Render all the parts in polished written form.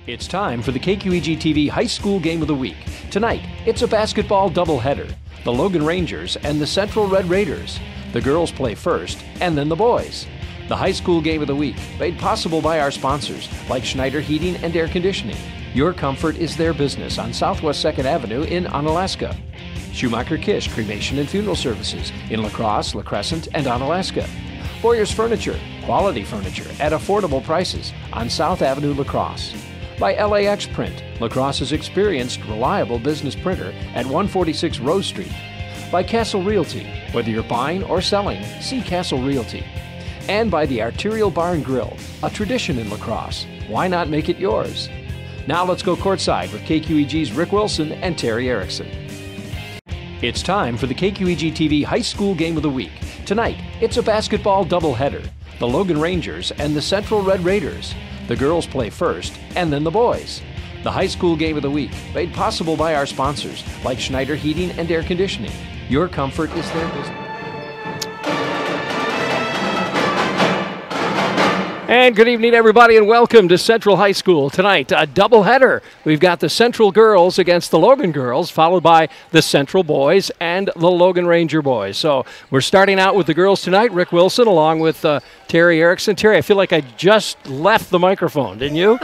It's time for the KQEG TV High School Game of the Week. Tonight, it's a basketball doubleheader. The Logan Rangers and the Central Red Raiders. The girls play first, and then the boys. The High School Game of the Week, made possible by our sponsors, like Schneider Heating and Air Conditioning. Your comfort is their business on Southwest 2nd Avenue in Onalaska. Schumacher Kish Cremation and Funeral Services in La Crosse, La Crescent, and Onalaska. Boyer's Furniture, quality furniture at affordable prices on South Avenue, La Crosse. By LAX Print, La Crosse's experienced, reliable business printer at 146 Rose Street. By Castle Realty, whether you're buying or selling, see Castle Realty. And by the Arterial Bar and Grill, a tradition in La Crosse. Why not make it yours? Now let's go courtside with KQEG's Rick Wilson and Terry Erickson. It's time for the KQEG TV High School Game of the Week. Tonight, it's a basketball doubleheader. The Logan Rangers and the Central Red Raiders. The girls play first, and then the boys. The High School Game of the Week, made possible by our sponsors, like Schneider Heating and Air Conditioning. Your comfort is their business. And good evening, everybody, and welcome to Central High School. Tonight, a doubleheader. We've got the Central girls against the Logan girls, followed by the Central boys and the Logan Ranger boys. So we're starting out with the girls tonight. Rick Wilson along with Terry Erickson. Terry, I feel like I just left the microphone, didn't you?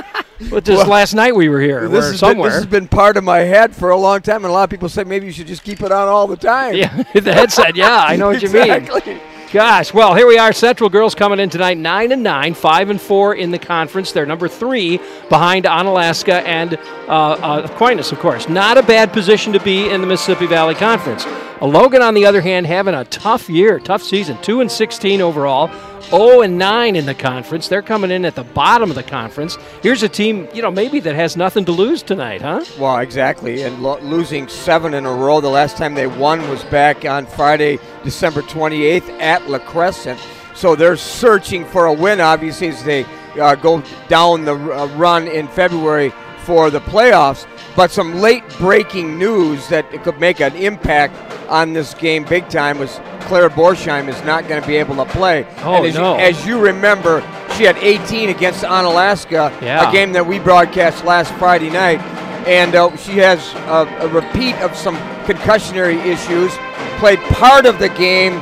But this last night we were here. This has been part of my head for a long time, and a lot of people say maybe you should just keep it on all the time. Yeah, the headset, yeah, I know what you mean. Gosh, well, here we are. Central girls coming in tonight, 9-9, 5-4 in the conference. They're number 3 behind Onalaska and Aquinas, of course. Not a bad position to be in the Mississippi Valley Conference. Logan, on the other hand, having a tough year, tough season, 2-16 overall. 0-9 in the conference. They're coming in at the bottom of the conference. Here's a team, maybe that has nothing to lose tonight, huh? Well, exactly. And losing 7 in a row. The last time they won was back on Friday, December 28th at La Crescent. So they're searching for a win, obviously, as they go down the run in February for the playoffs. But some late-breaking news that it could make an impact on this game big time was Claire Borsheim is not going to be able to play. Oh, and no. As you remember, she had 18 against Onalaska, a game that we broadcast last Friday night. And she has a repeat of some concussionary issues. Played part of the game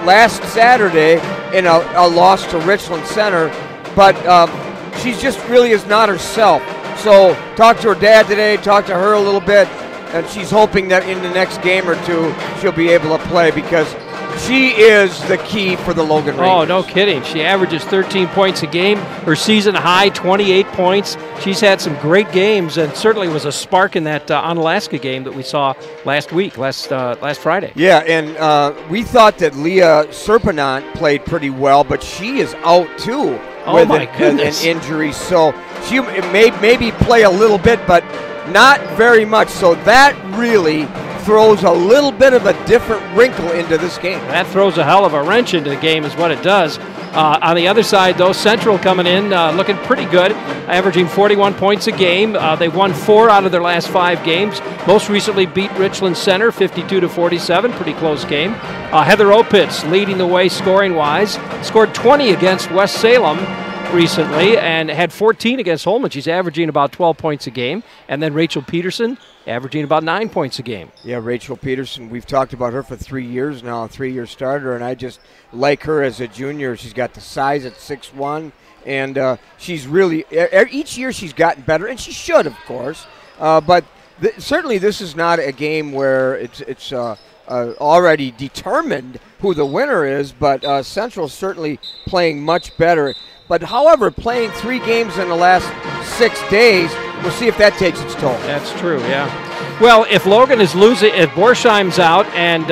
last Saturday in a loss to Richland Center. But she just really is not herself. So talked to her dad today, talked to her a little bit, and she's hoping that in the next game or two she'll be able to play because she is the key for the Logan Rangers. Oh, no kidding. She averages 13 points a game. Her season high, 28 points. She's had some great games and certainly was a spark in that Onalaska game that we saw last Friday. Yeah, and we thought that Leah Serpenant played pretty well, but she is out too with an injury. So she may maybe play a little bit, but not very much. So that really throws a little bit of a different wrinkle into this game. That throws a hell of a wrench into the game is what it does. On the other side, though, Central coming in looking pretty good, averaging 41 points a game. They've won 4 out of their last 5 games. Most recently beat Richland Center 52-47, pretty close game. Heather Opitz leading the way scoring-wise. Scored 20 against West Salem recently and had 14 against Holman. She's averaging about 12 points a game. And then Rachel Peterson averaging about 9 points a game. Yeah, Rachel Peterson, we've talked about her for 3 years now, a 3-year starter, and I just like her as a junior. She's got the size at 6'1", and she's really, each year she's gotten better, and she should, of course. But certainly this is not a game where it's already determined who the winner is, but Central's certainly playing much better. But however, playing 3 games in the last 6 days, we'll see if that takes its toll. That's true, yeah. Well, if Logan is losing, if Borsheim's out and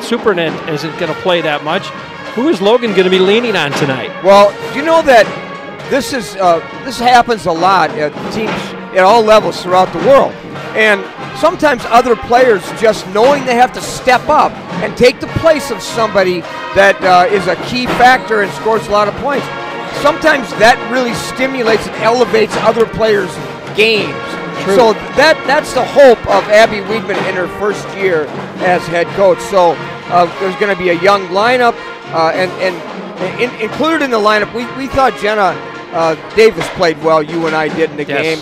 Superintendent isn't going to play that much, who is Logan going to be leaning on tonight? Well, do you know that this happens a lot at teams at all levels throughout the world, and sometimes other players just knowing they have to step up and take the place of somebody that is a key factor and scores a lot of points. Sometimes that really stimulates and elevates other players' games. True. So that's the hope of Abby Weidman in her first year as head coach. So there's going to be a young lineup, and included in the lineup, we thought Jenna Davis played well. You and I did in the game.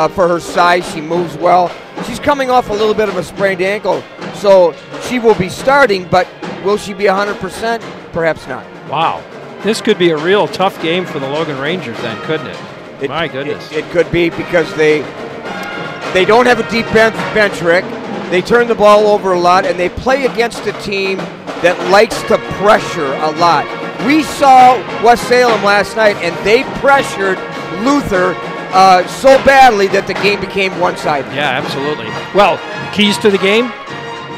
For her size, she moves well. She's coming off a little bit of a sprained ankle, so she will be starting, but will she be 100%? Perhaps not. Wow. This could be a real tough game for the Logan Rangers then, couldn't it? My goodness. It could be, because they don't have a deep bench, Rick. They turn the ball over a lot, and they play against a team that likes to pressure a lot. We saw West Salem last night, and they pressured Luther so badly that the game became one-sided. Yeah, absolutely. Well, keys to the game?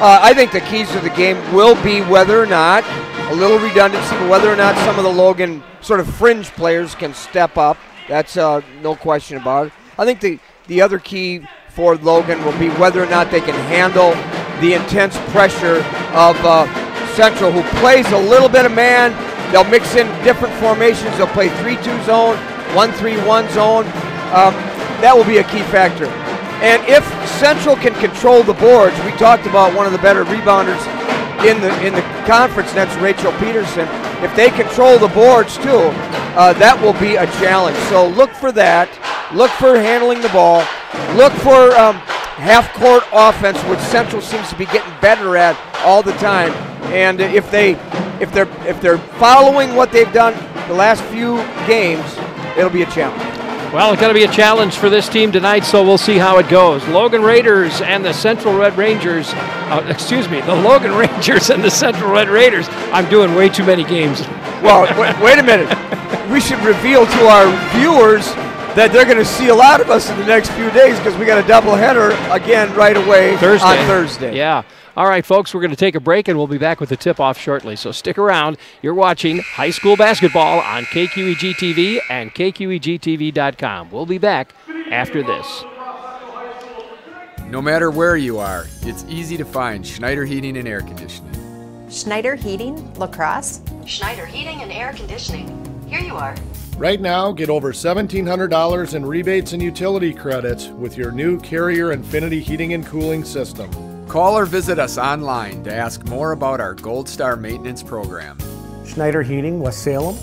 I think the keys to the game will be whether or not, a little redundancy, but whether or not some of the Logan sort of fringe players can step up. That's no question about it. I think the other key for Logan will be whether or not they can handle the intense pressure of Central, who plays a little bit of man. They'll mix in different formations. They'll play 3-2 zone, 1-3-1 zone. That will be a key factor. And if Central can control the boards, we talked about one of the better rebounders in the conference, and that's Rachel Peterson. If they control the boards too, that will be a challenge. So look for that. Look for handling the ball. Look for half-court offense, which Central seems to be getting better at all the time. And if they're following what they've done the last few games, it'll be a challenge. Well, it's going to be a challenge for this team tonight, so we'll see how it goes. Logan Raiders and the Central Red Rangers, the Logan Rangers and the Central Red Raiders. I'm doing way too many games. Well, wait a minute. We should reveal to our viewers that they're going to see a lot of us in the next few days, because we got a doubleheader again right away on Thursday. Yeah. All right, folks, we're going to take a break, and we'll be back with the tip-off shortly. So stick around. You're watching high school basketball on KQEG TV and KQEGTV.com. We'll be back after this. No matter where you are, it's easy to find Schneider Heating and Air Conditioning. Schneider Heating, La Crosse. Schneider Heating and Air Conditioning. Here you are. Right now, get over $1,700 in rebates and utility credits with your new Carrier Infinity Heating and Cooling System. Call or visit us online to ask more about our Gold Star maintenance program. Schneider Heating, West Salem.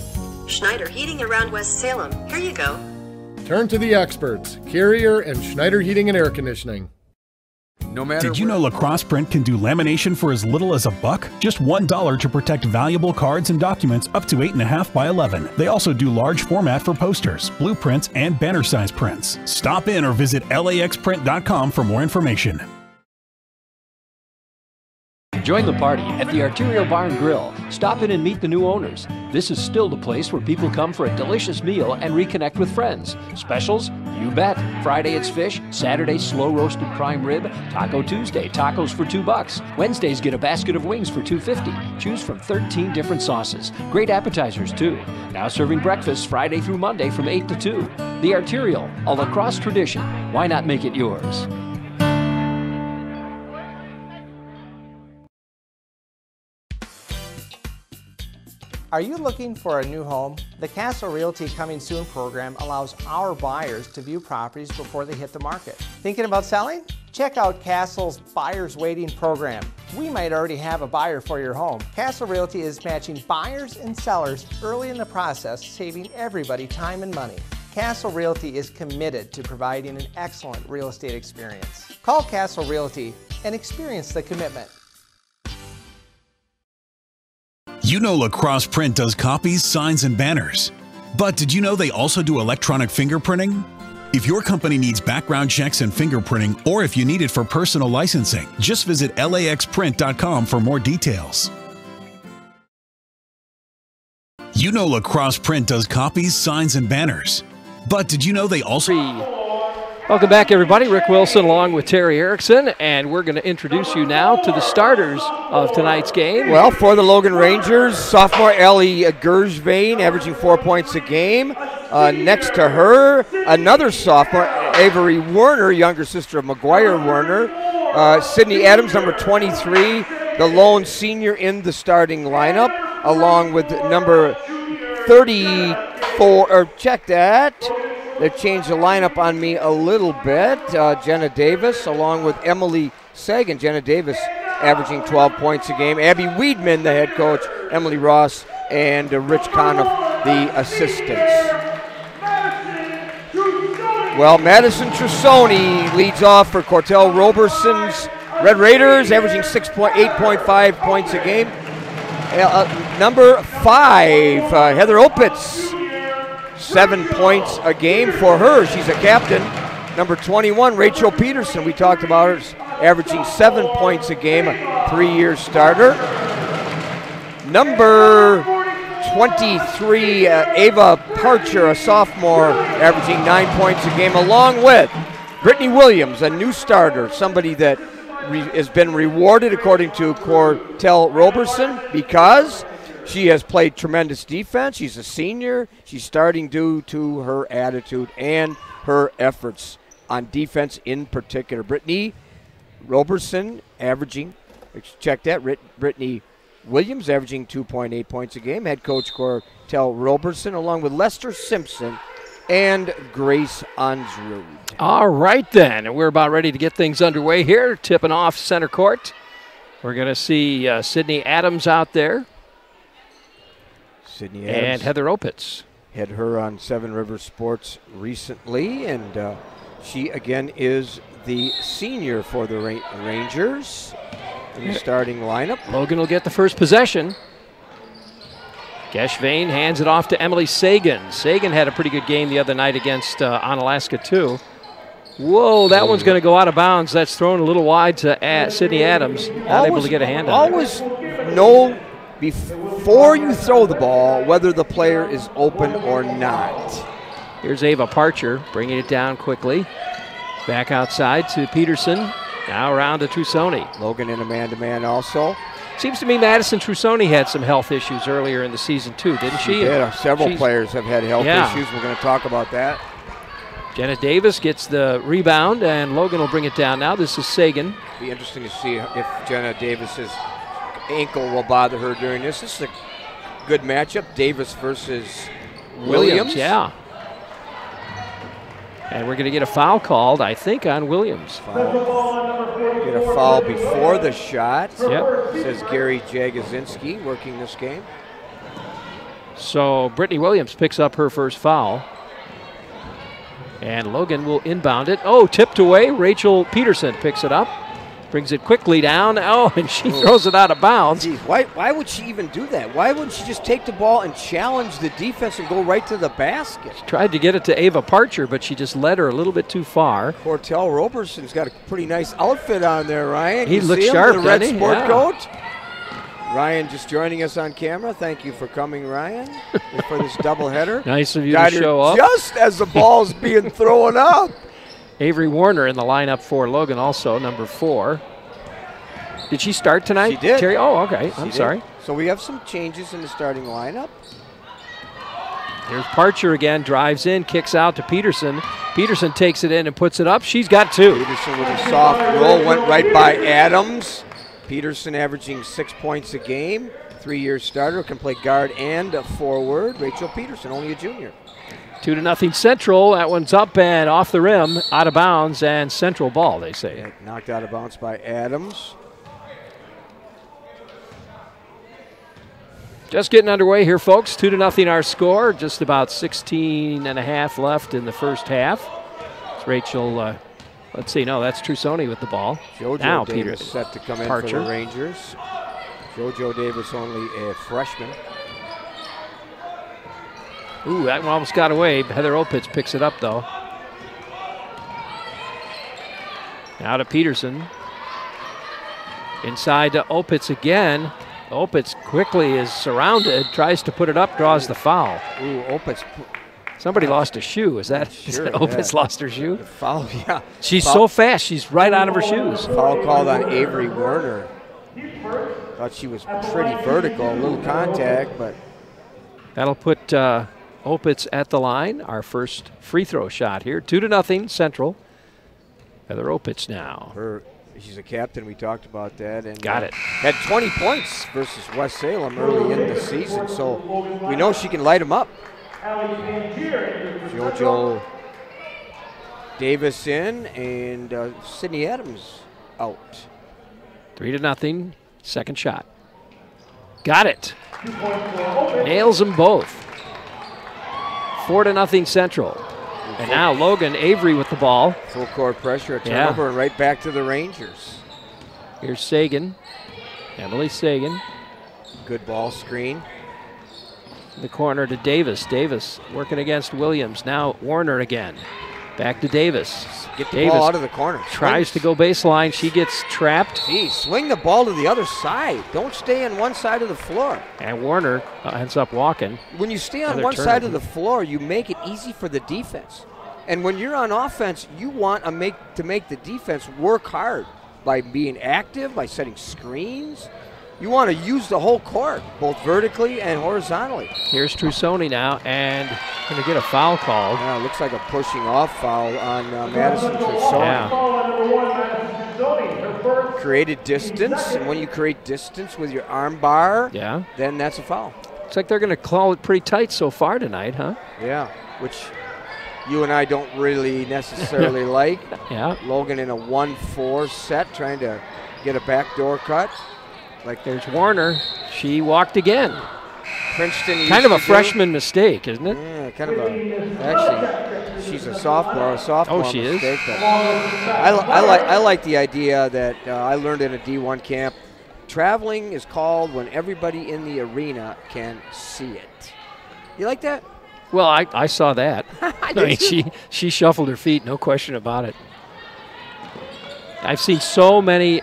Schneider Heating around West Salem. Here you go. Turn to the experts, Carrier and Schneider Heating and Air Conditioning. No matter. Did you know La Crosse Print can do lamination for as little as $1? Just $1 to protect valuable cards and documents up to 8.5 by 11. They also do large format for posters, blueprints, and banner size prints. Stop in or visit laxprint.com for more information. Join the party at the Arterial Bar and Grill. Stop in and meet the new owners. This is still the place where people come for a delicious meal and reconnect with friends. Specials? You bet. Friday it's fish, Saturday slow roasted prime rib, Taco Tuesday tacos for $2. Wednesdays get a basket of wings for $2.50. Choose from 13 different sauces. Great appetizers too. Now serving breakfast Friday through Monday from 8 to 2. The Arterial, a La Crosse tradition. Why not make it yours? Are you looking for a new home? The Castle Realty Coming Soon program allows our buyers to view properties before they hit the market. Thinking about selling? Check out Castle's Buyers Waiting program. We might already have a buyer for your home. Castle Realty is matching buyers and sellers early in the process, saving everybody time and money. Castle Realty is committed to providing an excellent real estate experience. Call Castle Realty and experience the commitment. You know La Crosse Print does copies, signs, and banners. But did you know they also do electronic fingerprinting? If your company needs background checks and fingerprinting, or if you need it for personal licensing, just visit laxprint.com for more details. You know La Crosse Print does copies, signs, and banners. But did you know they also... Welcome back, everybody. Rick Wilson along with Terry Erickson, and we're going to introduce you now to the starters of tonight's game. Well, for the Logan Rangers, sophomore Ellie Gersvain, averaging 4 points a game. Next to her, another sophomore, Avery Werner, younger sister of McGuire Werner. Sydney Adams, number 23, the lone senior in the starting lineup, along with number 34, or check that. They've changed the lineup on me a little bit. Jenna Davis, along with Emily Sagan. Jenna Davis averaging 12 points a game. Abby Weedman, the head coach. Emily Ross and Rich Conniff, the assistants. Well, Madison Trussoni leads off for Cortell Roberson's Red Raiders, averaging 8.5 points a game. Number 5, Heather Opitz, 7 points a game for her. She's a captain. Number 21, Rachel Peterson. We talked about her, averaging 7 points a game, a 3-year starter. Number 23, Ava Parcher, a sophomore, averaging 9 points a game, along with Brittany Williams, a new starter, somebody that has been rewarded according to Cortell Roberson because she has played tremendous defense. She's a senior. She's starting due to her attitude and her efforts on defense in particular. Brittany Roberson averaging, check that, Brittany Williams averaging 2.8 points a game. Head coach Cortell Roberson, along with Lester Simpson and Grace Ansrud. All right, then. And we're about ready to get things underway here. Tipping off center court. We're going to see Sydney Adams out there. Sydney Adams. And Heather Opitz. Had her on Seven Rivers Sports recently, and she, again, is the senior for the Rangers in the starting lineup. Logan will get the first possession. Geschveen hands it off to Emily Sagan. Sagan had a pretty good game the other night against Onalaska, too. Whoa, that one's going to go out of bounds. That's thrown a little wide to Sydney Adams. Not able to get a hand on it. Always know before you throw the ball whether the player is open or not. Here's Ava Parcher bringing it down quickly. Back outside to Peterson. Now around to Trussoni. Logan in a man-to-man also. Seems to me Madison Trussoni had some health issues earlier in the season too, didn't she? Yeah, several players have had health issues. We're going to talk about that. Jenna Davis gets the rebound, and Logan will bring it down now. This is Sagan. Be interesting to see if Jenna Davis's ankle will bother her during this. This is a good matchup, Davis versus Williams. Yeah. And we're going to get a foul called, I think, on Williams. Get a foul before the shot. Yep. Says Gary Jagosinski working this game. So Brittany Williams picks up her first foul. And Logan will inbound it. Oh, tipped away. Rachel Peterson picks it up. Brings it quickly down. Oh, and she throws it out of bounds. Geez, why would she even do that? Why wouldn't she just take the ball and challenge the defense and go right to the basket? She tried to get it to Ava Parcher, but she just led her a little bit too far. Cortell Roberson's got a pretty nice outfit on there, Ryan. He looks sharp, the red sport coat. Yeah. Ryan just joining us on camera. Thank you for coming, Ryan, for this doubleheader. Nice of you to show up. Just as the ball's being thrown up. Avery Warner in the lineup for Logan also, number 4. Did she start tonight? She did. Terry? Oh, okay. I'm sorry. So we have some changes in the starting lineup. Here's Parcher again, drives in, kicks out to Peterson. Peterson takes it in and puts it up. She's got 2. Peterson with a soft roll, went right by Adams. Peterson averaging 6 points a game. 3-year starter, can play guard and forward. Rachel Peterson, only a junior. 2-0 Central. That one's up and off the rim, out of bounds, and Central ball, they say. Yeah, knocked out of bounds by Adams. Just getting underway here, folks. 2-0 our score. Just about 16 and a half left in the first half. It's Rachel, let's see, no, that's Trussoni with the ball. JoJo now Davis set to come in Parcher. for the Rangers. JoJo Davis only a freshman. Ooh, that one almost got away. Heather Opitz picks it up, though. Now to Peterson. Inside to Opitz again. Opitz quickly is surrounded, tries to put it up, draws the foul. Ooh, Opitz. Somebody lost a shoe. Is that Opitz yeah. lost her shoe? The foul, yeah. She's so fast, she's right out of her shoes. Foul called on Avery Werner. Thought she was pretty vertical, a little contact, but. That'll put Opitz at the line. Our first free throw shot here. 2-0 Central. Heather Opitz now. She's a captain. We talked about that. And got it. Had 20 points versus West Salem early in the season, so we know she can light them up. JoJo Davis in and Sydney Adams out. 3-0. Second shot. Got it. Nails them both. 4-0 Central. And now Logan Avery with the ball. Full court pressure, a turnover, and right back to the Rangers. Here's Sagan, Emily Sagan. Good ball screen. In the corner to Davis. Davis working against Williams. Now Warner again. Back to Davis. Get the ball out of the corner. Tries to go baseline. She gets trapped. Geez, swing the ball to the other side. Don't stay on one side of the floor. And Warner ends up walking. When you stay on one side of the floor, you make it easy for the defense. And when you're on offense, you want to make the defense work hard by being active, by setting screens. You want to use the whole court, both vertically and horizontally. Here's Trusoni now, and going to get a foul called. Yeah, it looks like a pushing off foul on Madison Trusoni. Yeah. Created distance, and when you create distance with your arm bar, then that's a foul. Looks like they're going to call it pretty tight so far tonight, huh? Yeah, which you and I don't really necessarily like. Yeah. Logan in a 1-4 set, trying to get a backdoor cut. Like there's Warner. She walked again. Princeton kind of a freshman mistake, isn't it? Yeah, kind of a. Actually, she's a sophomore. Oh, she mistake, is. I like the idea that I learned in a D1 camp. Traveling is called when everybody in the arena can see it. You like that? Well, I saw that. I mean, she shuffled her feet, no question about it. I've seen so many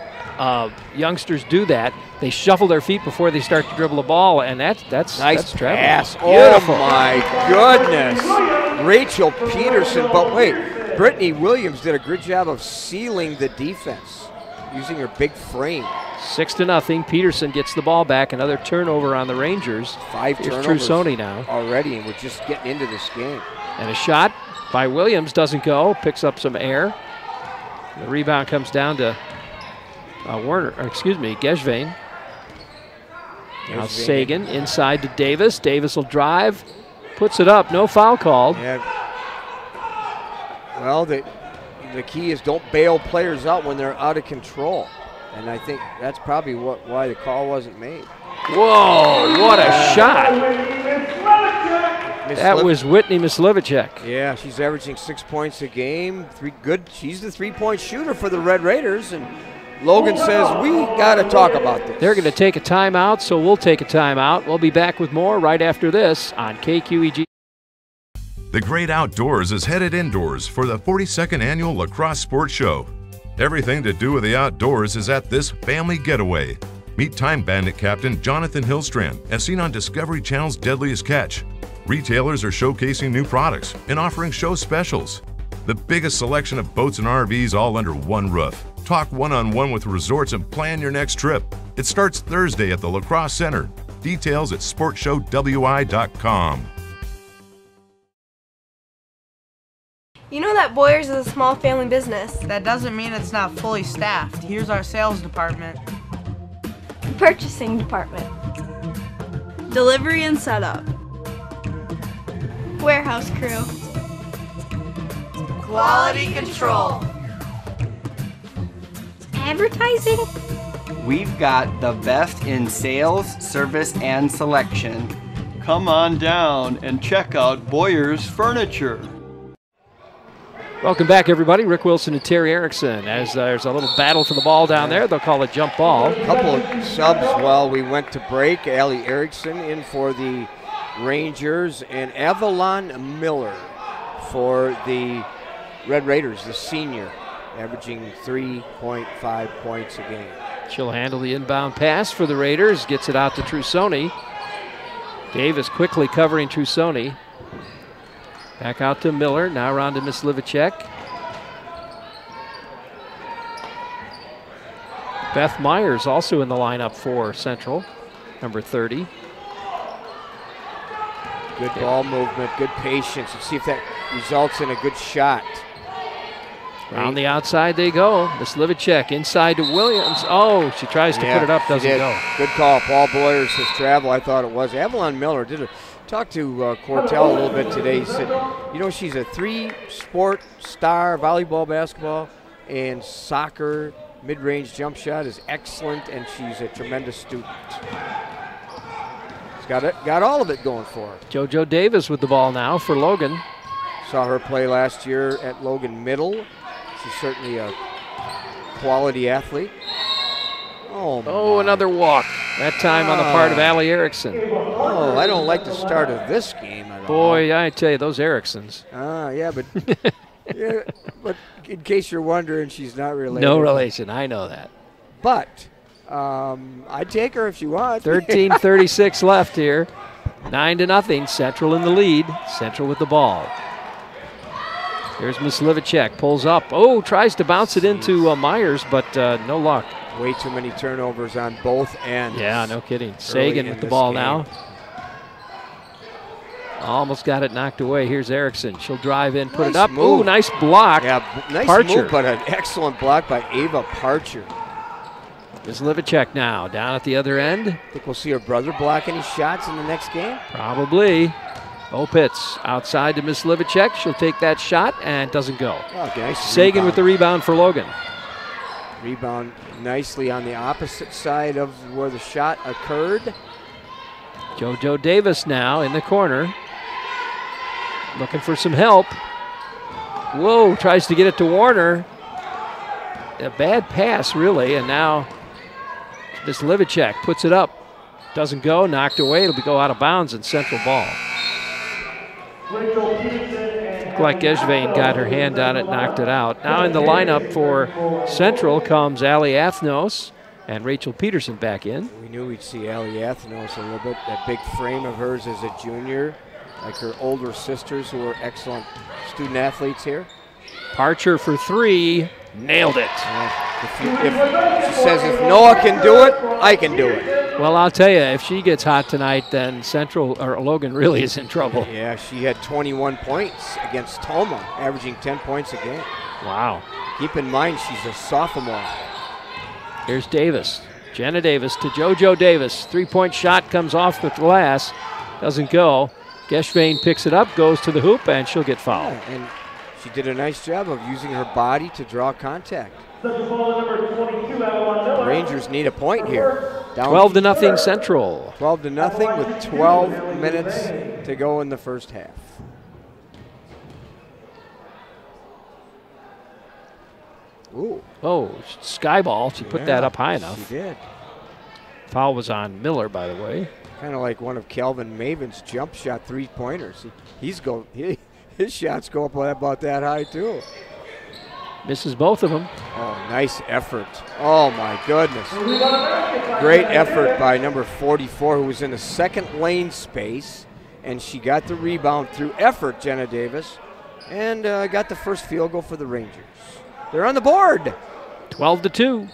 youngsters do that. They shuffle their feet before they start to dribble the ball, and that's nice traveling. Pass. Beautiful. Oh my goodness, Rachel Peterson. But wait, Brittany Williams did a good job of sealing the defense using her big frame. 6-0. Peterson gets the ball back. Another turnover on the Rangers. 5 turnovers Trusoni now already, and we're just getting into this game. And a shot by Williams doesn't go. Picks up some air. The rebound comes down to Geshvain. Now Sagan inside to Davis. Davis will drive, puts it up. No foul called. Yeah. Well, the key is don't bail players out when they're out of control, and I think that's probably why the call wasn't made. Whoa! What a shot! That was Whitney Mislivicek. Yeah, she's averaging 6 points a game. She's the three-point shooter for the Red Raiders, and Logan says, we got to talk about this. They're going to take a timeout, so we'll take a timeout. We'll be back with more right after this on KQEG. The Great Outdoors is headed indoors for the 42nd Annual Lacrosse Sports Show. Everything to do with the outdoors is at this family getaway. Meet Time Bandit Captain Jonathan Hillstrand as seen on Discovery Channel's Deadliest Catch. Retailers are showcasing new products and offering show specials. The biggest selection of boats and RVs all under one roof. Talk one-on-one with resorts and plan your next trip. It starts Thursday at the Lacrosse Center. Details at sportshowwi.com. You know that Boyers is a small family business. That doesn't mean it's not fully staffed. Here's our sales department. Purchasing department. Delivery and setup. Warehouse crew. Quality control. Advertising. We've got the best in sales, service, and selection. Come on down and check out Boyers Furniture. Welcome back, everybody. Rick Wilson and Terry Erickson. As there's a little battle for the ball down there, they'll call it jump ball. A couple of subs while we went to break. Allie Erickson in for the Rangers and Avalon Miller for the Red Raiders, the senior, averaging 3.5 points a game. She'll handle the inbound pass for the Raiders, gets it out to Trusoni. Davis quickly covering Trusoni. Back out to Miller, now around to Mislivicek. Beth Myers also in the lineup for Central, number 30. Good ball movement, good patience. Let's see if that results in a good shot. Around the outside they go. Mislivicek inside to Williams. Oh, she tries to put it up, doesn't go. Good call. Paul Boyers says travel, I thought it was. Avalon Miller talked to Cortell a little bit today. He said, you know, she's a 3-sport star, volleyball, basketball, and soccer. Mid-range jump shot is excellent, and she's a tremendous student. She's got all of it going for her. JoJo Davis with the ball now for Logan. Saw her play last year at Logan Middle. She's certainly a quality athlete. Oh, another walk. That time on the part of Allie Erickson. Oh, I don't like the start of this game at all. Boy, I tell you, those Ericksons. Yeah, but yeah, but in case you're wondering, she's not related. No relation, I know that. But I'd take her if you want. 13:36 left here. 9-0, Central in the lead. Central with the ball. Here's Miss Livicek, pulls up. Oh, tries to bounce it into Myers, but no luck. Way too many turnovers on both ends. Yeah, no kidding. Sagan with the ball now. Almost got it knocked away. Here's Erickson. She'll drive in, put it up. Oh, nice block. Yeah, nice Parcher. move, but an excellent block by Ava Parcher. Miss Livicek now, down at the other end. Think we'll see her brother block any shots in the next game? Probably. Opitz outside to Miss Livicek. She'll take that shot and doesn't go. Oh, nice Sagan rebound. with the rebound for Logan. Rebound nicely on the opposite side of where the shot occurred. JoJo Davis now in the corner. Looking for some help. Whoa, tries to get it to Warner. A bad pass, really, and now this Livicek puts it up. Doesn't go, knocked away. It'll go out of bounds and Central ball. Looked like Eshvain got her hand on it, knocked it out. Now in the lineup for Central comes Allie Athnos and Rachel Peterson back in. We knew we'd see Allie Athnos a little bit. That big frame of hers as a junior, like her older sisters who are excellent student athletes here. Parcher for three, nailed it. If she says if Noah can do it, I can do it. Well, I'll tell you, if she gets hot tonight, then Central or Logan really is in trouble. Yeah, she had 21 points against Toma, averaging 10 points a game. Wow. Keep in mind, she's a sophomore. Here's Davis. Jenna Davis to JoJo Davis. Three-point shot comes off the glass. Doesn't go. Geschvain picks it up, goes to the hoop, and she'll get fouled. Yeah, and she did a nice job of using her body to draw contact. The Rangers need a point here. 12-0 Central. 12-0 with 12 minutes to go in the first half. Ooh. Oh, sky ball. She put that up high enough. She did. Foul was on Miller, by the way. Kind of like one of Calvin Maven's jump shot three-pointers. His shots go up about that high, too. Misses both of them. Oh, nice effort. Oh, my goodness. Great effort by number 44, who was in the second lane space, and she got the rebound through effort, Jenna Davis, and got the first field goal for the Rangers. They're on the board. 12-2.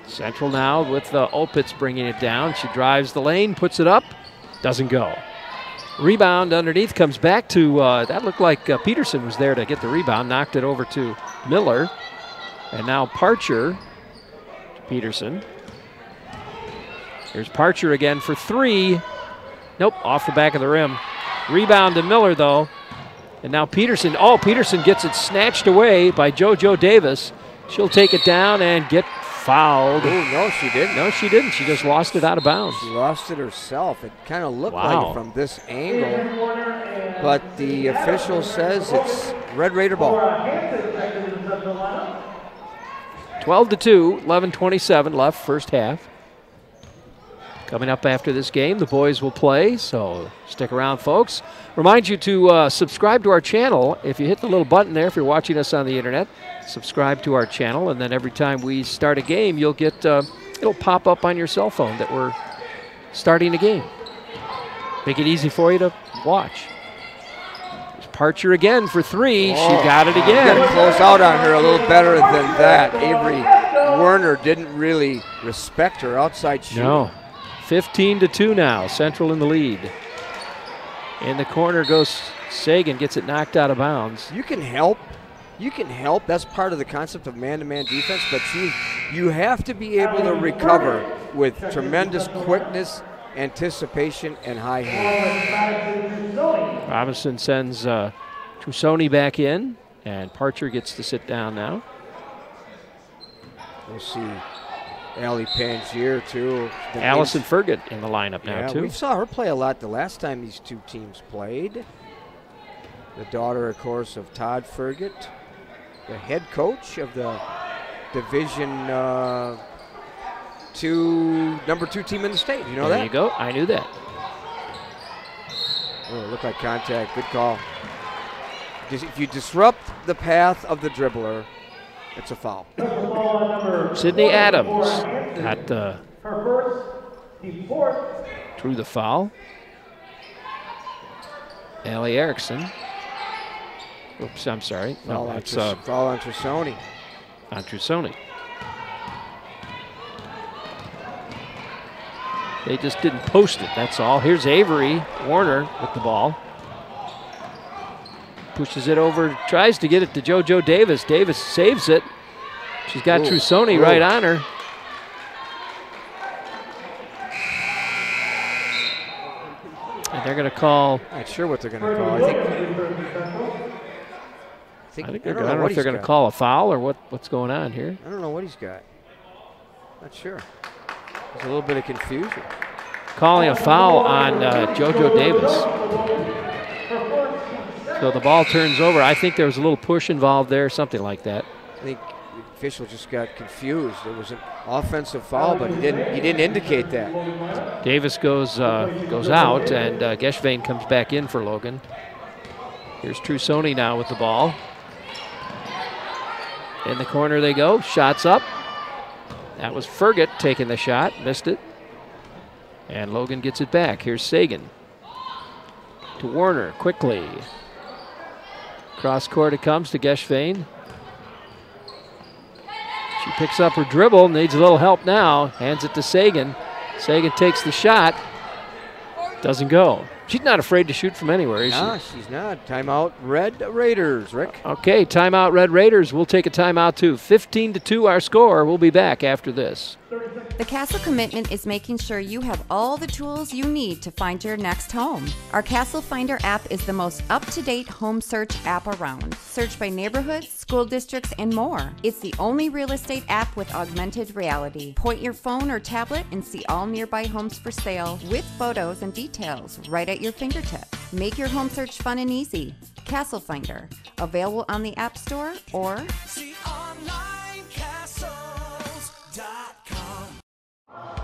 Central now with Opitz bringing it down. She drives the lane, puts it up, doesn't go. Rebound underneath comes back to, that looked like Peterson was there to get the rebound, knocked it over to Miller. And now Parcher to Peterson. Here's Parcher again for three. Nope, off the back of the rim. Rebound to Miller though. And now Peterson, Peterson gets it snatched away by JoJo Davis. She'll take it down and get fouled. Oh, no, she didn't. No, she didn't. She just lost it out of bounds. She lost it herself. It kind of looked like it from this angle. But the official says it's Red Raider ball. 12-2, 11:27 left, first half. Coming up after this game, the boys will play, so stick around, folks. Remind you to subscribe to our channel. If you hit the little button there, if you're watching us on the internet, subscribe to our channel, and then every time we start a game, you'll get it'll pop up on your cell phone that we're starting a game. Make it easy for you to watch. There's Parcher again for three. She got it again. Got to close out on her a little better than that. Avery Werner didn't really respect her outside shooting. No. 15-2 now. Central in the lead. In the corner goes Sagan, gets it knocked out of bounds. You can help. You can help. That's part of the concept of man-to-man defense, but you have to be able to recover with tremendous quickness, anticipation, and high hands. Robinson sends Trusoni back in, and Parcher gets to sit down now. We'll see Allie Pangier, too. Allison Fergut in the lineup now, too. We saw her play a lot the last time these two teams played. The daughter, of course, of Todd Fergut, the head coach of the Division number 2 team in the state. You know that? There you go. I knew that. Oh, it looked like contact. Good call. If you disrupt the path of the dribbler, it's a foul. Sydney Adams got drew the foul. Allie Erickson. Oops, I'm sorry. Foul on Trussoni. On Trussoni. They just didn't post it, that's all. Here's Avery Warner with the ball. Pushes it over, tries to get it to JoJo Davis. Davis saves it. She's got Trussoni right on her. And they're going to call. Not sure what they're going to call. I don't know if they're going to call a foul or what's going on here. I don't know what he's got. Not sure. There's a little bit of confusion. Calling a foul on JoJo Davis. So the ball turns over. I think there was a little push involved there, something like that. I think the official just got confused. It was an offensive foul, but he didn't indicate that. Davis goes out, and Geschveen comes back in for Logan. Here's Trussoni now with the ball. In the corner they go. Shots up. That was Fergut taking the shot. Missed it. And Logan gets it back. Here's Sagan. To Warner quickly. Cross court it comes to Geschveen. She picks up her dribble. Needs a little help now. Hands it to Sagan. Sagan takes the shot. Doesn't go. She's not afraid to shoot from anywhere, is she? No, she's not. Timeout, Red Raiders, Rick. Okay, timeout, Red Raiders. We'll take a timeout, too. 15-2 our score. We'll be back after this. The Castle commitment is making sure you have all the tools you need to find your next home. Our Castle Finder app is the most up-to-date home search app around. Search by neighborhoods, school districts, and more. It's the only real estate app with augmented reality. Point your phone or tablet and see all nearby homes for sale with photos and details right at your fingertips. Make your home search fun and easy. Castle Finder, available on the App Store or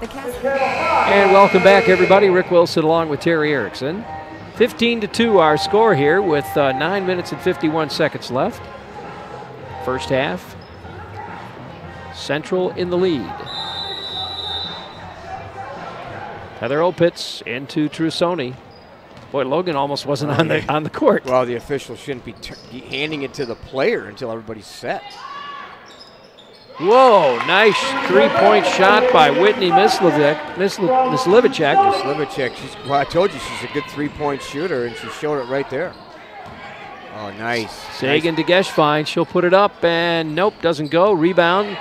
The Castle. And welcome back, everybody. Rick Wilson along with Terry Erickson. 15-2 our score here with 9 minutes and 51 seconds left. First half. Central in the lead. Heather Opitz into Trussoni. Boy, Logan almost wasn't on the court. Well, the official shouldn't be handing it to the player until everybody's set. Whoa, nice three-point shot by Whitney Mislivicek. Well, I told you she's a good three-point shooter, and she showed it right there. Oh, nice. Sagan to Geschveen. She'll put it up, and nope, doesn't go. Rebound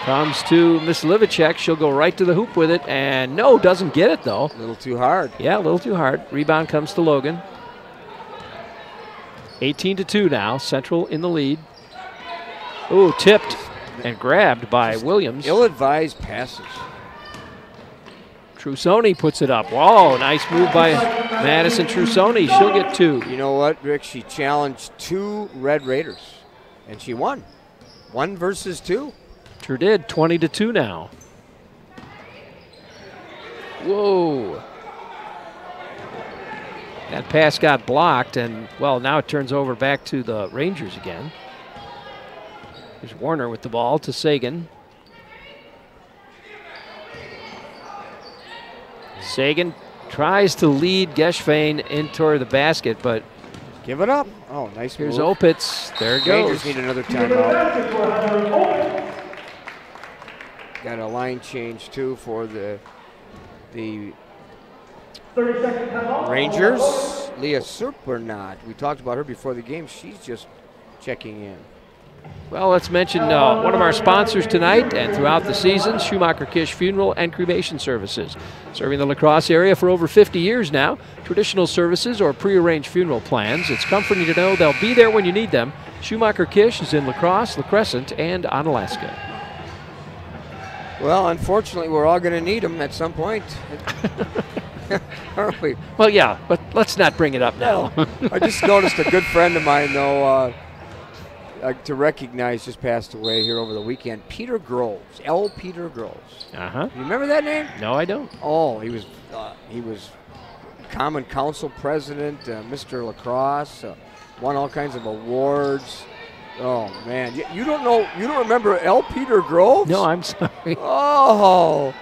comes to Mislivicek. She'll go right to the hoop with it, and no, doesn't get it, though. A little too hard. Yeah, a little too hard. Rebound comes to Logan. 18-2 now. Central in the lead. Ooh, tipped. And grabbed by Williams. Ill-advised passes. Trussoni puts it up. Whoa, nice move by Madison Trussoni. She'll get 2. You know what, Rick? She challenged 2 Red Raiders, and she won. 1 versus 2. Sure did. 20-2 now. Whoa. That pass got blocked, and, well, now it turns over back to the Rangers again. There's Warner with the ball to Sagan. Sagan tries to lead Geschveen into the basket, but give it up. Oh, nice Here's move. Opitz. There it goes. Rangers need another timeout. Got a line change, too, for the 30-second timeout. Rangers. Leah Surpernot. We talked about her before the game. She's just checking in. Well, let's mention one of our sponsors tonight and throughout the season, Schumacher Kish Funeral and Cremation Services. Serving the La Crosse area for over 50 years now. Traditional services or prearranged funeral plans. It's comforting to know they'll be there when you need them. Schumacher Kish is in La Crosse, La Crescent, and Onalaska. Well, unfortunately, we're all going to need them at some point. Aren't we? Well, yeah, but let's not bring it up now. I just noticed a good friend of mine, though, to recognize, just passed away here over the weekend. Peter Groves, L. Peter Groves. Uh-huh. You remember that name? No, I don't. Oh, he was Common Council president, Mr. Lacrosse, won all kinds of awards. Oh man, you don't know? You don't remember L. Peter Groves? No, I'm sorry. Oh.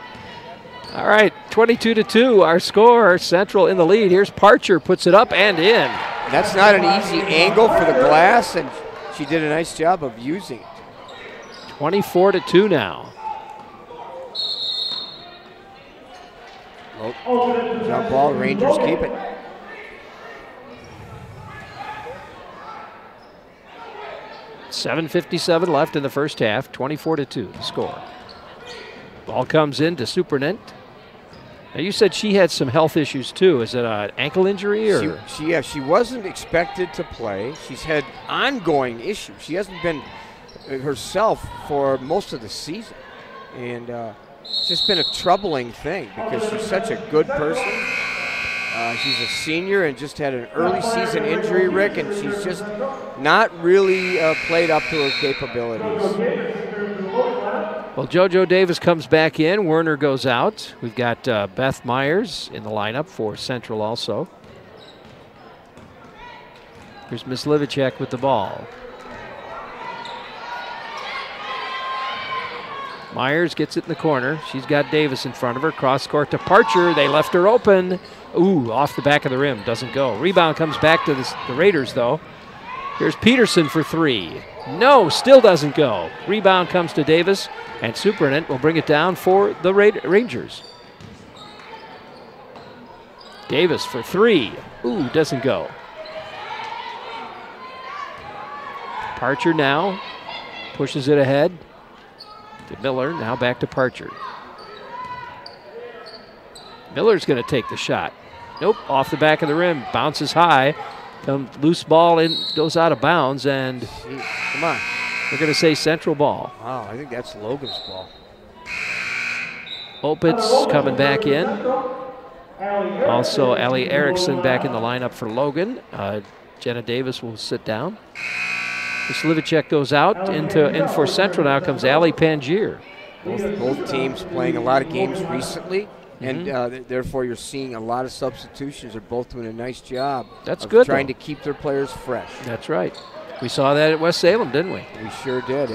All right, 22-2, our score. Central in the lead. Here's Parcher, puts it up and in. That's not an easy angle for the glass, and she did a nice job of using it. 24-2 now. Oh, jump ball, Rangers keep it. $7:57 left in the first half, 24-2 the score. Ball comes in to Supernant. Now you said she had some health issues too. Is it an ankle injury or? She wasn't expected to play. She's had ongoing issues. She hasn't been herself for most of the season, and it's just been a troubling thing because she's such a good person. She's a senior and just had an early season injury, Rick, and she's just not really played up to her capabilities. Well, JoJo Davis comes back in. Werner goes out. We've got Beth Myers in the lineup for Central also. Here's Miss Livicek with the ball. Myers gets it in the corner. She's got Davis in front of her. Cross court to Parcher. They left her open. Ooh, off the back of the rim. Doesn't go. Rebound comes back to the Raiders, though. Here's Peterson for three. No, still doesn't go. Rebound comes to Davis, and Supernant will bring it down for the Rangers. Davis for three. Ooh, doesn't go. Parcher now pushes it ahead to Miller. Now back to Parcher. Miller's going to take the shot. Nope, off the back of the rim. Bounces high. Loose ball in, goes out of bounds, and come on. We're going to say Central ball. Wow, I think that's Logan's ball. Opitz coming back in. Also, Allie Erickson back in the lineup for Logan. Jenna Davis will sit down. Miss Livicek goes out. In for Central now comes Allie Pangier. Both teams playing a lot of games recently. And therefore, you're seeing a lot of substitutions. They're both doing a nice job. That's good. Trying to keep their players fresh. That's right. We saw that at West Salem, didn't we? We sure did,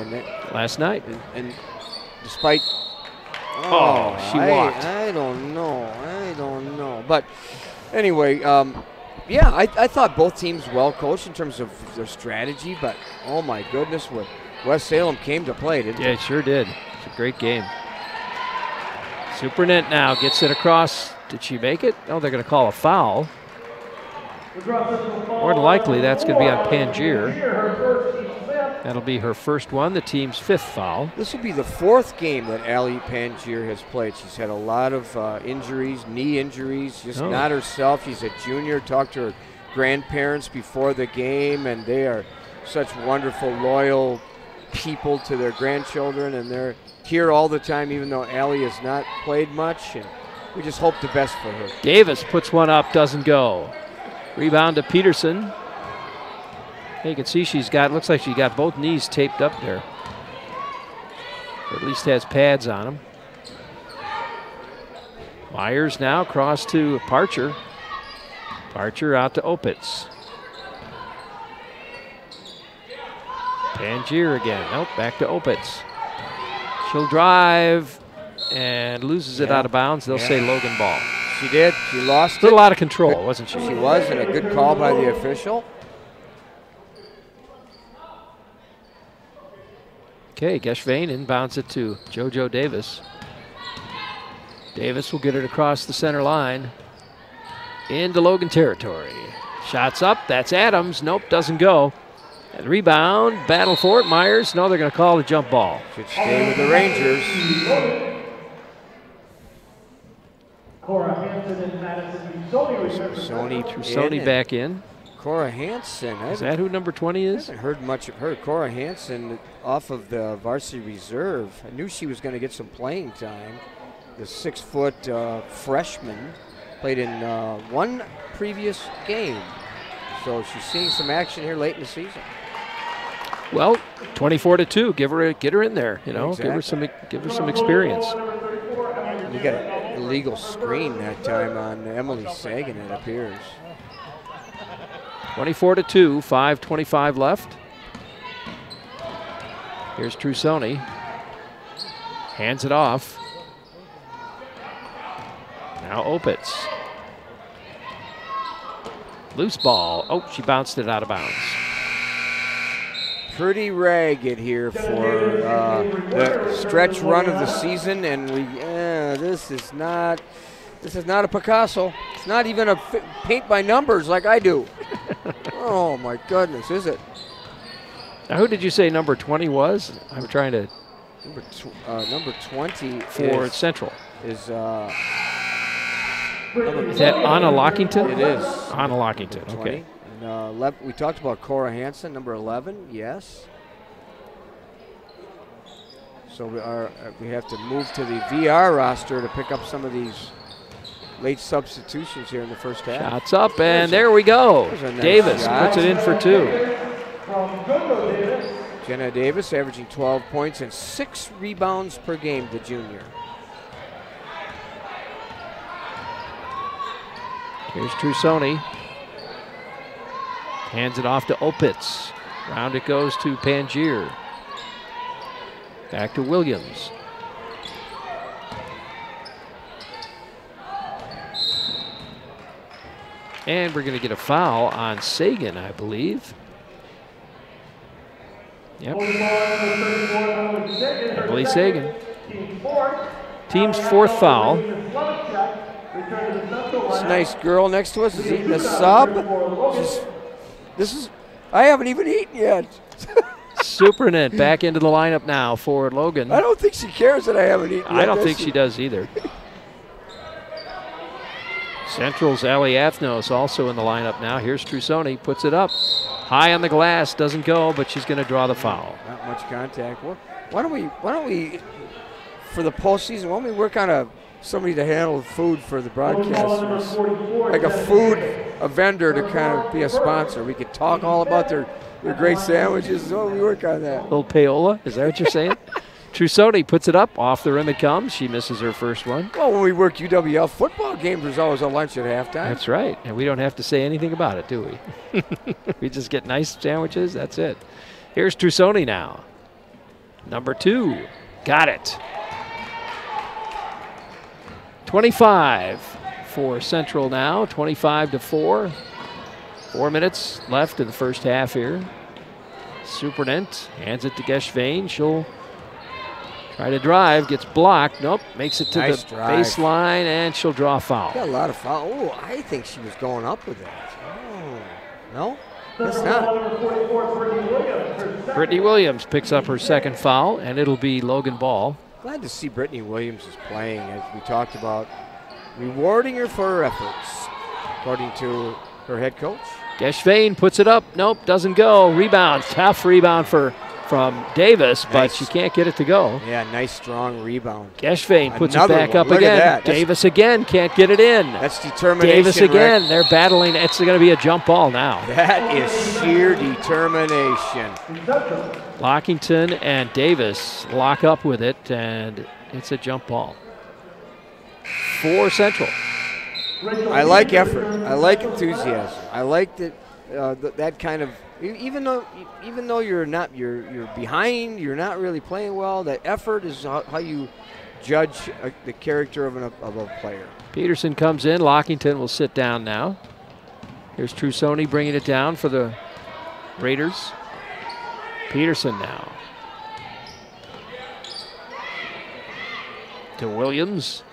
last night. And despite, she walked. I don't know. But anyway, yeah, I thought both teams well coached in terms of their strategy. But oh my goodness, what West Salem came to play, didn't it? Sure did. It's a great game. Supernant now gets it across. Did she make it? Oh, they're going to call a foul. More than likely, that's going to be on Pangier. That'll be her first one, the team's fifth foul. This will be the fourth game that Allie Pangier has played. She's had a lot of injuries, knee injuries, just not herself. She's a junior. Talked to her grandparents before the game, and they are such wonderful, loyal people to their grandchildren, and they're here all the time, even though Allie has not played much, and we just hope the best for her. Davis puts one up, doesn't go. Rebound to Peterson. You can see looks like she got both knees taped up there. Or at least has pads on them. Myers now cross to Parcher. Parcher out to Opitz. Pangier again. Nope, back to Opitz. She'll drive and loses it out of bounds. They'll say Logan ball. She did. She lost it. A little out of control, wasn't she? She was, and a good call by the official. Okay, Geschveen inbounds it to JoJo Davis. Davis will get it across the center line into Logan territory. Shots up. That's Adams. Nope, doesn't go. And rebound, battle for it. Myers, no, they're going to call the jump ball. Should stay with the Rangers. Sony back in. Cora Hansen. Is that who number 20 is? I haven't heard much of her. Cora Hansen off of the varsity reserve. I knew she was going to get some playing time. The 6-foot freshman played in one previous game. So she's seeing some action here late in the season. Well, 24-2. Get her in there. You know, Exactly. give her some experience. We got an illegal screen that time on Emily Sagan, it appears. 24-2, 5:25 left. Here's Trusoni. Hands it off. Now Opitz. Loose ball. Oh, she bounced it out of bounds. Pretty ragged here for the stretch run of the season, and this is not a Picasso. It's not even a paint by numbers like I do. Oh my goodness, is it? Now, who did you say number 20 was? I'm trying to. Number 20 for Central is that Anna Lockington? It is Anna Lockington. Okay. And, we talked about Cora Hansen, number 11. Yes. So we have to move to the VR roster to pick up some of these late substitutions here in the first half. Shots up, and there we go. Nice Davis shot. puts it in for 2. Jenna Davis averaging 12 points and 6 rebounds per game, the junior. Here's Trusoni. Hands it off to Opitz. Round it goes to Pangier. Back to Williams. And we're going to get a foul on Sagan, I believe. Yep. Emily Sagan. Team's 4th foul. This nice girl next to us is eating a sub. I haven't even eaten yet. Supernet back into the lineup now for Logan. I don't think she cares that I haven't eaten yet. I don't think she does either. Central's Ali Athnos also in the lineup now. Here's Trusoni, puts it up. High on the glass, doesn't go, but she's going to draw the foul. Not much contact. Why don't we, for the postseason, why don't we work on somebody to handle food for the broadcasters? Like a vendor to kind of be a sponsor. We could talk all about their great sandwiches. Why don't we work on that? Little payola, is that what you're saying? Trusoni puts it up, off the rim it comes. She misses her first one. Well, when we work UWL football games, there's always a lunch at halftime. That's right, and we don't have to say anything about it, do we? We just get nice sandwiches, that's it. Here's Trusoni now. Number 2, got it. 25 for Central now, 25-4. 4 minutes left in the first half here. Supernant hands it to Geschvain. She'll try to drive, gets blocked. Nope, makes it to nice the drive. baseline, and she'll draw a foul. Got a lot of foul. Oh, I think she was going up with that. Oh, no? That's not. Brittany Williams picks up her second foul, and it'll be Logan ball. Glad to see Brittany Williams is playing, as we talked about, rewarding her for her efforts, according to her head coach. Geschvain puts it up. Nope, doesn't go. Rebound, tough rebound from Davis, but she can't get it to go. Yeah, nice strong rebound. Geschvain puts it back up Look again. at that. Davis again can't get it in. That's determination. Davis again. Rick. They're battling. It's going to be a jump ball now. That is sheer determination. Lockington and Davis lock up with it, and it's a jump ball for Central. I like effort. I like enthusiasm. I like that kind of. Even though you're behind, you're not really playing well. That effort is how you judge the character of a player. Peterson comes in. Lockington will sit down now. Here's Trusoni bringing it down for the Raiders. Peterson now to Williams.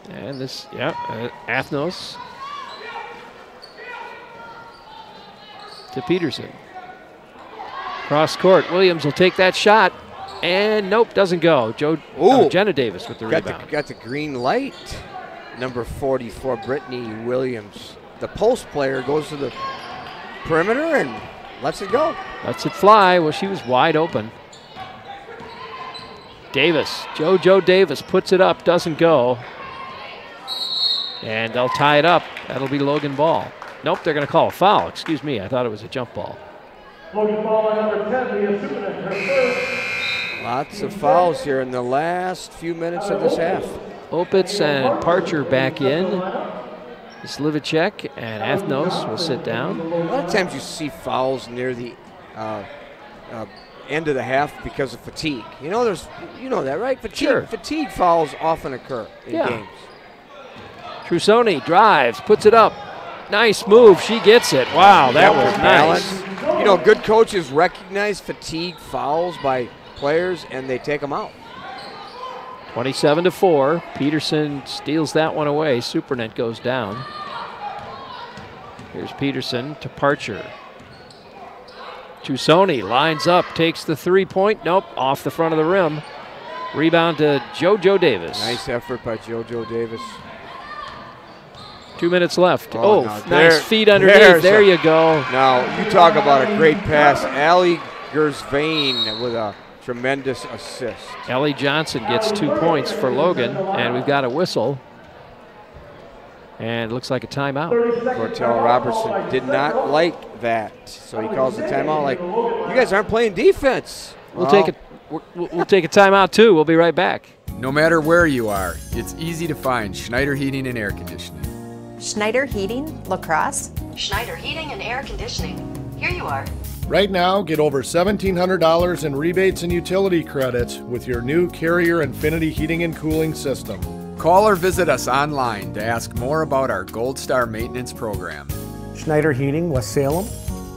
And this, Athnos to Peterson. Cross court, Williams will take that shot, and nope, doesn't go. Jenna Davis with the rebound. Got the green light. number 44, Brittany Williams. The post player goes to the perimeter and lets it go. Lets it fly. Well, she was wide open. Davis, JoJo Davis puts it up, doesn't go. And they'll tie it up. That'll be Logan ball. Nope, they're going to call a foul. Excuse me, I thought it was a jump ball. Logan ball on number 10, Leah Superman, her first. Lots of fouls here in the last few minutes of this half. Opitz and Parcher back in. Slivacek and Athnos will sit down. A lot of times you see fouls near the end of the half because of fatigue. You know that, right? Fatigue fouls often occur in games. Trusoni drives, puts it up. Nice move, she gets it. Wow, that was nice. You know, good coaches recognize fatigue fouls by players and they take them out. 27-4. Peterson steals that one away. Supernet goes down. Here's Peterson to Parcher. Trusoni lines up, takes the 3-point. Nope, off the front of the rim. Rebound to JoJo Davis. Nice effort by JoJo Davis. 2 minutes left. Oh, nice feet underneath. There you go. Now, you talk about a great pass. Allie Gersvain with a tremendous assist. Ellie Johnson gets 2 points for Logan, and we've got a whistle. And it looks like a timeout. Cortell Robertson did not like that, so he calls the timeout like, you guys aren't playing defense. We'll take a timeout too. We'll be right back. No matter where you are, it's easy to find Schneider Heating and Air Conditioning. Schneider Heating, La Crosse. Schneider Heating and Air Conditioning. Here you are. Right now, get over $1,700 in rebates and utility credits with your new Carrier Infinity Heating and Cooling System. Call or visit us online to ask more about our Gold Star Maintenance Program. Schneider Heating, West Salem.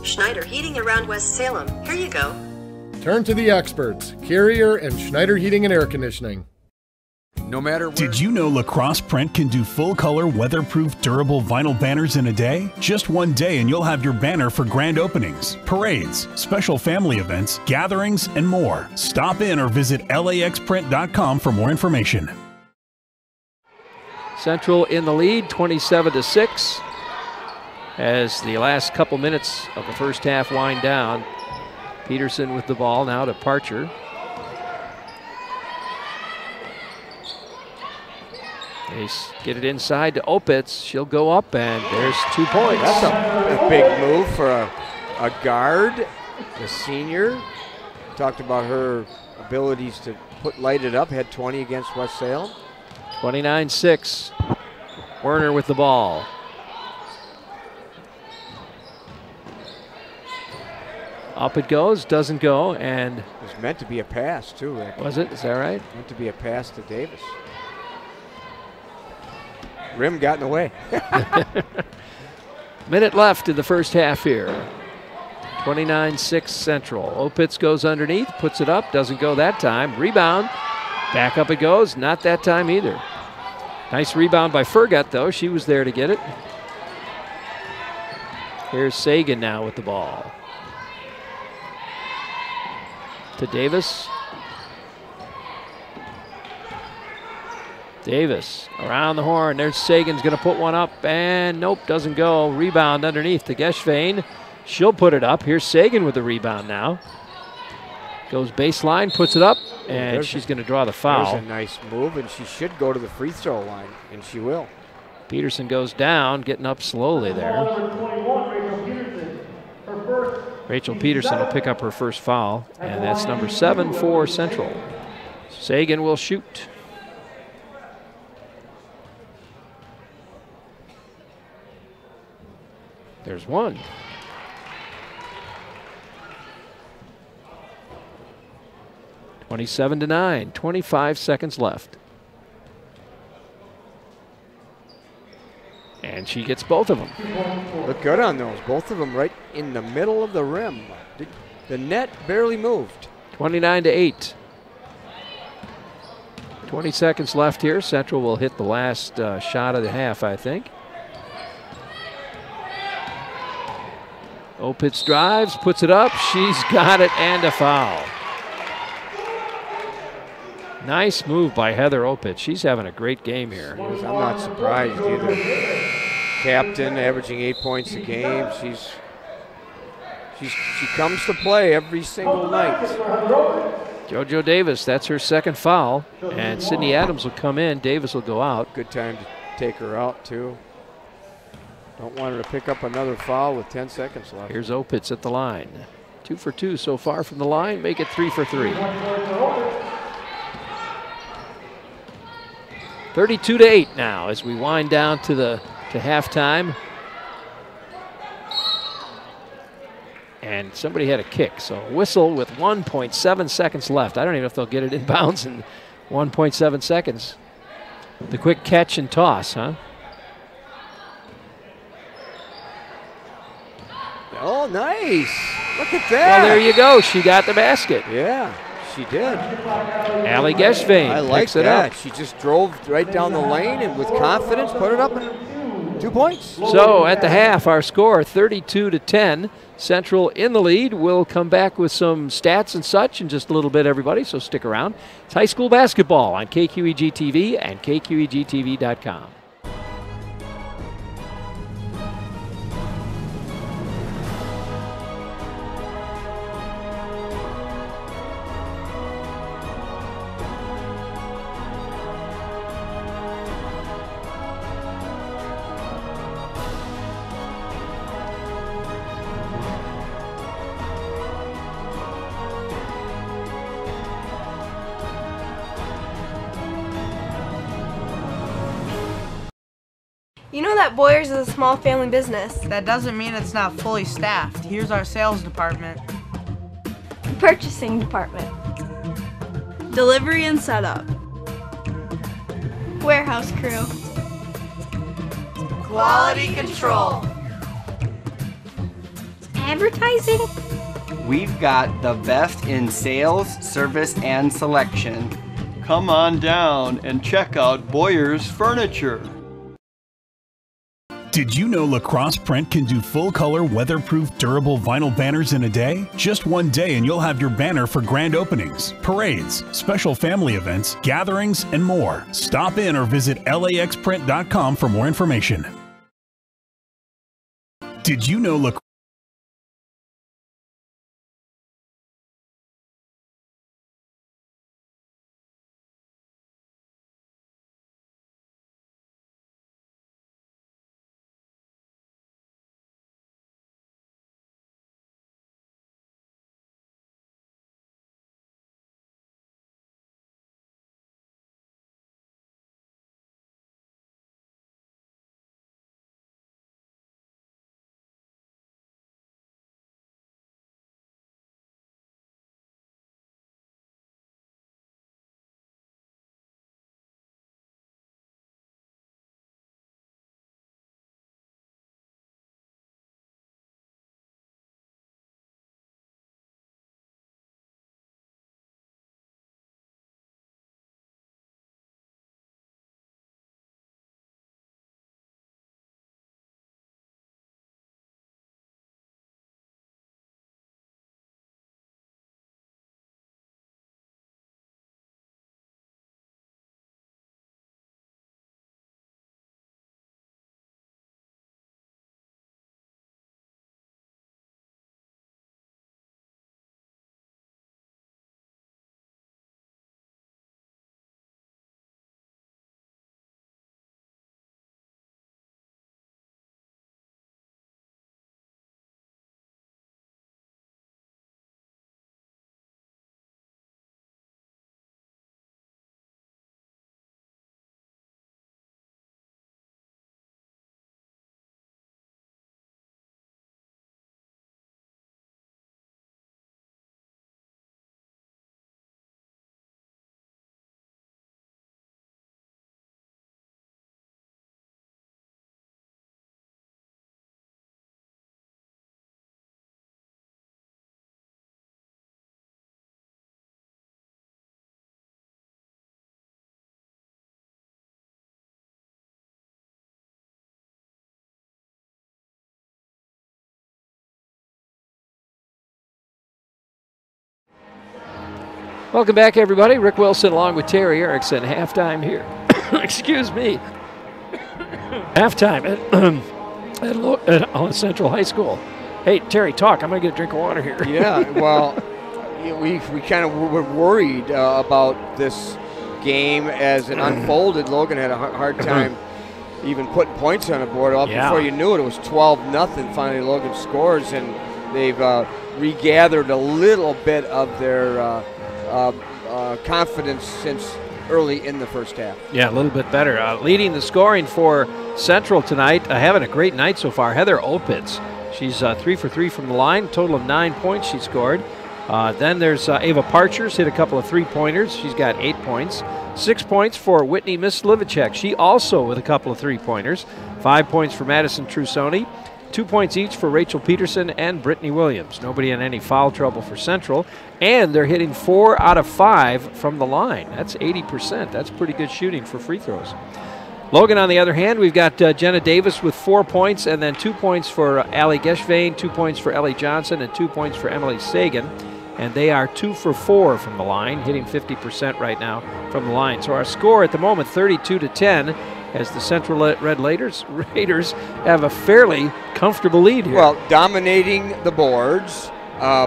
Schneider Heating around West Salem. Here you go. Turn to the experts, Carrier and Schneider Heating and Air Conditioning. No matter where. Did you know Lacrosse Print can do full-color, weatherproof, durable vinyl banners in a day? Just one day and you'll have your banner for grand openings, parades, special family events, gatherings, and more. Stop in or visit laxprint.com for more information. Central in the lead, 27-6. As the last couple minutes of the first half wind down. Peterson with the ball now to Parcher. They get it inside to Opitz. She'll go up, and there's 2 points. That's a big move for a guard, a senior. Talked about her abilities to light it up. Had 20 against West Salem. 29-6. Werner with the ball. Up it goes, doesn't go, and... It was meant to be a pass, too, Rick. Was it? Is that right? Meant to be a pass to Davis. Rim got in the way. Minute left in the first half here. 29-6 Central. Opitz goes underneath, puts it up, doesn't go that time. Rebound, back up it goes, not that time either. Nice rebound by Fergut, though. She was there to get it. Here's Sagan now with the ball. To Davis. Davis around the horn. There's Sagan's going to put one up, and nope, doesn't go. Rebound underneath to Geschvein. She'll put it up. Here's Sagan with the rebound now. Goes baseline, puts it up, and she's going to draw the foul. There's a nice move, and she should go to the free throw line, and she will. Peterson goes down, getting up slowly there. Rachel Peterson will pick up her first foul, and that's number 7 for Central. Sagan will shoot. There's one. (27-9). 25 seconds left. And she gets both of them. Look good on those. Both of them right in the middle of the rim. The net barely moved. 29-8. 20 seconds left here. Central will hit the last shot of the half, I think. Opitz drives, puts it up. She's got it, and a foul. Nice move by Heather Opitz. She's having a great game here. I'm not surprised either. Captain, averaging 8 points a game. She comes to play every single night. JoJo Davis, that's her second foul. And Sydney Adams will come in. Davis will go out. Good time to take her out, too. Don't want her to pick up another foul with 10 seconds left. Here's Opitz at the line. 2 for 2 so far from the line. Make it 3 for 3. 32-8 now as we wind down to halftime. And somebody had a kick, so whistle with 1.7 seconds left. I don't even know if they'll get it inbounds in 1.7 seconds. The quick catch and toss, huh? Oh, nice. Look at that. Well, there you go. She got the basket. Yeah, she did. Allie Geschvein. I like picks it that. up. She just drove right down the lane and with confidence put it up in 2 points. So at the half, our score 32-10. Central in the lead. We'll come back with some stats and such in just a little bit, everybody, so stick around. It's high school basketball on KQEG TV and KQEGTV.com. You know that Boyers is a small family business. That doesn't mean it's not fully staffed. Here's our sales department. Purchasing department. Delivery and setup. Warehouse crew. Quality control. Advertising. We've got the best in sales, service, and selection. Come on down and check out Boyers Furniture. Did you know Lacrosse Print can do full-color, weatherproof, durable vinyl banners in a day? Just one day and you'll have your banner for grand openings, parades, special family events, gatherings, and more. Stop in or visit laxprint.com for more information. Did you know Lacrosse Welcome back, everybody. Rick Wilson along with Terry Erickson. Halftime here. Excuse me. Halftime at Central High School. Hey, Terry, talk. I'm going to get a drink of water here. Yeah, well, we kind of were worried about this game as it unfolded. Logan had a hard time even putting points on the board. Before you knew it, it was 12-0. Finally, Logan scores, and they've regathered a little bit of their confidence since early in the first half. Yeah, a little bit better. Leading the scoring for Central tonight, having a great night so far, Heather Opitz. She's 3 for 3 from the line, total of 9 points she scored. Then there's Ava Parchers, hit a couple of 3-pointers. She's got 8 points. 6 points for Whitney Mislivacek. She also with a couple of 3-pointers. 5 points for Madison Trusoni. 2 points each for Rachel Peterson and Brittany Williams. Nobody in any foul trouble for Central. And they're hitting 4 out of 5 from the line. That's 80%. That's pretty good shooting for free throws. Logan, on the other hand, we've got Jenna Davis with 4 points, and then 2 points for Allie Geschvein, 2 points for Ellie Johnson, and 2 points for Emily Sagan. And they are 2 for 4 from the line, hitting 50% right now from the line. So our score at the moment, 32-10, as the Central Red Raiders have a fairly comfortable lead here. Well, dominating the boards,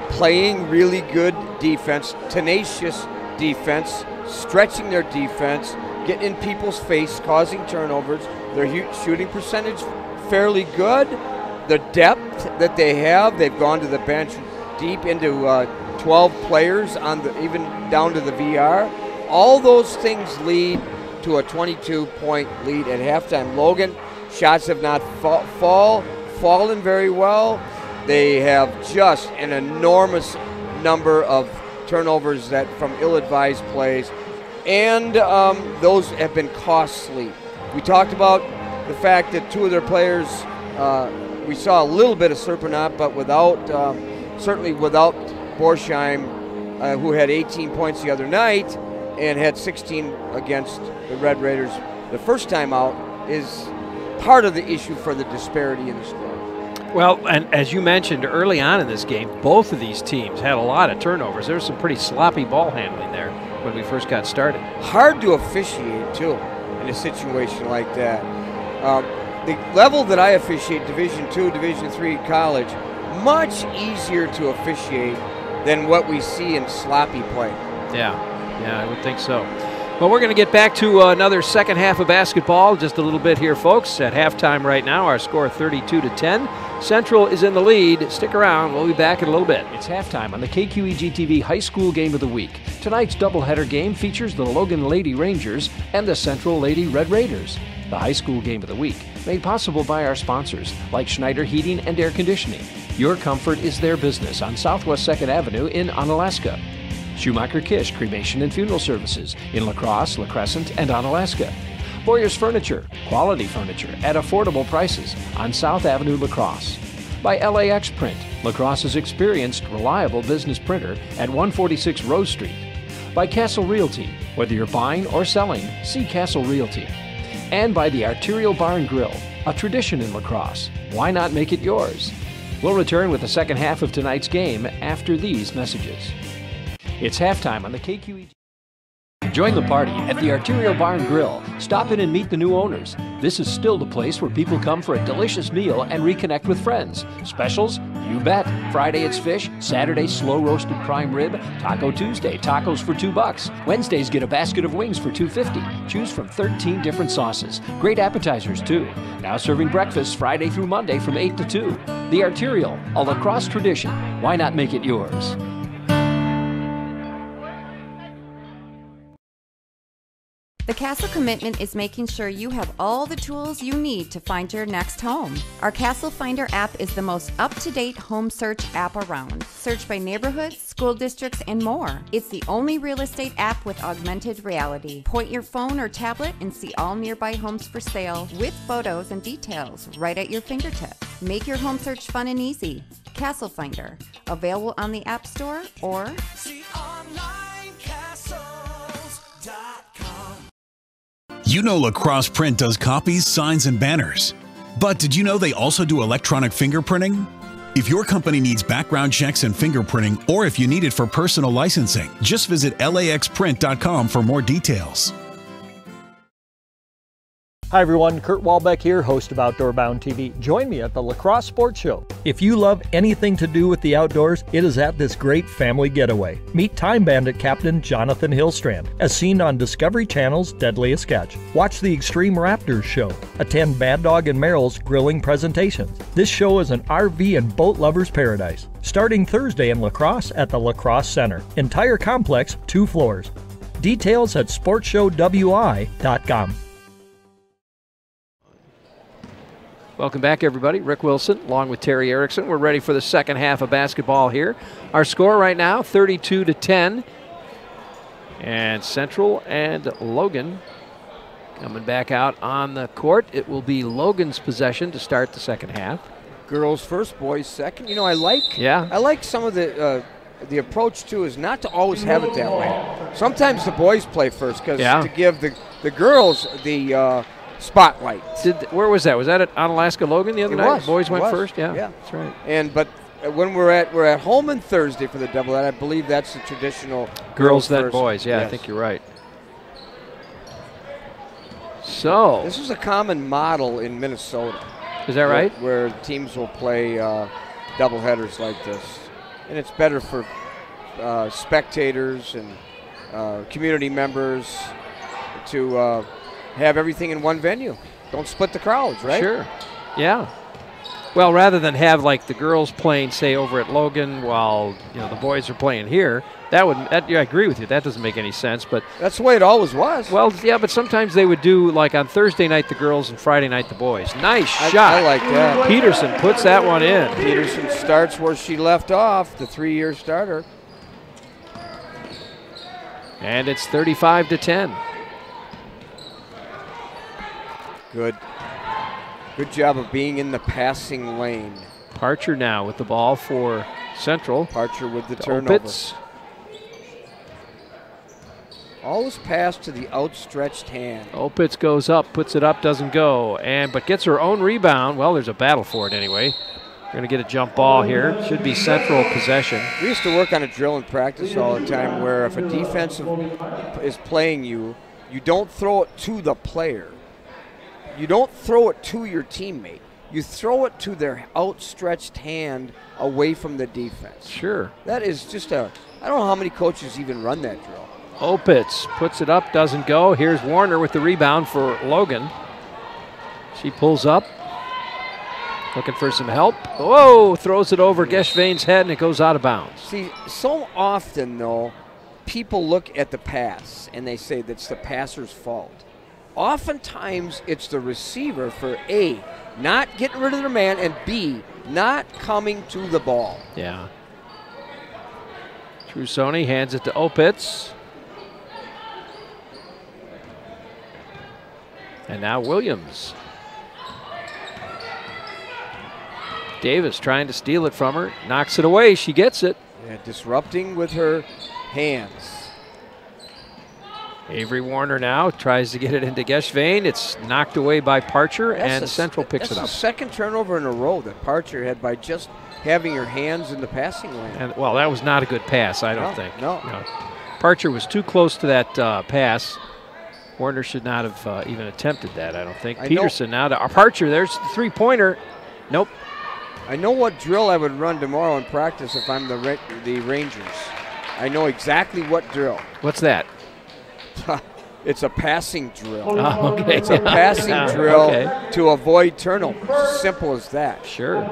playing really good defense, tenacious defense, stretching their defense, getting in people's face, causing turnovers. Their shooting percentage fairly good. The depth that they have, they've gone to the bench deep into 12 players, even down to the VR. All those things lead to a 22-point lead at halftime. Logan, shots have not fallen very well. They have just an enormous number of turnovers from ill-advised plays, and those have been costly. We talked about the fact that 2 of their players, we saw a little bit of Serpenot, but certainly without Borsheim, who had 18 points the other night and had 16 against the Red Raiders the first time out, is part of the issue for the disparity in the score. Well, and as you mentioned early on in this game, both of these teams had a lot of turnovers. There was some pretty sloppy ball handling there when we first got started. Hard to officiate, too, in a situation like that. The level that I officiate, Division II, Division III college, much easier to officiate than what we see in sloppy play. Yeah, I would think so. Well, we're going to get back to another second half of basketball just a little bit here, folks. At halftime right now, our score 32-10. Central is in the lead. Stick around. We'll be back in a little bit. It's halftime on the KQEG TV High School Game of the Week. Tonight's doubleheader game features the Logan Lady Rangers and the Central Lady Red Raiders. The High School Game of the Week, made possible by our sponsors, like Schneider Heating and Air Conditioning. Your comfort is their business on Southwest 2nd Avenue in Onalaska. Schumacher Kish Cremation and Funeral Services in La Crosse, La Crescent, and Onalaska. Boyer's Furniture, quality furniture at affordable prices on South Avenue, La Crosse. By LAX Print, La Crosse's experienced, reliable business printer at 146 Rose Street. By Castle Realty, whether you're buying or selling, see Castle Realty. And by the Arterial Bar and Grill, a tradition in La Crosse. Why not make it yours? We'll return with the second half of tonight's game after these messages. It's halftime on the KQEG. Join the party at the Arterial Bar and Grill. Stop in and meet the new owners. This is still the place where people come for a delicious meal and reconnect with friends. Specials? You bet. Friday it's fish, Saturday slow roasted prime rib, Taco Tuesday tacos for $2. Wednesdays get a basket of wings for $2.50. Choose from 13 different sauces. Great appetizers too. Now serving breakfast Friday through Monday from 8 to 2. The Arterial, a La Crosse tradition. Why not make it yours? The Castle Commitment is making sure you have all the tools you need to find your next home. Our Castle Finder app is the most up-to-date home search app around. Search by neighborhoods, school districts, and more. It's the only real estate app with augmented reality. Point your phone or tablet and see all nearby homes for sale with photos and details right at your fingertips. Make your home search fun and easy. Castle Finder, available on the App Store or You know La Crosse Print does copies, signs, and banners. But did you know they also do electronic fingerprinting? If your company needs background checks and fingerprinting, or if you need it for personal licensing, just visit laxprint.com for more details. Hi everyone, Kurt Walbeck here, host of Outdoor Bound TV. Join me at the La Crosse Sports Show. If you love anything to do with the outdoors, it is at this great family getaway. Meet Time Bandit Captain Jonathan Hillstrand, as seen on Discovery Channel's Deadliest Catch. Watch the Extreme Raptors show. Attend Mad Dog and Merrill's grilling presentations. This show is an RV and boat lover's paradise. Starting Thursday in La Crosse at the La Crosse Center. Entire complex, 2 floors. Details at sportshowwi.com. Welcome back, everybody. Rick Wilson along with Terry Erickson. We're ready for the second half of basketball here. Our score right now, 32-10. And Central and Logan coming back out on the court. It will be Logan's possession to start the second half. Girls first, boys second. You know, I like some of the approach, too, is not to always have it that way. Sometimes the boys play first because to give the girls the spotlight. Where was that? Was that at Onalaska Logan the other night? Boys went first? Yeah, that's right. But when we're at home on Thursday for the doubleheader, I believe that's the traditional girls then boys. Yeah, yes. I think you're right. So this is a common model in Minnesota. Is that right? Where teams will play doubleheaders like this, and it's better for spectators and community members to have everything in one venue. Don't split the crowds, right? Sure. Yeah. Well, rather than have like the girls playing, say, over at Logan while the boys are playing here, I agree with you. That doesn't make any sense. But that's the way it always was. Well, yeah, but sometimes they would do like on Thursday night the girls and Friday night the boys. Nice shot. I like that. Peterson puts that one in. Peterson starts where she left off, the 3-year starter. And it's 35-10. Good job of being in the passing lane. Parcher now with the ball for Central. Parcher with the turnover. Opitz. Always pass to the outstretched hand. Opitz goes up, puts it up, doesn't go, but gets her own rebound. Well, there's a battle for it anyway. We're going to get a jump ball here. Should be Central possession. We used to work on a drill in practice all the time where if a defensive is playing you, you don't throw it to the player. You don't throw it to your teammate. You throw it to their outstretched hand away from the defense. Sure. That is just I don't know how many coaches even run that drill. Opitz puts it up, doesn't go. Here's Warner with the rebound for Logan. She pulls up, looking for some help. Whoa, throws it over Geschvain's head and it goes out of bounds. See, so often though, people look at the pass and they say that's the passer's fault. Oftentimes, it's the receiver for A, not getting rid of their man, and B, not coming to the ball. Yeah. Trusoni hands it to Opitz. And now Williams. Davis trying to steal it from her, knocks it away, she gets it. Yeah, disrupting with her hands. Avery Warner now tries to get it into Geschvain. It's knocked away by Parcher, and Central picks it up. That's the second turnover in a row that Parcher had by just having her hands in the passing lane. And well, that was not a good pass, I don't think. No. Parcher was too close to that pass. Warner should not have even attempted that, I don't think. Peterson now to Parcher. There's the three-pointer. Nope. I know what drill I would run tomorrow in practice if I'm the Rangers. I know exactly what drill. What's that? It's a passing drill. Oh, okay. It's a passing drill to avoid turnovers. Simple as that. Sure.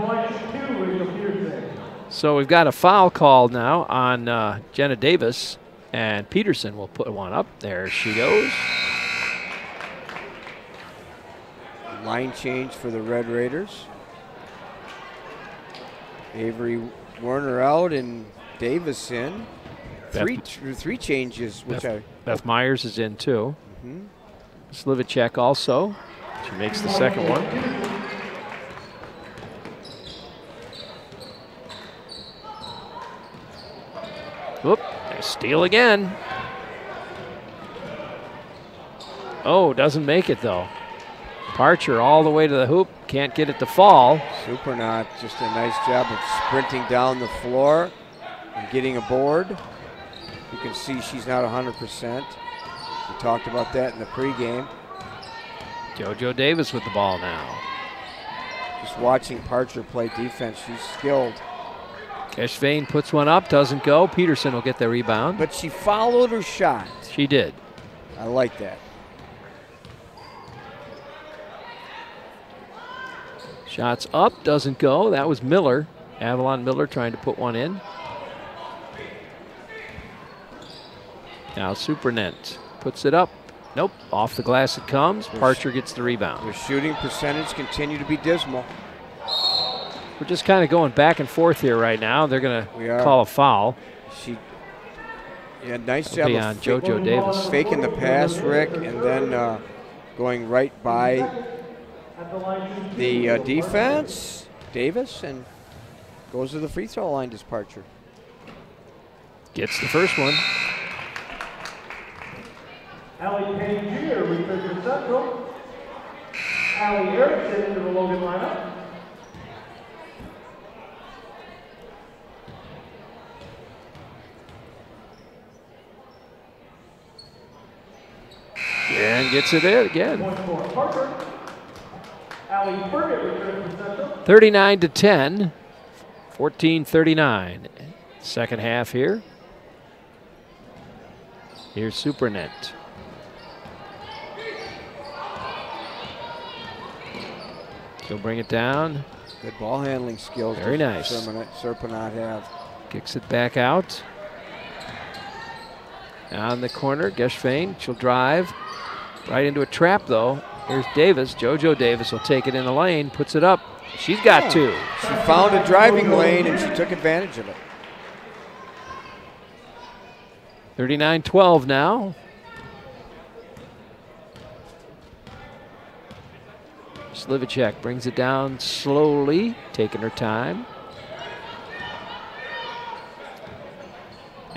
So we've got a foul call now on Jenna Davis, and Peterson will put one up. There she goes. Line change for the Red Raiders. Avery Warner out and Davis in. Three changes, which Beth Myers is in too. Slivacek also. She makes the second one. Whoop, steal again. Oh, doesn't make it though. Parcher all the way to the hoop, can't get it to fall. Supernaut, just a nice job of sprinting down the floor and getting a board. You can see she's not 100%. We talked about that in the pregame. JoJo Davis with the ball now. Just watching Parcher play defense, she's skilled. Geschveen puts one up, doesn't go. Peterson will get the rebound. But she followed her shot. She did. I like that. Shots up, doesn't go. That was Miller. Avalon Miller trying to put one in. Now Supernet puts it up. Nope, off the glass it comes. Parcher gets the rebound. Their shooting percentage continue to be dismal. We're just kind of going back and forth here right now. They're going to call a foul. Nice job on JoJo Davis. Faking the pass, Rick, and then going right by the defense, Davis, and goes to the free throw line, does Parcher. Gets the first one. Allie Pangier returns to Central. Allie Erickson into the Logan lineup. And gets it in again. 39-10, 14-39. Second half here. Here's Supernet. She'll bring it down. Good ball handling skills. Very nice. Serpenot have. Kicks it back out. On the corner, Geschveen, she'll drive. Right into a trap though. Here's Davis. JoJo Davis will take it in the lane, puts it up. She's got two. She found a driving lane and she took advantage of it. 39-12 now. Slivacek brings it down slowly, taking her time.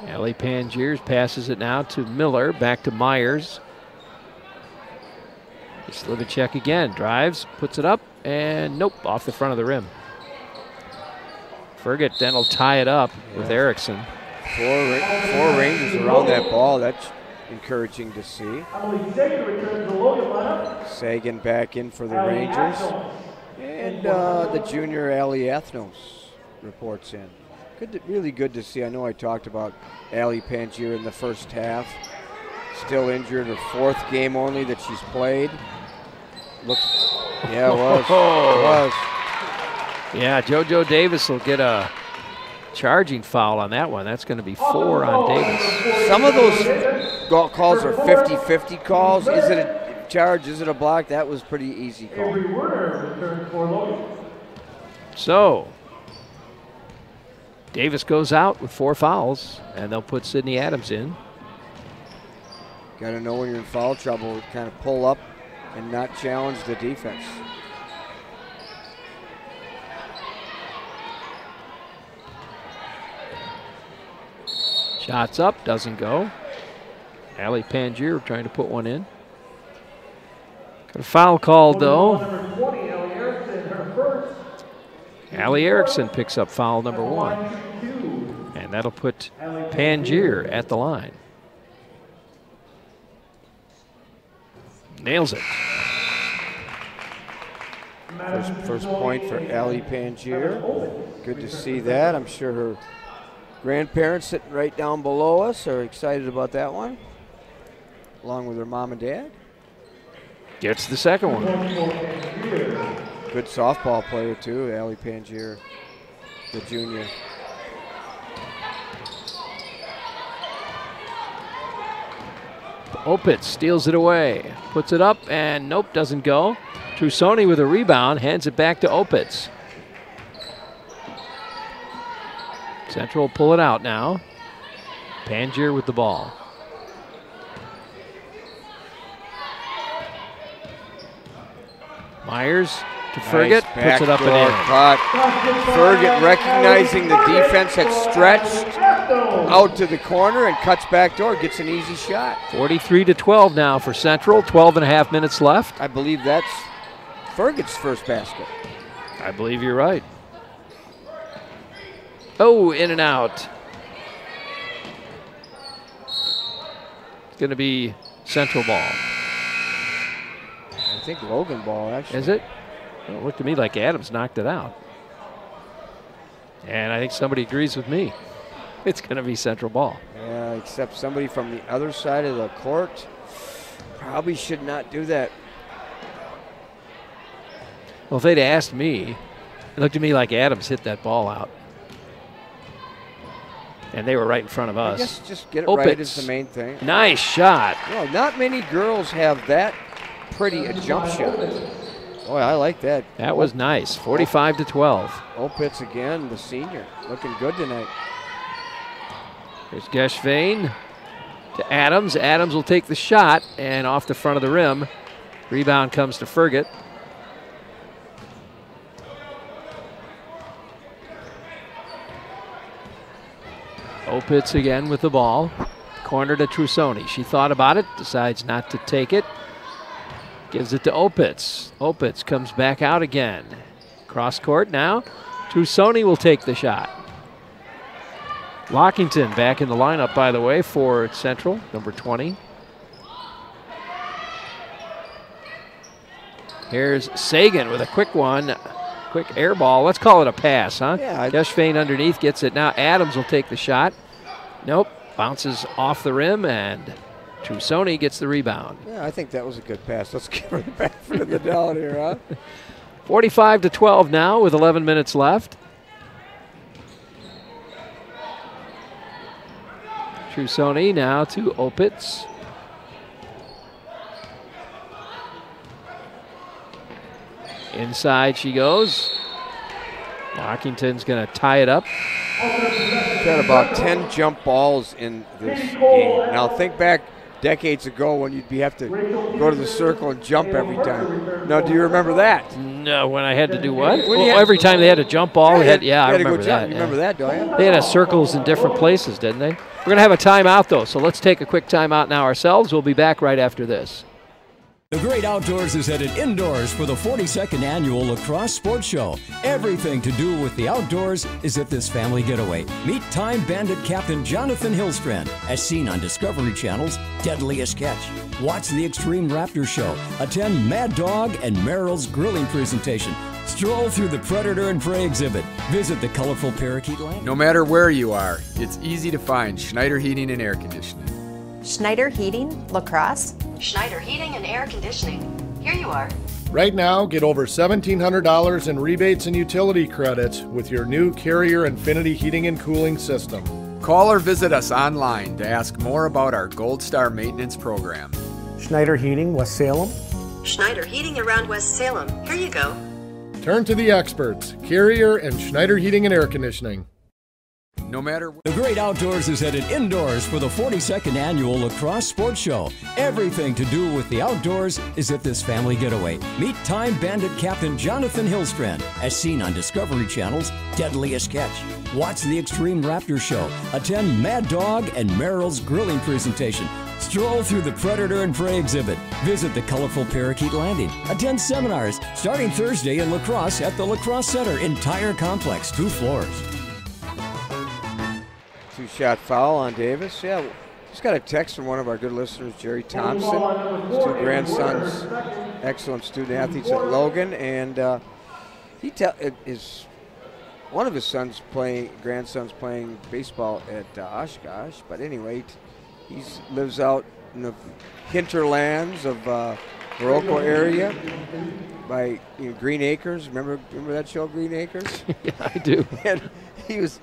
Allie Pangiers passes it now to Miller, back to Myers. Slivacek again, drives, puts it up, and nope, off the front of the rim. Ferget then will tie it up with Erickson. Four Rangers around that ball. That's encouraging to see. Sagan back in for the Rangers. And the junior Allie Athnos reports in. Really good to see. I know I talked about Allie Pangier in the first half. Still injured, her fourth game only that she's played. Yeah, it was. It was. Yeah, JoJo Davis will get a charging foul on that one. That's going to be 4 on Davis. Some of those calls are 50-50 calls. Is it a charge? Is it a block? That was pretty easy call. So, Davis goes out with 4 fouls, and they'll put Sydney Adams in. Got to know when you're in foul trouble, kind of pull up and not challenge the defense. Shots up, doesn't go. Allie Pangier trying to put one in. Got a foul called though. Allie Erickson picks up foul number 1. And that'll put Pangier at the line. Nails it. First point for Allie Pangier. Good to see that. I'm sure her grandparents sitting right down below us are excited about that one, along with her mom and dad. Gets the second one. Good softball player too, Allie Pangier, the junior. Opitz steals it away, puts it up, and nope, doesn't go. Trusoni with a rebound, hands it back to Opitz. Central will pull it out now. Pangier with the ball. Myers to Ferget, puts it up and in. Ferget recognizing the defense had stretched out to the corner and cuts back door, gets an easy shot. 43-12 now for Central, 12 and a half minutes left. I believe that's Fergit's first basket. I believe you're right. Oh, in and out. It's going to be Central ball. I think Logan ball, actually. Is it? Well, it looked to me like Adams knocked it out. And I think somebody agrees with me. It's going to be Central ball. Yeah, except somebody from the other side of the court probably should not do that. Well, if they'd asked me, it looked to me like Adams hit that ball out. And they were right in front of us. I guess just get it right is the main thing. Nice shot. Well, not many girls have that pretty a jump shot. Boy, I like that. That was nice. 45-12. Opitz again, the senior, looking good tonight. Here's Geschveen to Adams. Adams will take the shot and off the front of the rim. Rebound comes to Fergit. Opitz again with the ball. Corner to Trusoni. She thought about it, decides not to take it. Gives it to Opitz. Opitz comes back out again. Cross court now. Trusoni will take the shot. Lockington back in the lineup, by the way, for Central, number 20. Here's Sagan with a quick one. Quick air ball. Let's call it a pass, huh? Yeah. Geschveen underneath gets it now. Adams will take the shot. Nope. Bounces off the rim, and Trusoni gets the rebound. Yeah, I think that was a good pass. Let's give it back for the down here, huh? 45-12 now with 11 minutes left. Trusoni now to Opitz. Inside she goes. Lockington's going to tie it up. Got about 10 jump balls in this game. Now think back decades ago when you'd have to go to the circle and jump every time. Now, do you remember that? No, when I had to do what? Well, every time they had a jump ball, I remember that. You remember that, don't you? They had circles in different places, didn't they? We're going to have a timeout, though, so let's take a quick timeout now ourselves. We'll be back right after this. The Great Outdoors is headed indoors for the 42nd Annual Lacrosse Sports Show. Everything to do with the outdoors is at this family getaway. Meet Time Bandit Captain Jonathan Hillstrand, as seen on Discovery Channel's Deadliest Catch. Watch the Extreme Raptor Show. Attend Mad Dog and Merrill's grilling presentation. Stroll through the Predator and Prey exhibit. Visit the colorful Parakeet Land. No matter where you are, it's easy to find Schneider Heating and Air Conditioning. Schneider Heating, Lacrosse. Schneider Heating and Air Conditioning. Here you are. Right now, get over $1,700 in rebates and utility credits with your new Carrier Infinity heating and cooling system. Call or visit us online to ask more about our Gold Star maintenance program. Schneider Heating, West Salem. Schneider Heating around West Salem. Here you go. Turn to the experts, Carrier and Schneider Heating and Air Conditioning. No matter The Great Outdoors is headed indoors for the 42nd Annual Lacrosse Sports Show. Everything to do with the outdoors is at this family getaway. Meet Time Bandit Captain Jonathan Hillstrand, as seen on Discovery Channel's Deadliest Catch. Watch the Extreme Raptor Show. Attend Mad Dog and Merrill's grilling presentation. Stroll through the Predator and Prey exhibit. Visit the colorful Parakeet Landing. Attend seminars starting Thursday in Lacrosse at the Lacrosse Center entire complex, 2 floors. Two-shot foul on Davis. Yeah, just got a text from one of our good listeners, Jerry Thompson. His 2 grandsons, excellent student athletes at Logan, and one of his grandsons playing baseball at Oshkosh. But anyway, he lives out in the hinterlands of Morocco area by Green Acres. Remember that show, Green Acres? Yeah, I do. And he's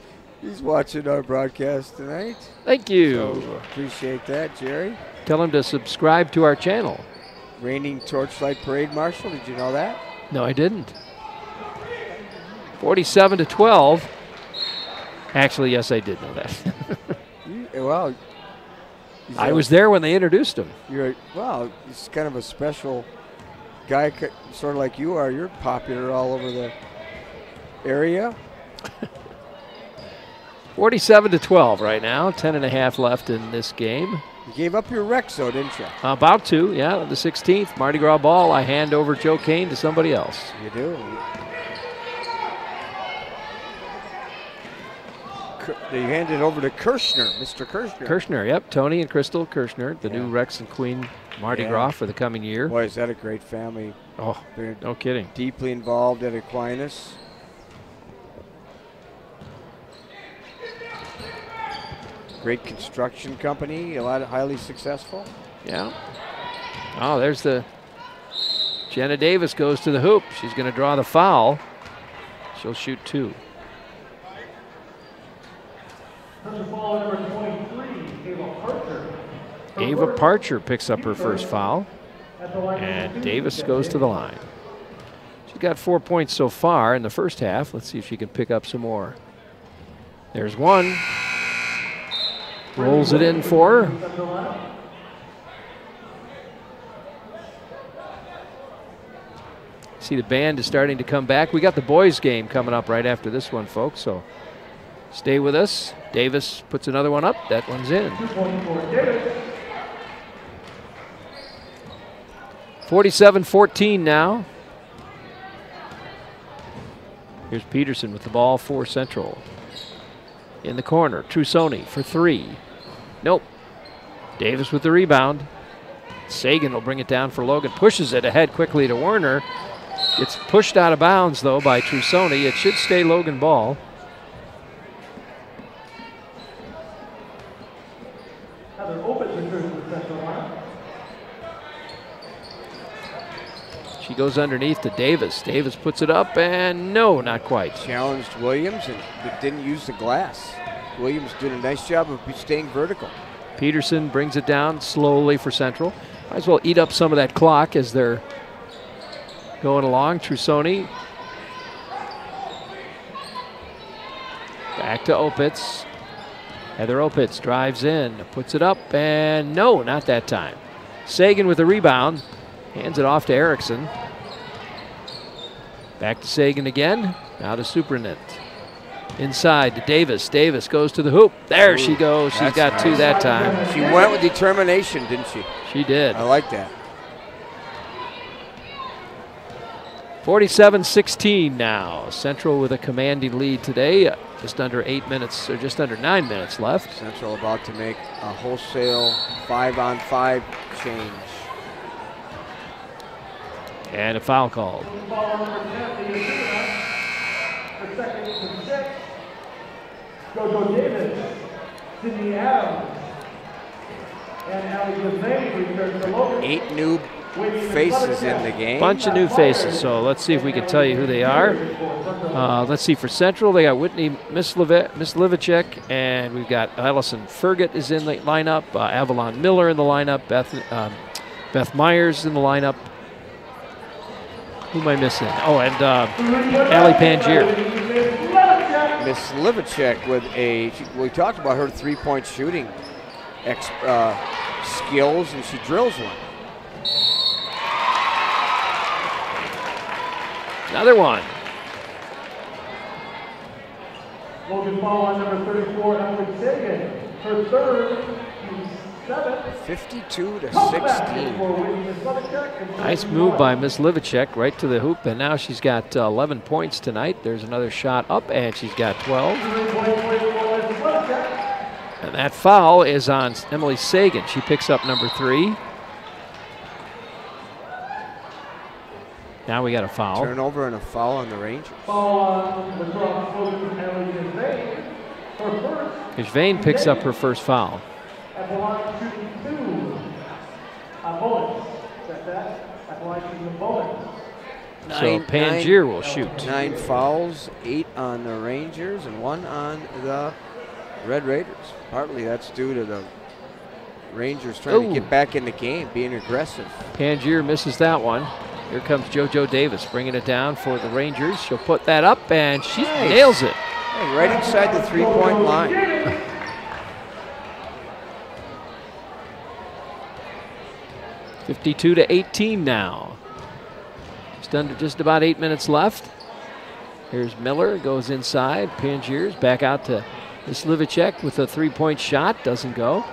watching our broadcast tonight. Thank you. So appreciate that, Jerry. Tell him to subscribe to our channel. Reigning Torchlight Parade Marshal, did you know that? No, I didn't. 47-12. Actually, yes, I did know that. Well, I was there when they introduced him. He's kind of a special guy, sort of like you are. You're popular all over the area. 47-12 right now. 10.5 left in this game. You gave up your Rex, though, didn't you? About to, yeah. The 16th Mardi Gras ball, I hand over Joe Kane to somebody else. You do. You hand it over to Kirshner, Mr. Kirshner. Kirshner, yep. Tony and Crystal Kirshner, the new Rex and Queen Mardi Gras for the coming year. Boy, is that a great family. Oh, they're no kidding. Deeply involved at Aquinas. Great construction company, a lot of highly successful. Yeah. Oh, there's the Jenna Davis goes to the hoop. She's going to draw the foul. She'll shoot 2. Ava Parcher picks up her first foul, and Davis goes to the line. She's got 4 points so far in the first half. Let's see if she can pick up some more. There's one. Rolls it in for her. See, the band is starting to come back. We got the boys game coming up right after this one, folks, so stay with us. Davis puts another one up. That one's in. 47-14 now. Here's Peterson with the ball for Central. In the corner, Trusoni for 3. Nope. Davis with the rebound. Sagan will bring it down for Logan. Pushes it ahead quickly to Werner. It's pushed out of bounds, though, by Trusoni. It should stay Logan ball. She goes underneath to Davis. Davis puts it up, and no, not quite. Challenged Williams and didn't use the glass. Williams did a nice job of staying vertical. Peterson brings it down slowly for Central. Might as well eat up some of that clock as they're going along. Trusoni. Back to Opitz. Heather Opitz drives in, puts it up, and no, not that time. Sagan with the rebound. Hands it off to Erickson. Back to Sagan again. Now to Superintendent. Inside to Davis. Davis goes to the hoop. There she goes. She's got nice. 2 that time. She went with determination, didn't she? She did. I like that. 47-16 now. Central with a commanding lead today. Just under 8 minutes, or just under 9 minutes left. Central about to make a wholesale 5-on-5 change. And a foul called. Jojo Davis, Sydney Adams, and Allie Levine returns to Logan. 8 new faces in the game. Bunch of new faces, so let's see if we can tell you who they are. Let's see, for Central, they got Whitney Mislivicek, and we've got Allison Fergut is in the lineup, Avalon Miller in the lineup, Beth Myers in the lineup. Who am I missing? Oh, and Allie Pangier. Miss Livicek with we talked about her 3-point shooting skills, and she drills one. Another one. Logan foul on number 34, Emily Sagan. Her third, 52-16. Nice move by Miss Livicek right to the hoop, and now she's got 11 points tonight. There's another shot up, and she's got 12. And that foul is on Emily Sagan. She picks up number 3. Now we got a foul. Turnover and a foul on the Rangers. Here's Vane picks up her first foul. So Pangier will shoot. 9 fouls, 8 on the Rangers and 1 on the Red Raiders. Partly that's due to the Rangers trying to get back in the game, being aggressive. Pangier misses that one. Here comes JoJo Davis bringing it down for the Rangers. She'll put that up, and she nails it. Hey, right inside the 3-point line. (52-18) now. Just about 8 minutes left. Here's Miller, goes inside. Pangier's back out to Miss Livicek with a 3-point shot. Doesn't go.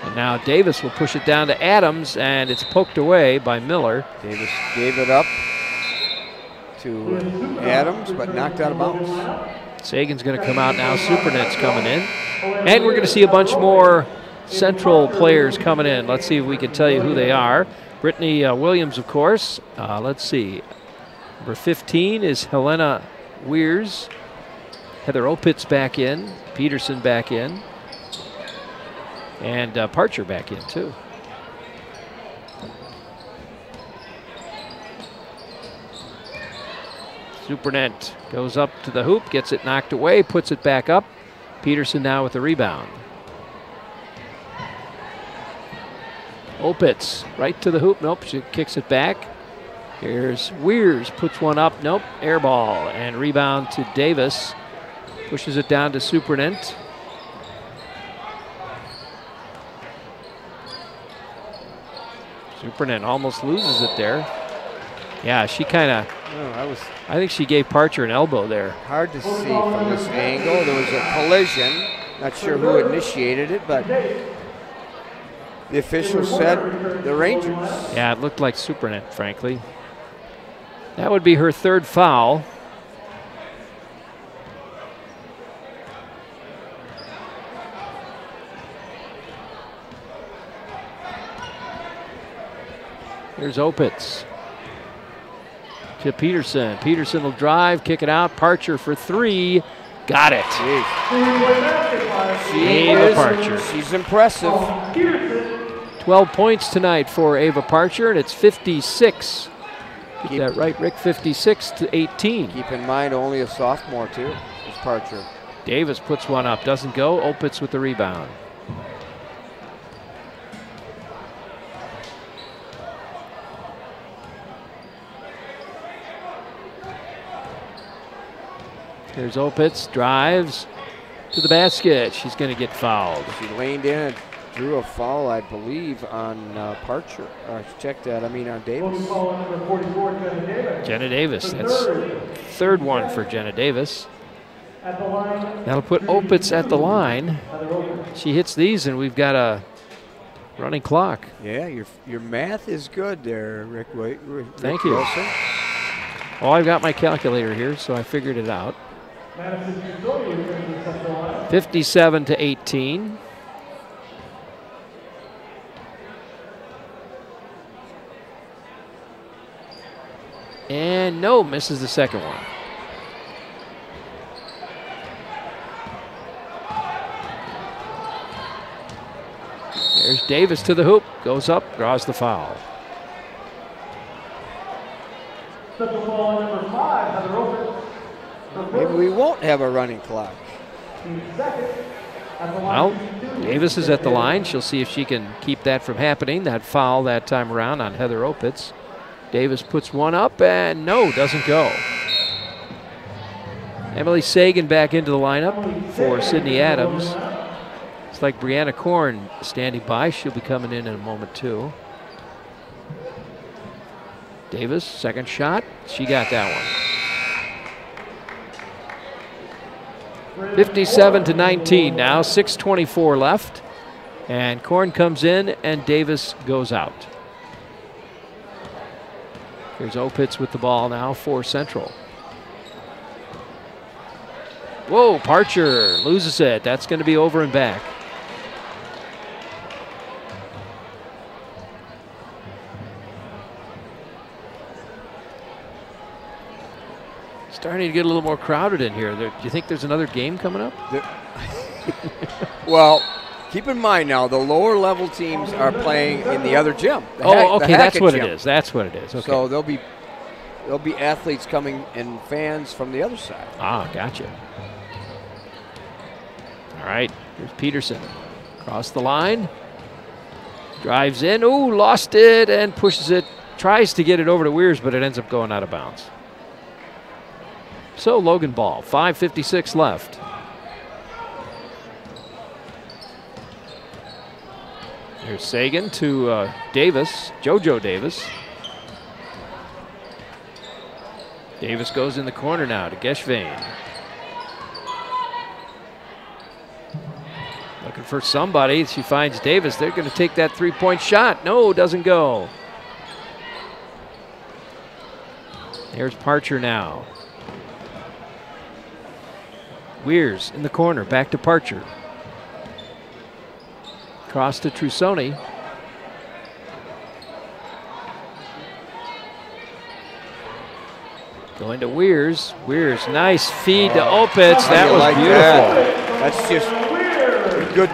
And now Davis will push it down to Adams, and it's poked away by Miller. Davis gave it up to Adams, but knocked out of bounds. Sagan's going to come out now. Supernet's coming in. And we're going to see a bunch more Central players coming in. Let's see if we can tell you who they are. Brittany Williams, of course. Let's see. Number 15 is Helena Weirs. Heather Opitz back in. Peterson back in. And Parcher back in, too. Supernet goes up to the hoop, gets it knocked away, puts it back up. Peterson now with the rebound. Opitz right to the hoop. Nope, she kicks it back. Here's Weirs, puts one up. Nope, air ball. And rebound to Davis. Pushes it down to Supernent. Supernent almost loses it there. Yeah, she kind of, I think she gave Parcher an elbow there. Hard to see from this angle. There was a collision. Not sure who initiated it, but the official said the Rangers. Yeah, it looked like Supernent, frankly. That would be her third foul. Here's Opitz to Peterson. Peterson will drive, kick it out. Parcher for three. Got it. Ava Parcher. She's impressive. 12 points tonight for Ava Parcher, and it's 56. Keep that right, Rick, 56 to 18. Keep in mind, only a sophomore, too, is Parcher. Davis puts one up, doesn't go. Opitz with the rebound. Here's Opitz, drives to the basket. She's going to get fouled. She leaned in and drew a foul, I believe, on Parcher. Check that, I mean on Davis. Jenna Davis, that's third one for Jenna Davis. That'll put Opitz at the line. She hits these and we've got a running clock. Yeah, your math is good there, Rick. Thank you. Wilson. Well, I've got my calculator here, so I figured it out. 57 to 18. And no, misses the second one. There's Davis to the hoop, goes up, draws the foul. Maybe we won't have a running clock. Well, Davis is at the line. She'll see if she can keep that from happening. That foul that time around on Heather Opitz. Davis puts one up and no, doesn't go. Emily Sagan back into the lineup for Sydney Adams. It's like Brianna Korn standing by. She'll be coming in a moment too. Davis, second shot. She got that one. 57 to 19 now, 6:24 left. And Korn comes in and Davis goes out. Here's Opitz with the ball now for Central. Whoa, Parcher loses it. That's going to be over and back. Starting to get a little more crowded in here. Do you think there's another game coming up? Well, keep in mind now, the lower level teams are playing in the other gym. Okay, that's what it is. That's what it is. Okay. So there'll be athletes coming and fans from the other side. Ah, gotcha. All right, here's Peterson. Across the line. Drives in. Ooh, lost it and pushes it. Tries to get it over to Weirs, but it ends up going out of bounds. So Logan ball, 5:56 left. Here's Sagan to Davis, JoJo Davis. Davis goes in the corner now to Geschvein. Looking for somebody. She finds Davis. They're going to take that three-point shot. No, doesn't go. There's Parcher now. Weirs in the corner, back to Parcher. Cross to Trusoni. Going to Weirs. Weirs, nice feed to Opitz. That was beautiful. That's just a good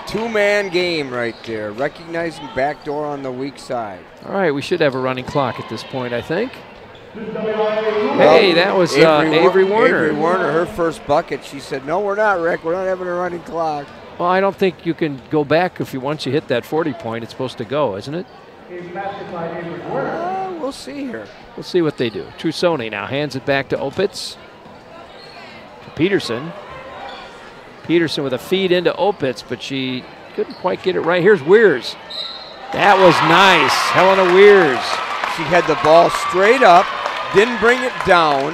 two-man game right there. Recognizing backdoor on the weak side. All right, we should have a running clock at this point, I think. Hey, that was Avery Warner. Avery Warner, her first bucket. She said, "No, we're not, Rick. We're not having a running clock." Well, I don't think you can go back if once you hit that 40 point, it's supposed to go, isn't it? We'll see here. We'll see what they do. Trusoni now hands it back to Opitz. To Peterson. Peterson with a feed into Opitz, but she couldn't quite get it right. Here's Weirs. That was nice. Helena Weirs. She had the ball straight up, didn't bring it down,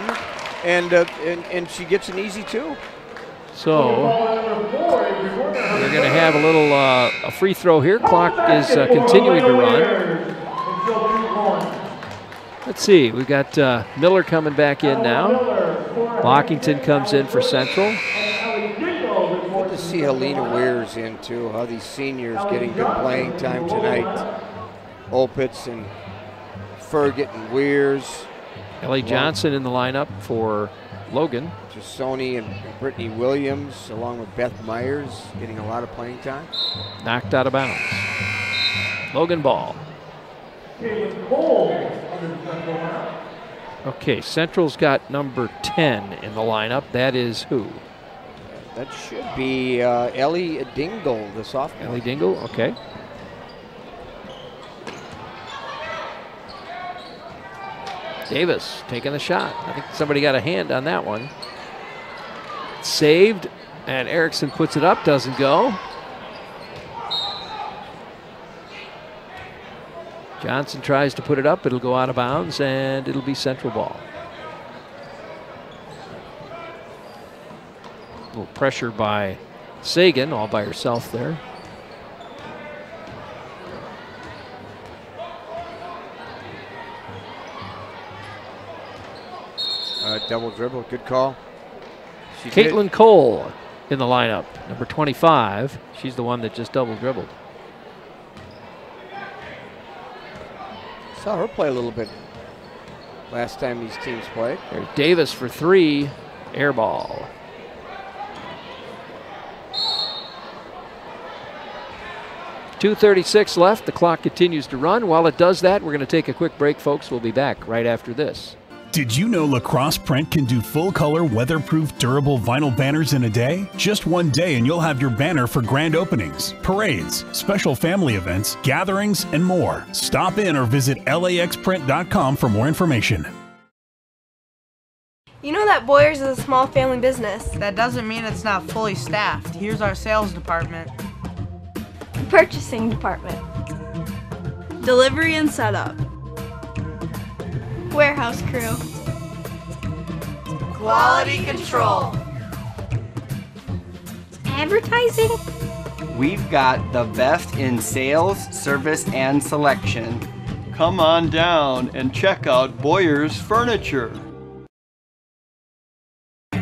and she gets an easy two. So we're going to have a little a free throw here. Clock is continuing to run. Let's see. We've got Miller coming back in now. Lockington comes in for Central. Good to see Helena Weirs in too. How these seniors getting good playing time tonight. Opitz and Ferget and Weirs. Ellie Johnson in the lineup for Logan. Sony and Brittany Williams, along with Beth Myers, getting a lot of playing time. Knocked out of bounds. Logan ball. Okay, Central's got number 10 in the lineup. That is who? That should be Ellie Dingle, the sophomore. Ellie Dingle, okay. Davis taking the shot. I think somebody got a hand on that one. Saved, and Erickson puts it up, doesn't go. Johnson tries to put it up, it'll go out of bounds, and it'll be Central ball. A little pressure by Sagan, all by herself there. Double dribble, good call. Caitlin Cole in the lineup, number 25. She's the one that just double dribbled. Saw her play a little bit last time these teams played. There's Davis for three, air ball. .236 left, the clock continues to run. While it does that, we're going to take a quick break, folks. We'll be back right after this. Did you know Lacrosse Print can do full-color, weatherproof, durable vinyl banners in a day? Just one day and you'll have your banner for grand openings, parades, special family events, gatherings, and more. Stop in or visit laxprint.com for more information. You know that Boyers is a small family business. That doesn't mean it's not fully staffed. Here's our sales department. Purchasing department. Delivery and setup. Warehouse crew. Quality control. Advertising. We've got the best in sales, service, and selection. Come on down and check out Boyer's Furniture.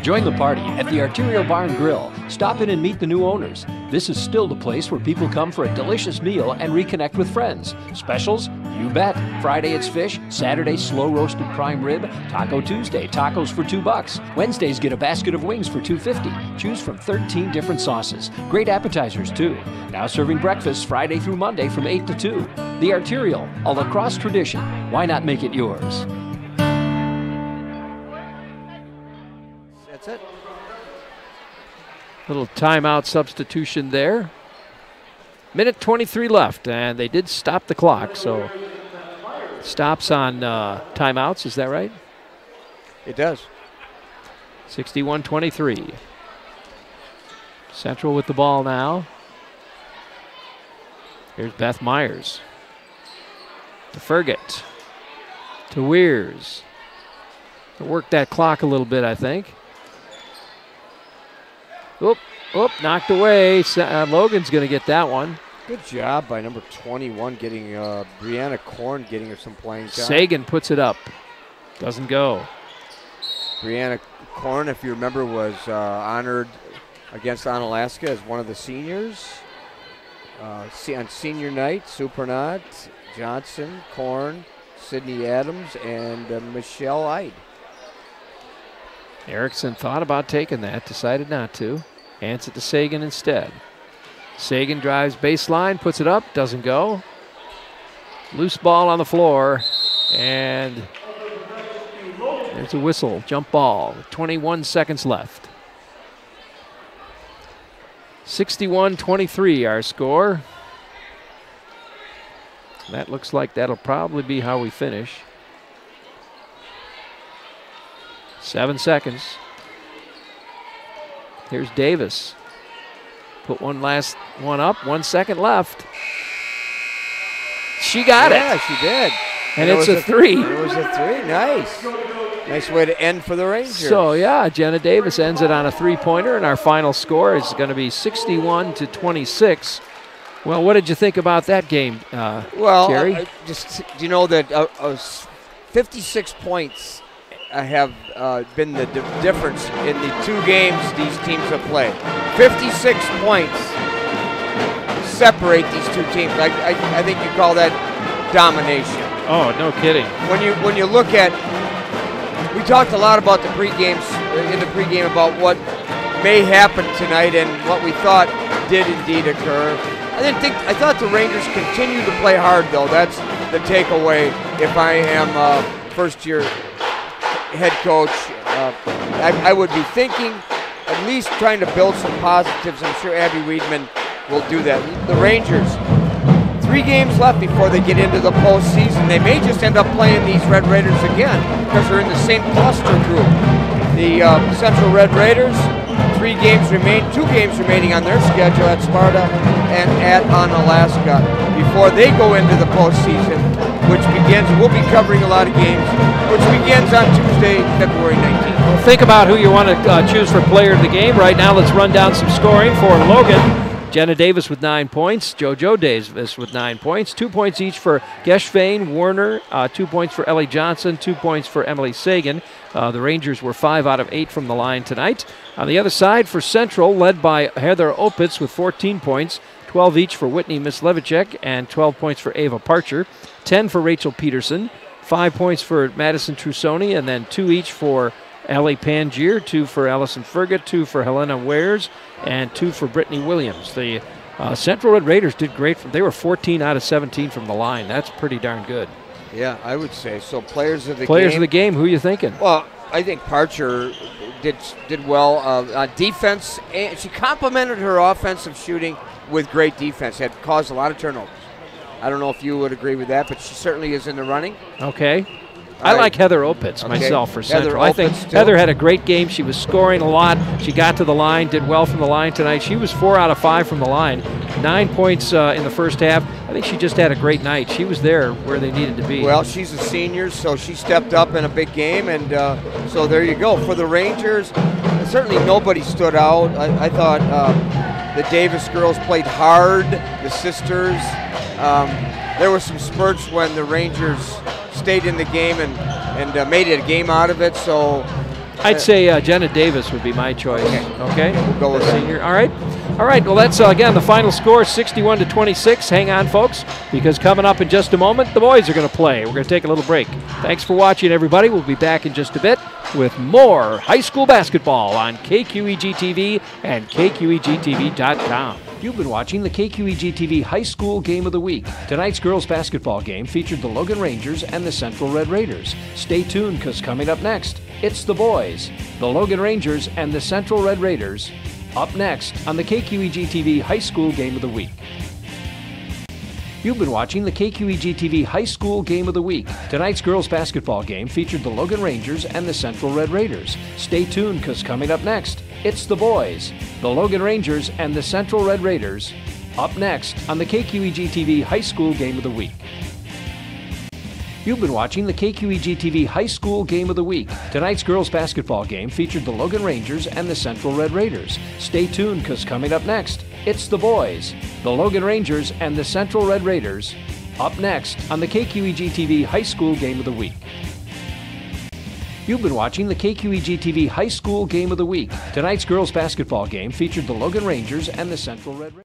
Join the party at the Arterial Bar and Grill. Stop in and meet the new owners. This is still the place where people come for a delicious meal and reconnect with friends. Specials? You bet. Friday it's fish, Saturday slow roasted prime rib, Taco Tuesday tacos for $2. Wednesdays get a basket of wings for $2.50. Choose from 13 different sauces. Great appetizers too. Now serving breakfast Friday through Monday from 8 to 2. The Arterial, a lacrosse tradition. Why not make it yours? That's it. Little timeout substitution there. Minute 23 left, and they did stop the clock, so stops on timeouts, is that right? It does. 61-23. Central with the ball now. Here's Beth Myers. To Ferget. To Weirs. To work that clock a little bit, I think. Oop, Oop, knocked away. Logan's going to get that one. Good job by number 21 getting Brianna Korn getting her some playing time. Sagan puts it up. Doesn't go. Brianna Korn, if you remember, was honored against Onalaska as one of the seniors. On senior night, Supernat, Johnson, Korn, Sydney Adams, and Michelle Eid. Erickson thought about taking that, decided not to. Hands it to Sagan instead. Sagan drives baseline, puts it up, doesn't go. Loose ball on the floor, and there's a whistle, jump ball, 21 seconds left. 61-23 our score. That looks like that'll probably be how we finish. 7 seconds. Here's Davis. Put one last one up, 1 second left. She got it. Yeah, she did. And it's a three. It was a three, nice. Nice way to end for the Rangers. So, yeah, Jenna Davis ends it on a three-pointer, and our final score is going to be 61-26. Well, what did you think about that game, Terry? Just you know that 56 points have been the difference in the 2 games these teams have played. 56 points separate these 2 teams. I think you call that domination. Oh, no kidding. When you look at, we talked a lot about the pregame about what may happen tonight and what we thought did indeed occur. I thought the Rangers continued to play hard, though. That's the takeaway. If I am first-year head coach, I would be thinking, at least trying to build some positives. I'm sure Abby Weidman will do that. The Rangers, 3 games left before they get into the postseason. They may just end up playing these Red Raiders again because they're in the same cluster group. The Central Red Raiders, 2 games remaining on their schedule at Sparta and at Onalaska before they go into the postseason, which begins, we'll be covering a lot of games, which begins on Tuesday, February 19th. Well, think about who you want to choose for player of the game. Right now, let's run down some scoring for Logan. Jenna Davis with 9 points, JoJo Davis with 9 points, 2 points each for Geschvain, Werner, 2 points for Ellie Johnson, 2 points for Emily Sagan. The Rangers were 5 out of 8 from the line tonight. On the other side for Central, led by Heather Opitz with 14 points, 12 each for Whitney Mislevicek and 12 points for Ava Parcher, 10 for Rachel Peterson, 5 points for Madison Trusoni, and then 2 each for Ellie Pangier, 2 for Allison Fergut, 2 for Helena Wares, and 2 for Brittany Williams. The Central Red Raiders did great. They were 14 out of 17 from the line. That's pretty darn good. Yeah, I would say so. Players of the game, who are you thinking? Well, I think Parcher did well on defense. And she complemented her offensive shooting with great defense. Had caused a lot of turnovers. I don't know if you would agree with that, but she certainly is in the running. Okay. I like Heather Opitz myself for Central. I think Heather had a great game. She was scoring a lot. She got to the line, did well from the line tonight. She was 4 out of 5 from the line. 9 points in the first half. I think she just had a great night. She was there where they needed to be. Well, she's a senior, so she stepped up in a big game, and so there you go. For the Rangers, certainly nobody stood out. I thought the Davis girls played hard, the sisters. There were some spurts when the Rangers stayed in the game and made it a game out of it. So I'd say Jenna Davis would be my choice. Okay? We'll go with senior. All right. Well, that's again the final score, 61-26. Hang on, folks, because coming up in just a moment, the boys are going to play. We're going to take a little break. Thanks for watching, everybody. We'll be back in just a bit with more high school basketball on KQEG TV and KQEGTV.com. You've been watching the KQEG TV High School Game of the Week. Tonight's girls basketball game featured the Logan Rangers and the Central Red Raiders. Stay tuned, because coming up next, it's the boys, the Logan Rangers and the Central Red Raiders. Up next on the KQEG TV High School Game of the Week. You've been watching the KQEG TV High School Game of the Week. Tonight's girls basketball game featured the Logan Rangers and the Central Red Raiders. Stay tuned, because coming up next, it's the boys, the Logan Rangers and the Central Red Raiders. Up next on the KQEG TV High School Game of the Week. You've been watching the KQEG TV High School Game of the Week. Tonight's girls basketball game featured the Logan Rangers and the Central Red Raiders. Stay tuned, because coming up next, it's the boys, the Logan Rangers and the Central Red Raiders. Up next on the KQEG TV High School Game of the Week. You've been watching the KQEG TV High School Game of the Week. Tonight's girls basketball game featured the Logan Rangers and the Central Red Raiders.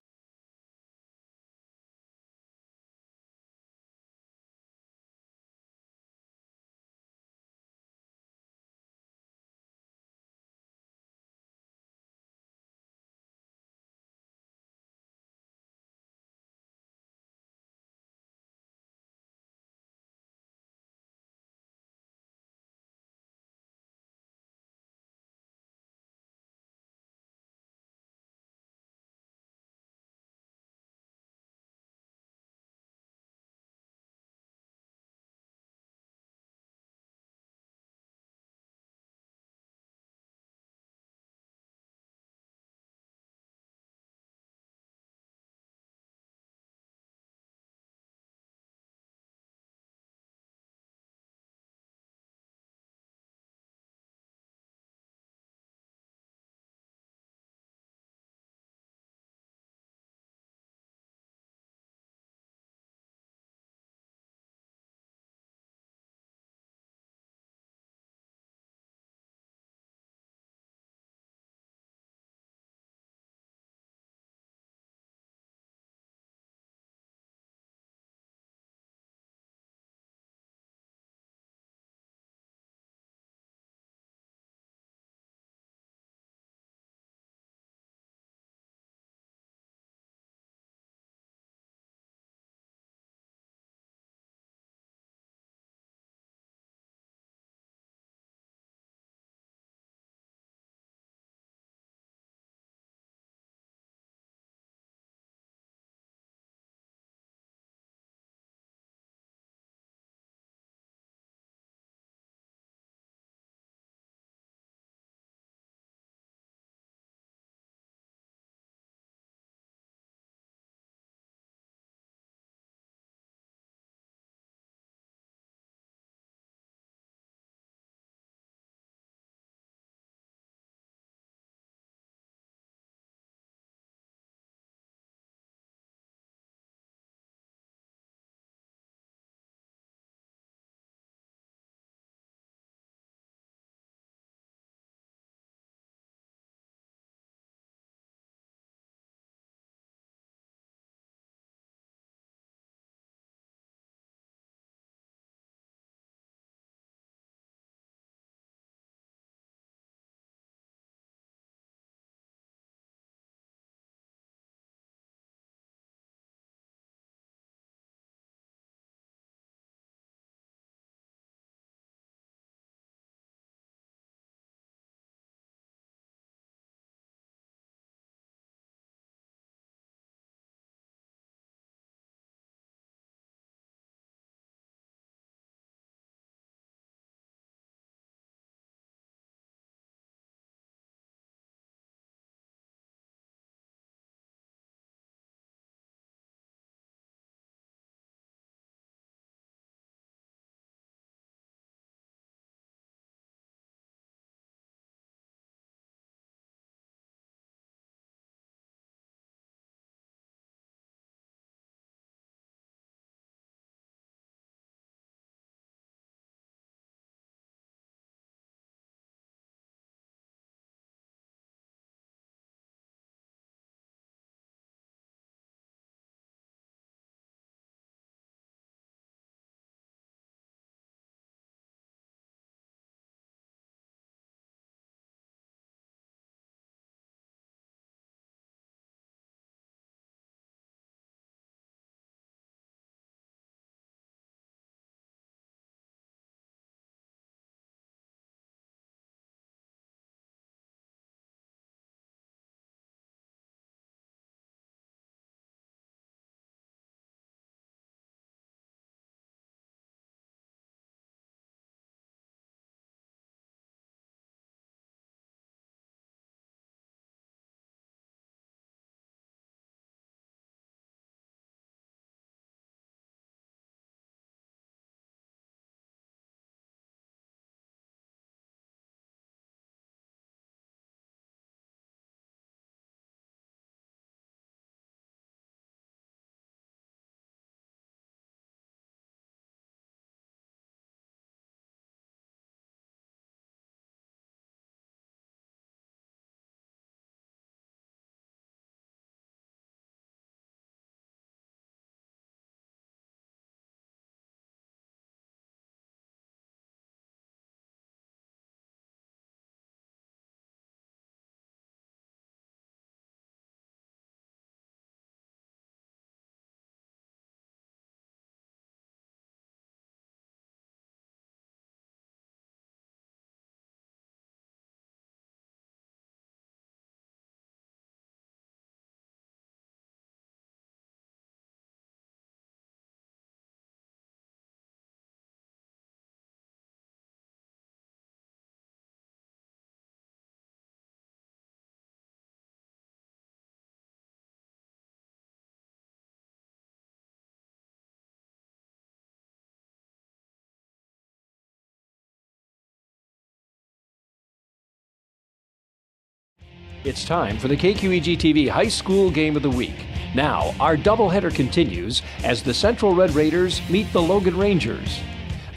It's time for the KQEG TV High School Game of the Week. Now, our doubleheader continues as the Central Red Raiders meet the Logan Rangers.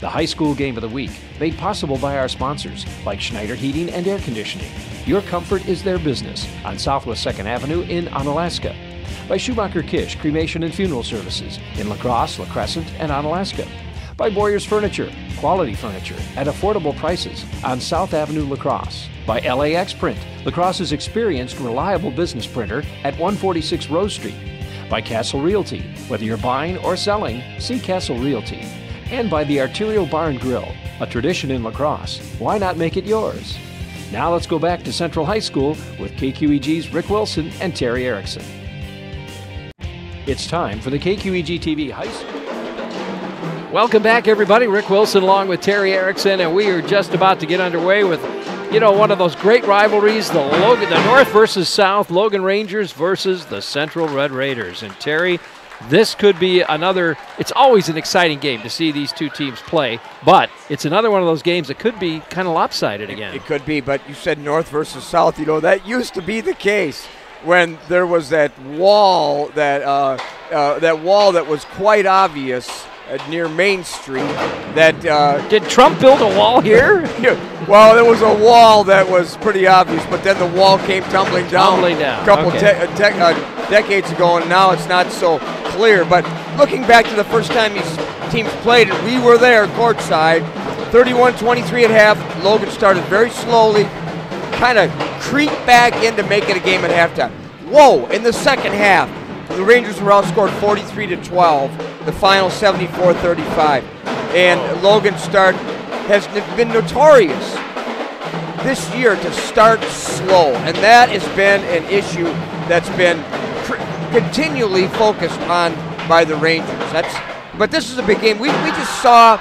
The High School Game of the Week, made possible by our sponsors, like Schneider Heating and Air Conditioning. Your comfort is their business on Southwest 2nd Avenue in Onalaska. By Schumacher Kish Cremation and Funeral Services in La Crosse, La Crescent, and Onalaska. By Boyer's Furniture, quality furniture at affordable prices on South Avenue, La Crosse. By LAX Print, La Crosse's experienced, reliable business printer at 146 Rose Street. By Castle Realty, whether you're buying or selling, see Castle Realty. And by the Arterial Bar and Grill, a tradition in La Crosse. Why not make it yours? Now let's go back to Central High School with KQEG's Rick Wilson and Terry Erickson. It's time for the KQEG TV High School. Welcome back, everybody. Rick Wilson along with Terry Erickson, and we are just about to get underway with, one of those great rivalries, the North versus South, Logan Rangers versus the Central Red Raiders. And Terry, this could be another, it's always an exciting game to see these two teams play, but it's another one of those games that could be kind of lopsided again. It could be, but you said North versus South. That used to be the case when there was that wall that was quite obvious near Main Street. Did Trump build a wall here? Well, there was a wall that was pretty obvious, but then the wall came tumbling down. A couple decades ago, and now it's not so clear. But looking back to the first time these teams played, and we were there courtside, 31-23 at half. Logan started very slowly, kind of creeped back in to make it a game at halftime. Whoa! In the second half, the Rangers were outscored 43-12. The final 74-35. And Logan's start has been notorious this year to start slow, and that has been an issue that's been continually focused on by the Rangers. But this is a big game. We just saw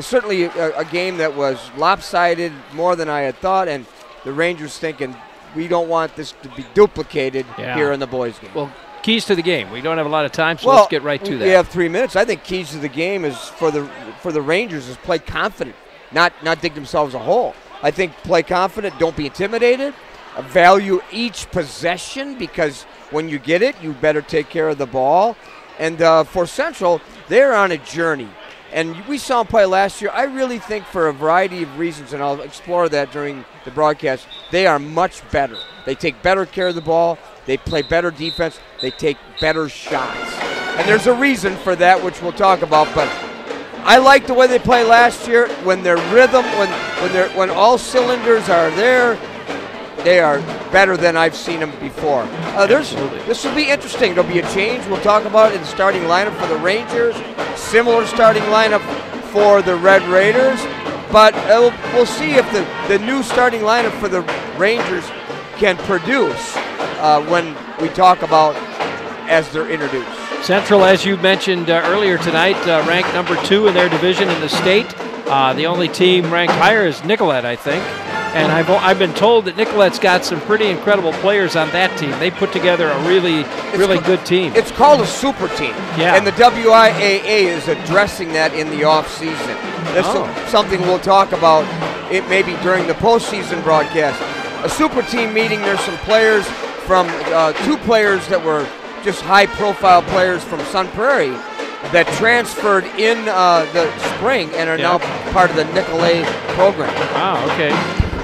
certainly a game that was lopsided more than I had thought, and the Rangers thinking we don't want this to be duplicated here in the boys' game. Well, keys to the game. We don't have a lot of time, so let's get right to that. We have 3 minutes. I think keys to the game is for the Rangers is play confident, not dig themselves a hole. I think play confident, don't be intimidated, value each possession, because when you get it, you better take care of the ball. And for Central, they're on a journey. And we saw them play last year. I really think for a variety of reasons, and I'll explore that during the broadcast, they are much better. They take better care of the ball. They play better defense. They take better shots. And there's a reason for that, which we'll talk about. But I like the way they play last year. When their rhythm, when all cylinders are there, they are better than I've seen them before. This will be interesting. There'll be a change. We'll talk about it in the starting lineup for the Rangers. Similar starting lineup for the Red Raiders. But we'll see if the new starting lineup for the Rangers can produce when we talk about as they're introduced. Central, as you mentioned earlier tonight, ranked number 2 in their division in the state. The only team ranked higher is Nicollet, I think. And I've been told that Nicolette's got some pretty incredible players on that team. They put together a really good team. It's called a super team. Yeah. And the WIAA is addressing that in the offseason. That's something we'll talk about maybe during the postseason broadcast. A super team meeting, there's some players from 2 players that were just high-profile players from Sun Prairie that transferred in the spring and are now part of the Nicollet program. Wow, okay.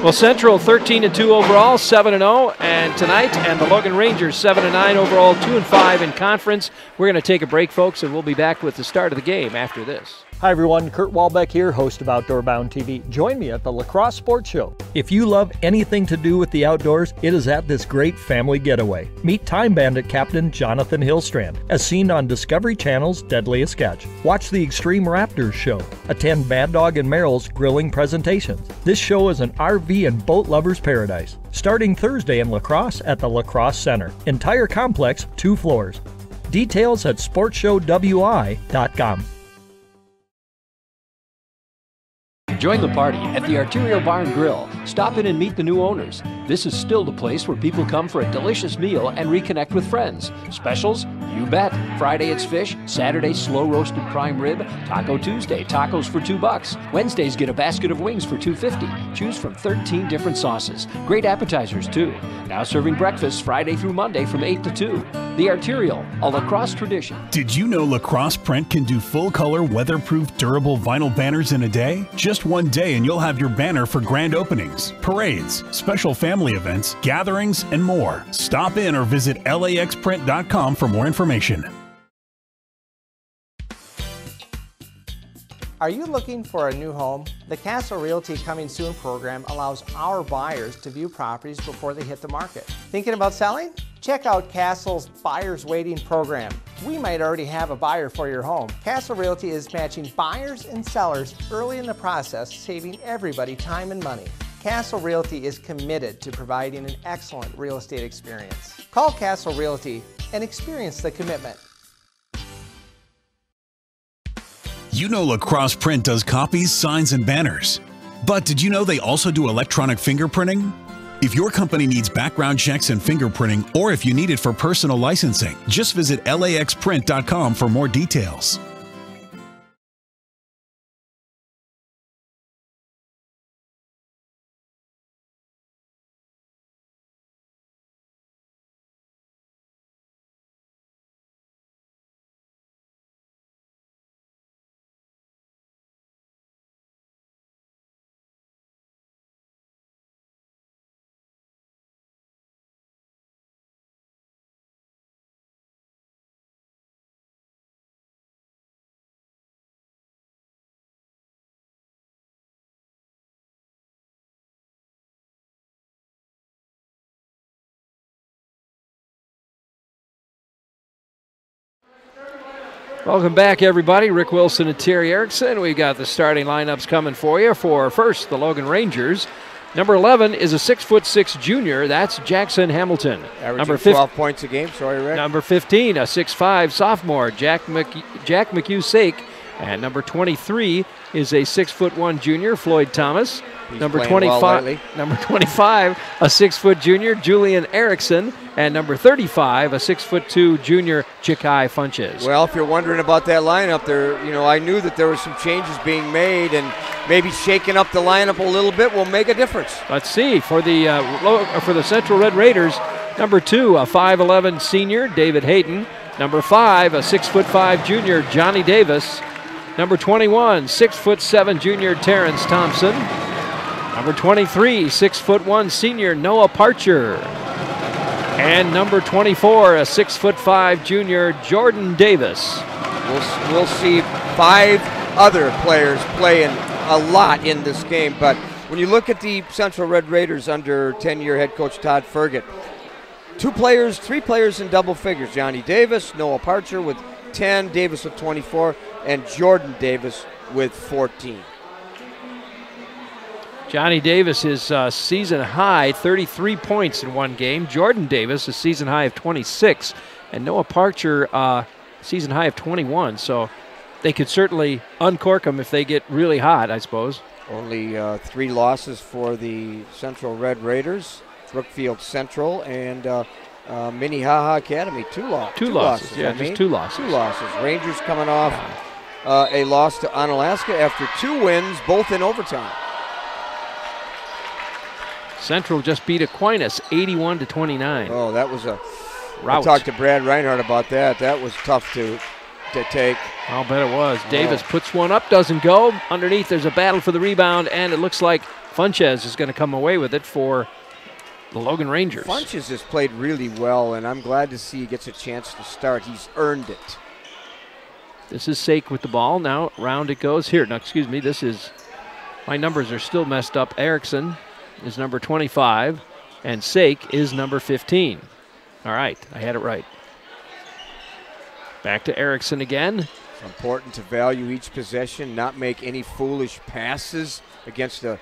Well, Central 13-2 overall, 7-0, and tonight, and the Logan Rangers 7-9 overall, 2-5 in conference. We're going to take a break, folks, and we'll be back with the start of the game after this. Hi everyone, Kurt Walbeck here, host of Outdoor Bound TV. Join me at the La Crosse Sports Show. If you love anything to do with the outdoors, it is at this great family getaway. Meet Time Bandit Captain Jonathan Hillstrand, as seen on Discovery Channel's Deadliest Catch. Watch the Extreme Raptors show. Attend Mad Dog and Merrill's grilling presentations. This show is an RV and boat lover's paradise. Starting Thursday in La Crosse at the La Crosse Center. Entire complex, 2 floors. Details at sportshowwi.com. Join the party at the Arterial Bar and Grill. Stop in and meet the new owners. This is still the place where people come for a delicious meal and reconnect with friends. Specials? You bet. Friday it's fish, Saturday slow roasted prime rib, Taco Tuesday tacos for $2. Wednesdays get a basket of wings for $2.50. Choose from 13 different sauces. Great appetizers too. Now serving breakfast Friday through Monday from 8 to 2. The Arterial, a lacrosse tradition. Did you know Lacrosse Print can do full-color, weatherproof, durable vinyl banners in a day? Just one day and you'll have your banner for grand openings, parades, special family events, gatherings, and more. Stop in or visit laxprint.com for more information. Are you looking for a new home? The Castle Realty Coming Soon program allows our buyers to view properties before they hit the market. Thinking about selling? Check out Castle's Buyers Waiting program. We might already have a buyer for your home. Castle Realty is matching buyers and sellers early in the process, saving everybody time and money. Castle Realty is committed to providing an excellent real estate experience. Call Castle Realty and experience the commitment. You know Lacrosse Print does copies, signs, and banners. But did you know they also do electronic fingerprinting? If your company needs background checks and fingerprinting, or if you need it for personal licensing, just visit laxprint.com for more details. Welcome back, everybody. Rick Wilson and Terry Erickson. We got the starting lineups coming for you. For first, the Logan Rangers. Number 11 is a 6'6" junior. That's Jackson Hamilton. Averaging 12 points a game. Sorry, Rick. Number 15, a 6'5" sophomore, Jack McHugh-Sake. And number 23 is a 6'1" junior, Floyd Thomas. He's number playing 25, well lately. number 25, a 6' junior, Julian Erickson. And number 35, a 6'2" junior, Chikai Funches. Well, if you're wondering about that lineup, I knew that there were some changes being made, and maybe shaking up the lineup a little bit will make a difference. Let's see for the Central Red Raiders. Number 2, a 5'11" senior, David Hayton. Number 5, a 6'5" junior, Johnny Davis. Number 21, 6'7" junior, Terrence Thompson. Number 23, 6'1" senior, Noah Parcher. And number 24, a 6'5" junior, Jordan Davis. We'll see 5 other players playing a lot in this game, but when you look at the Central Red Raiders under 10-year head coach Todd Fergutt, 3 players in double figures: Johnny Davis, Noah Parcher with 10, Davis with 24, and Jordan Davis with 14. Johnny Davis is season high 33 points in one game. Jordan Davis a season high of 26, and Noah Parcher season high of 21. So they could certainly uncork them if they get really hot, I suppose. Only 3 losses for the Central Red Raiders: Brookfield Central and Minnehaha Academy. 2 losses. 2 losses. Yeah, just 2 losses. 2 losses. Rangers coming off a loss to Onalaska after 2 wins, both in overtime. Central just beat Aquinas 81-29. Oh, that was a rout. I talked to Brad Reinhardt about that. That was tough to take. I'll bet it was. Davis puts one up, doesn't go. Underneath, there's a battle for the rebound, and it looks like Funches is going to come away with it for the Logan Rangers. Funches has played really well, and I'm glad to see he gets a chance to start. He's earned it. This is Sake with the ball. Now round it goes. Here, no, excuse me. This is, my numbers are still messed up. Erickson is number 25, and Sake is number 15. All right, I had it right. Back to Erickson again. It's important to value each possession, not make any foolish passes against a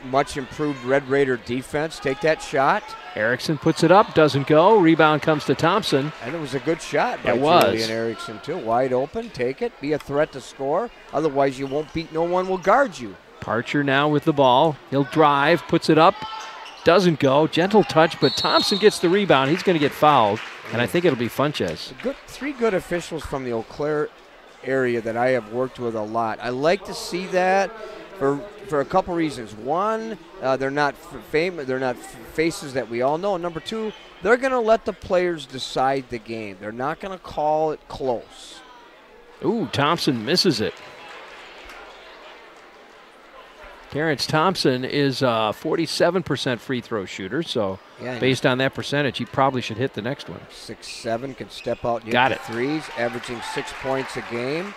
much improved Red Raider defense. Take that shot. Erickson puts it up, doesn't go. Rebound comes to Thompson. And it was a good shot by Julian Erickson too. Wide open, take it, be a threat to score. Otherwise you won't beat, no one will guard you. Parcher now with the ball. He'll drive, puts it up. Doesn't go. Gentle touch, but Thompson gets the rebound. He's going to get fouled, and I think it'll be Funches. Three good officials from the Eau Claire area that I have worked with a lot. I like to see that for a couple reasons. One, they're not famous. They're not faces that we all know. And number two, they're going to let the players decide the game. They're not going to call it close. Ooh, Thompson misses it. Terrence Thompson is a 47% free throw shooter, so based on that percentage, he probably should hit the next one. 6'7", can step out and Got hit it. the threes, averaging 6 points a game,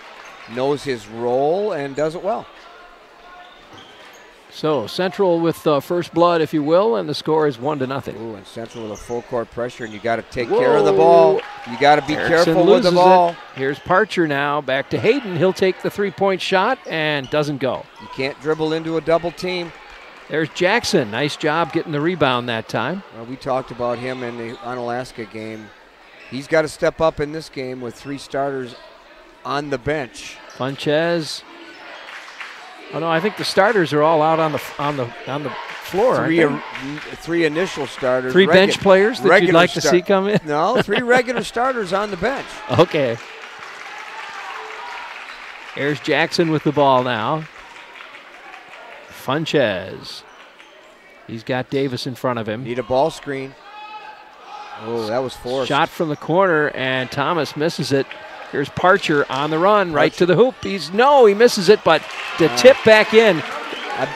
knows his role, and does it well. So Central with first blood, if you will, and the score is 1-0. Ooh, and Central with a full court pressure, and you got to take care of the ball. You got to be Erickson careful with the ball. It. Here's Parcher now, back to Hayden. He'll take the three-point shot and doesn't go. You can't dribble into a double team. There's Jackson. Nice job getting the rebound that time. Well, we talked about him in the Onalaska game. He's got to step up in this game with 3 starters on the bench. Funches. Oh no, I think the starters are all out on the floor. Three initial starters. 3 bench players that you'd like to see come in? No, 3 regular starters on the bench. Okay. There's Jackson with the ball now. Funches. He's got Davis in front of him. Need a ball screen. Oh, that was forced. Shot from the corner, and Thomas misses it. Here's Parcher on the run, right to the hoop. He misses it, but the tip back in.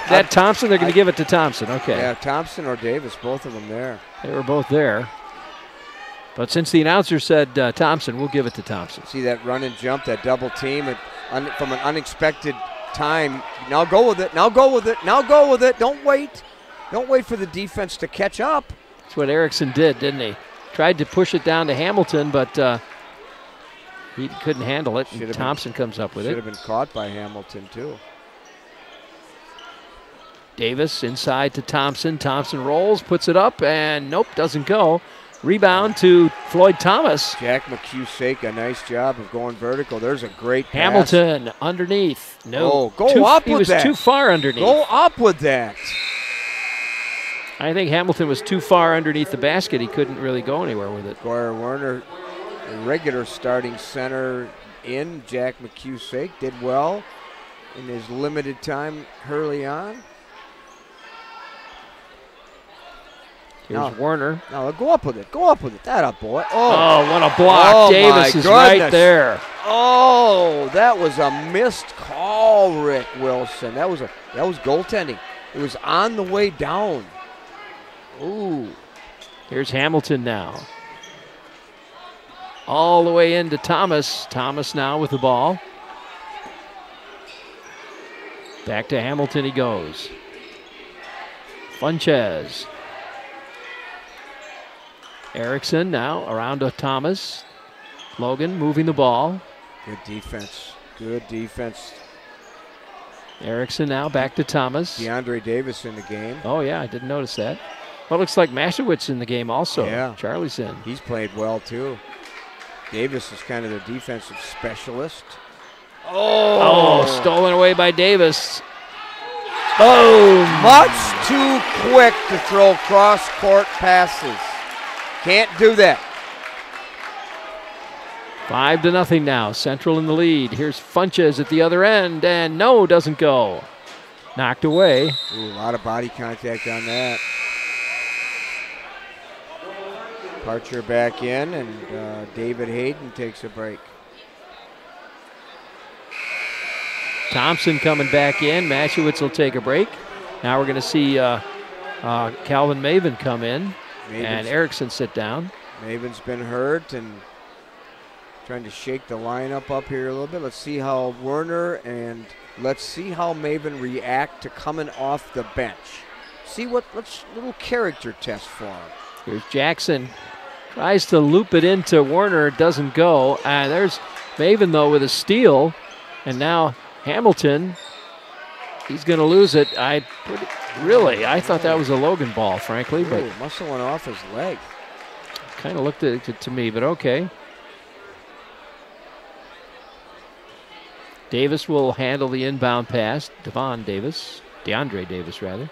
That Thompson, they're going to give it to Thompson. Okay. Yeah, Thompson or Davis, both of them there. They were both there. But since the announcer said Thompson, we'll give it to Thompson. See that run and jump, that double team from an unexpected time. Now go with it. Now go with it. Now go with it. Don't wait. Don't wait for the defense to catch up. That's what Erickson did, didn't he? Tried to push it down to Hamilton, but he couldn't handle it. And Thompson comes up with it. Should have been caught by Hamilton, too. Davis inside to Thompson. Thompson rolls, puts it up, and nope, doesn't go. Rebound to Floyd Thomas. Jack McCusick, a nice job of going vertical. There's a great pass. Hamilton underneath. No. Oh, go up with that. He was too far underneath. Go up with that. I think Hamilton was too far underneath the basket. He couldn't really go anywhere with it. Goyer Werner, the regular starting center in. Jack McCusick did well in his limited time early on. Here's Werner. No, go up with it. Go up with it. That up, boy. Oh, what a block. Davis is right there. Oh, that was a missed call, Rick Wilson. That was goaltending. It was on the way down. Ooh. Here's Hamilton now. All the way into Thomas. Thomas now with the ball. Back to Hamilton he goes. Funches. Erickson now around to Thomas. Logan moving the ball. Good defense. Good defense. Erickson now back to Thomas. DeAndre Davis in the game. Oh, yeah, I didn't notice that. Well, it looks like Mashewitz in the game also. Yeah. Charlie's in. He's played well, too. Davis is kind of their defensive specialist. Oh, stolen away by Davis. Boom! Much too quick to throw cross-court passes. Can't do that. 5-0 now. Central in the lead. Here's Funches at the other end, and no, doesn't go. Knocked away. Ooh, a lot of body contact on that. Parcher back in, and David Hayden takes a break. Thompson coming back in. Mashewitz will take a break. Now we're going to see Calvin Maven come in. And Erickson sit down. Maven's been hurt and trying to shake the lineup up here a little bit. Let's see how Werner and let's see how Maven react to coming off the bench. Let's little character test for him. Here's Jackson. Tries to loop it into Werner. It doesn't go. And there's Maven, though, with a steal. And now Hamilton. He's going to lose it. I thought that was a Logan ball, frankly. But must have went off his leg. Kind of looked at it to me, but okay. Davis will handle the inbound pass. DeAndre Davis, rather.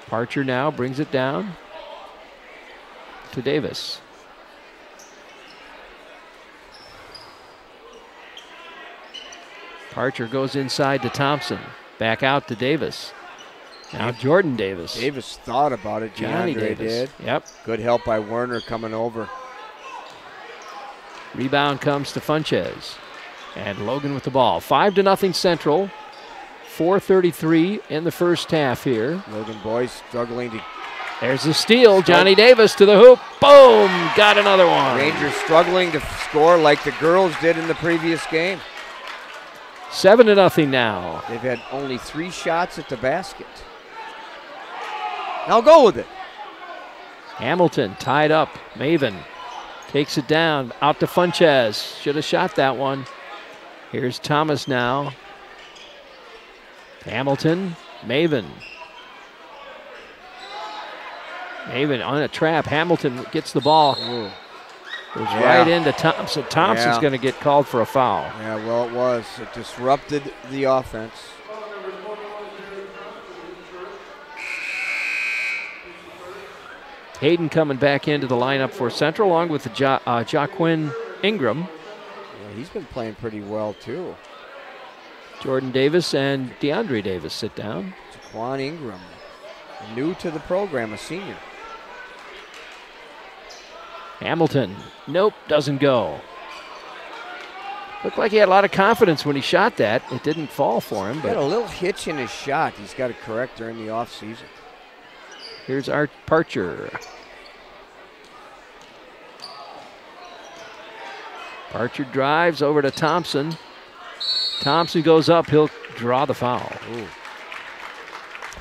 Parcher now brings it down to Davis. Parcher goes inside to Thompson. Back out to Davis. Now Jordan Davis. Davis thought about it. Johnny DeAndre Davis. did. Yep. Good help by Werner coming over. Rebound comes to Funches. And Logan with the ball. 5-0 Central. 4:33 in the first half here. Logan boys struggling to. There's the steal. Johnny Davis to the hoop. Boom! Got another one. Rangers struggling to score like the girls did in the previous game. 7-0 now. They've had only 3 shots at the basket. Now go with it. Hamilton tied up. Maven takes it down. Out to Funches. Should have shot that one. Here's Thomas now. Hamilton. Maven. Maven on a trap. Hamilton gets the ball. Ooh. Goes right into Thompson. Thompson's going to get called for a foul. Yeah, well, it was. It disrupted the offense. Hayden coming back into the lineup for Central, along with Jaquin Ingram. Yeah, he's been playing pretty well, too. Jordan Davis and DeAndre Davis sit down. Jaquan Ingram, new to the program, a senior. Hamilton, nope, doesn't go. Looked like he had a lot of confidence when he shot that. It didn't fall for him. He had a little hitch in his shot. He's got to correct during the offseason. Here's Art Parcher. Parcher drives over to Thompson. Thompson goes up. He'll draw the foul. Ooh.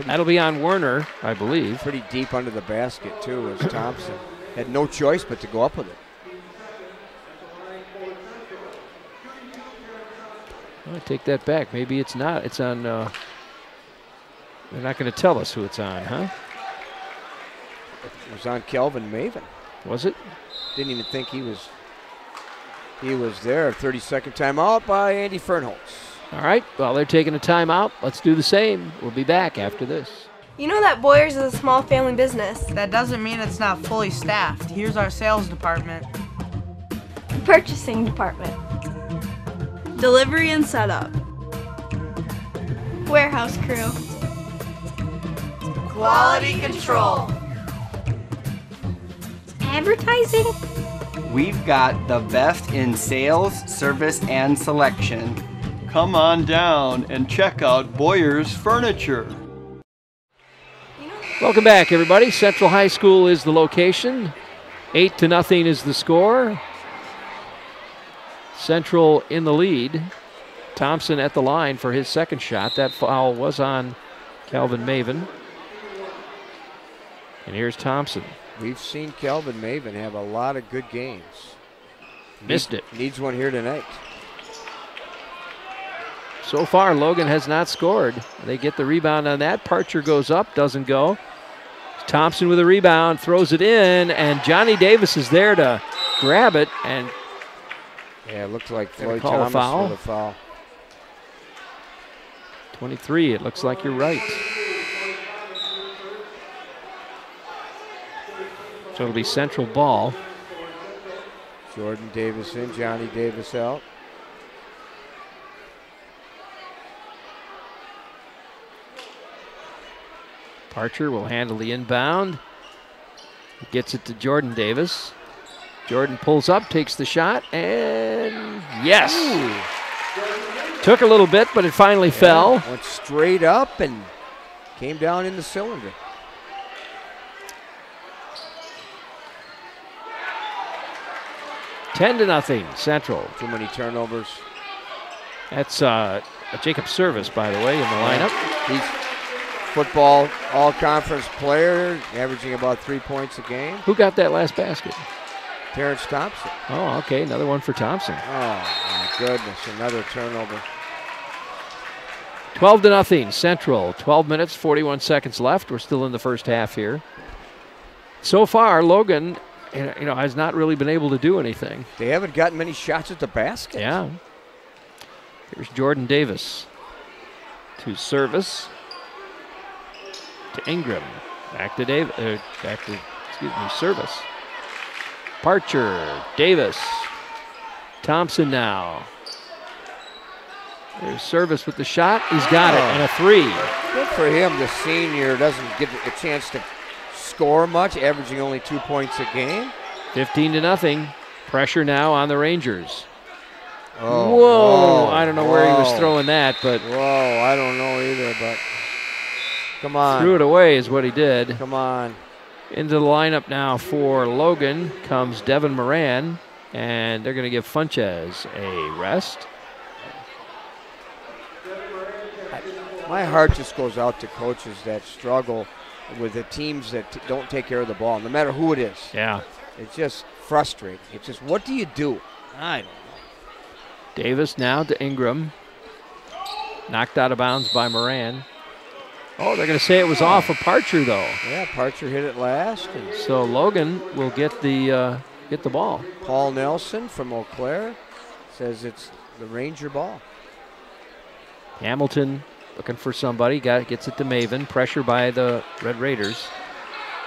That'll be on Werner, I believe. Pretty deep under the basket, too, as Thompson had no choice but to go up with it. I take that back. Maybe it's not. It's on. They're not going to tell us who it's on, huh? It was on Kelvin Maven. Was it? Didn't even think he was there. 30-second timeout by Andy Fernholz. All right, well, they're taking a timeout. Let's do the same. We'll be back after this. You know that Boyers is a small family business. That doesn't mean it's not fully staffed. Here's our sales department. Purchasing department. Delivery and setup. Warehouse crew. Quality control. Advertising. We've got the best in sales, service, and selection. Come on down and check out Boyer's Furniture. Welcome back, everybody. Central High School is the location. 8-0 is the score. Central in the lead. Thompson at the line for his second shot. That foul was on Calvin Maven. And here's Thompson. We've seen Calvin Maven have a lot of good games. Missed it. Needs one here tonight. So far, Logan has not scored. They get the rebound on that. Parcher goes up, doesn't go. Thompson with a rebound, throws it in, and Johnny Davis is there to grab it. And yeah, it looked like Floyd Thomas with a foul. 23, it looks like you're right. So it'll be Central ball. Jordan Davis in, Johnny Davis out. Parcher will handle the inbound. He gets it to Jordan Davis. Jordan pulls up, takes the shot, and yes! Ooh. Took a little bit, but it finally fell. Went straight up and came down in the cylinder. $10 to nothing, Central. Too many turnovers. That's a Jacob Service, by the way, in the lineup. He's football all-conference player, averaging about 3 points a game. Who got that last basket? Terrence Thompson. Oh, okay, another one for Thompson. Oh, my goodness, another turnover. 12 to nothing, Central. 12 minutes, 41 seconds left. We're still in the first half here. So far, Logan, has not really been able to do anything. They haven't gotten many shots at the basket. Yeah. Here's Jordan Davis to Service. To Ingram. Back to service. Parcher, Davis, Thompson now. There's service with the shot. He's got it, and a 3. Good for him. The senior doesn't get a chance to score much, averaging only 2 points a game. 15-0. Pressure now on the Rangers. Oh, whoa. I don't know where he was throwing that, but. Whoa, I don't know either, but come on. Threw it away is what he did. Come on. Into the lineup now for Logan comes Devin Moran, and they're going to give Funches a rest. My heart just goes out to coaches that struggle with the teams that don't take care of the ball, no matter who it is. Yeah. It's just frustrating. It's just, what do you do? I don't know. Davis now to Ingram. Knocked out of bounds by Moran. Oh, they're going to say it was off of Parcher, though. Yeah, Parcher hit it last. So Logan will get the ball. Paul Nelson from Eau Claire says it's the Ranger ball. Hamilton looking for somebody. Gets it to Maven. Pressure by the Red Raiders.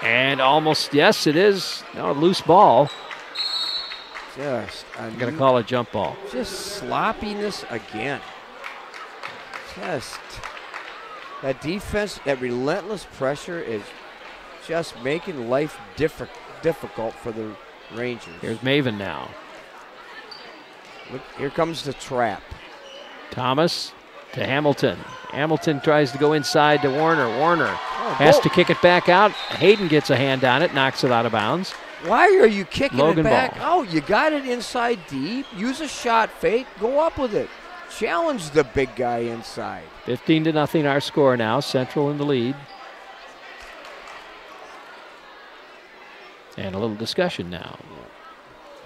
And almost, yes, it is. No, loose ball. I'm going to call a jump ball. Just sloppiness again. Just that defense, that relentless pressure is just making life difficult for the Rangers. Here's Maven now. Look, here comes the trap. Thomas to Hamilton. Hamilton tries to go inside to Warner. Warner has to kick it back out. Hayden gets a hand on it, knocks it out of bounds. Why are you kicking Logan it back? ball. Oh, you got it inside deep. Use a shot fake. Go up with it. Challenge the big guy inside. 15-0 our score now. Central in the lead. And a little discussion now.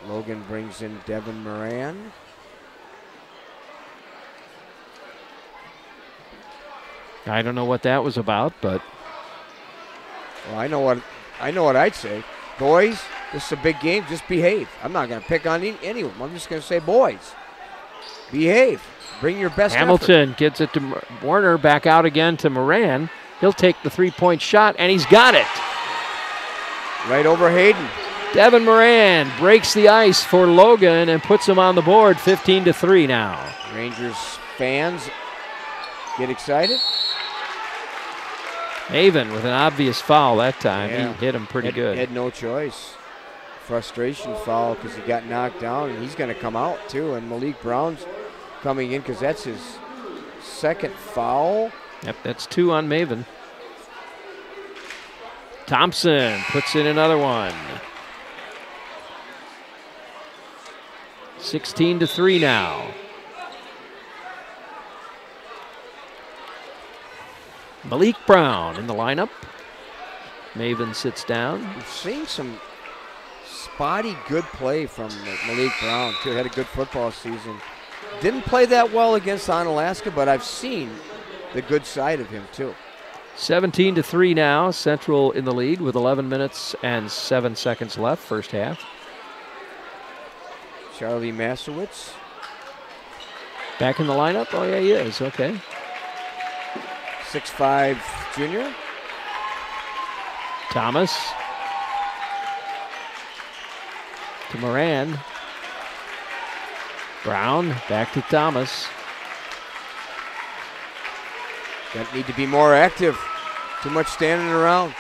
Logan brings in Devin Moran. I don't know what that was about, but well, I know what I'd say. Boys, this is a big game. Just behave. I'm not going to pick on anyone. I'm just going to say, boys, behave. Bring your best Hamilton effort. Gets it to Warner, back out again to Moran. He'll take the three-point shot, and he's got it. Right over Hayden. Devin Moran breaks the ice for Logan and puts him on the board, 15-3 now. Rangers fans get excited. Maven with an obvious foul that time. Yeah. He hit him pretty good. Had no choice. Frustration foul because he got knocked down, and he's going to come out too. And Malik Brown's coming in because that's his second foul. Yep, that's 2 on Maven. Thompson puts in another one. 16-3 now. Malik Brown in the lineup. Maven sits down. We've seen some spotty good play from Malik Brown, too. Had a good football season. Didn't play that well against Onalaska, but I've seen the good side of him, too. 17-3 now. Central in the lead with 11 minutes and 7 seconds left, first half. Charlie Masowitz. Back in the lineup? Oh, yeah, he is. Okay. 6'5" junior. Thomas to Moran. Brown back to Thomas. Need to be more active. Too much standing around.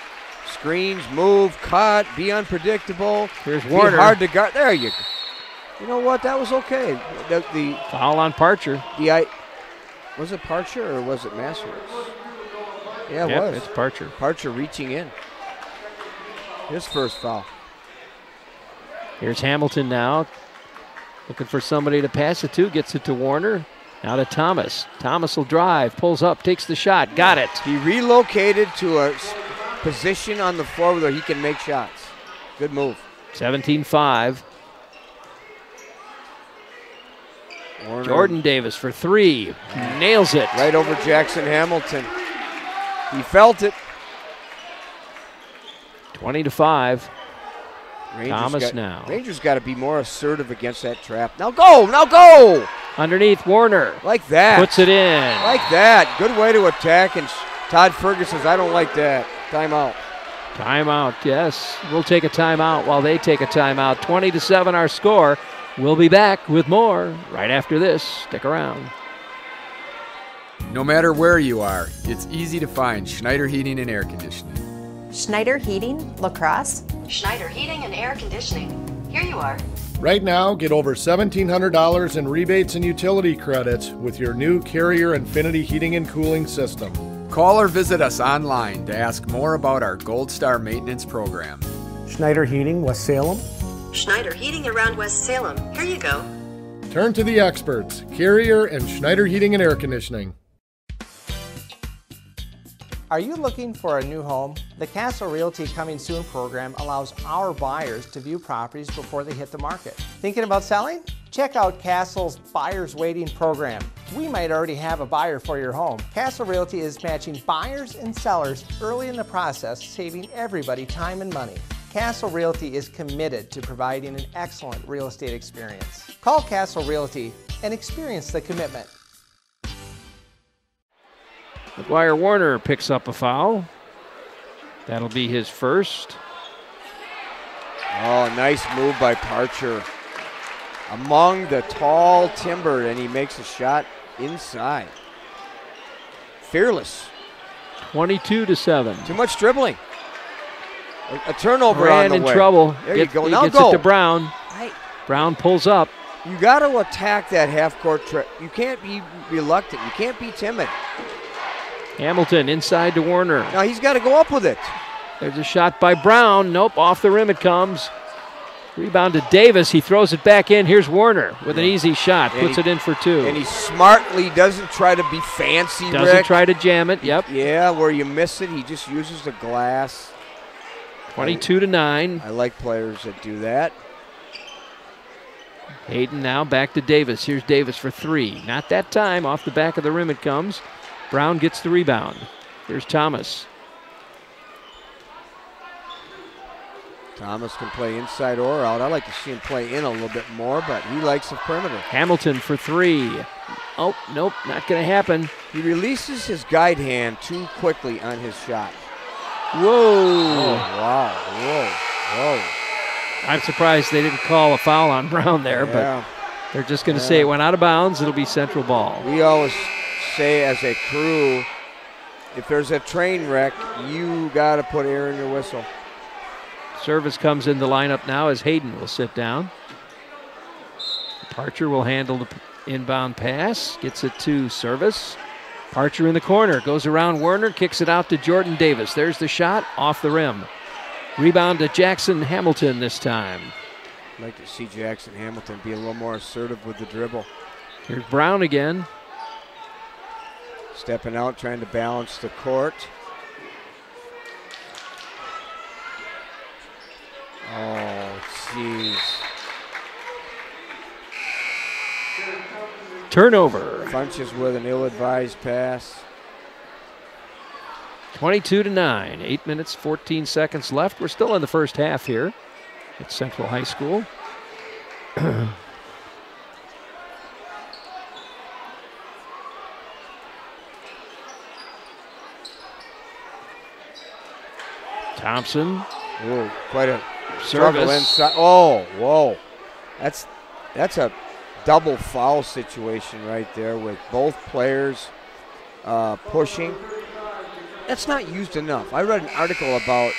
Screens, move, cut, be unpredictable. Here's Warner. Be hard to guard. There you go. You know what? That was okay. The foul on Parcher. Was it Parcher or was it Masowitz? Yeah, it was. It's Parcher. Parcher reaching in. His first foul. Here's Hamilton now. Looking for somebody to pass it to. Gets it to Warner. Now to Thomas. Thomas will drive. Pulls up. Takes the shot. Got it. He relocated to a position on the floor where he can make shots. Good move. 17-5. Warner. Jordan Davis for 3. Nails it. Right over Jackson Hamilton. He felt it. 20-5. Thomas now. Rangers got to be more assertive against that trap. Now go! Now go! Underneath Warner. Like that. Puts it in. Like that. Good way to attack. And Todd Ferguson says, I don't like that. Timeout. Timeout, yes. We'll take a timeout while they take a timeout. 20-7 our score. We'll be back with more right after this. Stick around. No matter where you are, it's easy to find Schneider Heating and Air Conditioning. Schneider Heating, La Crosse. Schneider Heating and Air Conditioning. Here you are. Right now, get over $1,700 in rebates and utility credits with your new Carrier Infinity Heating and Cooling System. Call or visit us online to ask more about our Gold Star maintenance program. Schneider Heating, West Salem. Schneider Heating around West Salem. Here you go. Turn to the experts, Carrier and Schneider Heating and Air Conditioning. Are you looking for a new home? The Castle Realty Coming Soon program allows our buyers to view properties before they hit the market. Thinking about selling? Check out Castle's Buyers Waiting program. We might already have a buyer for your home. Castle Realty is matching buyers and sellers early in the process, saving everybody time and money. Castle Realty is committed to providing an excellent real estate experience. Call Castle Realty and experience the commitment. McGuire Warner picks up a foul. That'll be his first. Oh, nice move by Parcher. Among the tall timber, and he makes a shot inside. Fearless. 22-7. Too much dribbling. A turnover Ran on the in way. trouble. There you go. He Now gets go. it to Brown. Brown pulls up. You got to attack that half-court trip. You can't be reluctant. You can't be timid. Hamilton inside to Warner. Now he's got to go up with it. There's a shot by Brown. Nope, off the rim it comes. Rebound to Davis. He throws it back in. Here's Warner with an easy shot. Puts it in for two. And he smartly doesn't try to be fancy, Doesn't Rick. try to jam it. Yep. Yeah, where you miss it, he just uses the glass. 22-9. I like players that do that. Hayden now back to Davis. Here's Davis for three. Not that time. Off the back of the rim it comes. Brown gets the rebound. Here's Thomas. Thomas can play inside or out. I like to see him play in a little bit more, but he likes the perimeter. Hamilton for three. Oh, nope, not going to happen. He releases his guide hand too quickly on his shot. Whoa. Oh, wow. Whoa. I'm surprised they didn't call a foul on Brown there, but they're just going to say it went out of bounds. It'll be Central ball. We always say as a crew, if there's a train wreck, you got to put air in your whistle. Service comes in the lineup now as Hayden will sit down. Parcher will handle the inbound pass. Gets it to Service. Parcher in the corner. Goes around Werner. Kicks it out to Jordan Davis. There's the shot. Off the rim. Rebound to Jackson Hamilton this time. I'd like to see Jackson Hamilton be a little more assertive with the dribble. Here's Brown again. Stepping out, trying to balance the court. Oh, jeez. Turnover. Funches with an ill-advised pass. 22-9. 8 minutes, 14 seconds left. We're still in the first half here at Central High School. Thompson. Oh, quite a Service. Inside. Oh, whoa. That's a double foul situation right there with both players pushing. That's not used enough. I read an article about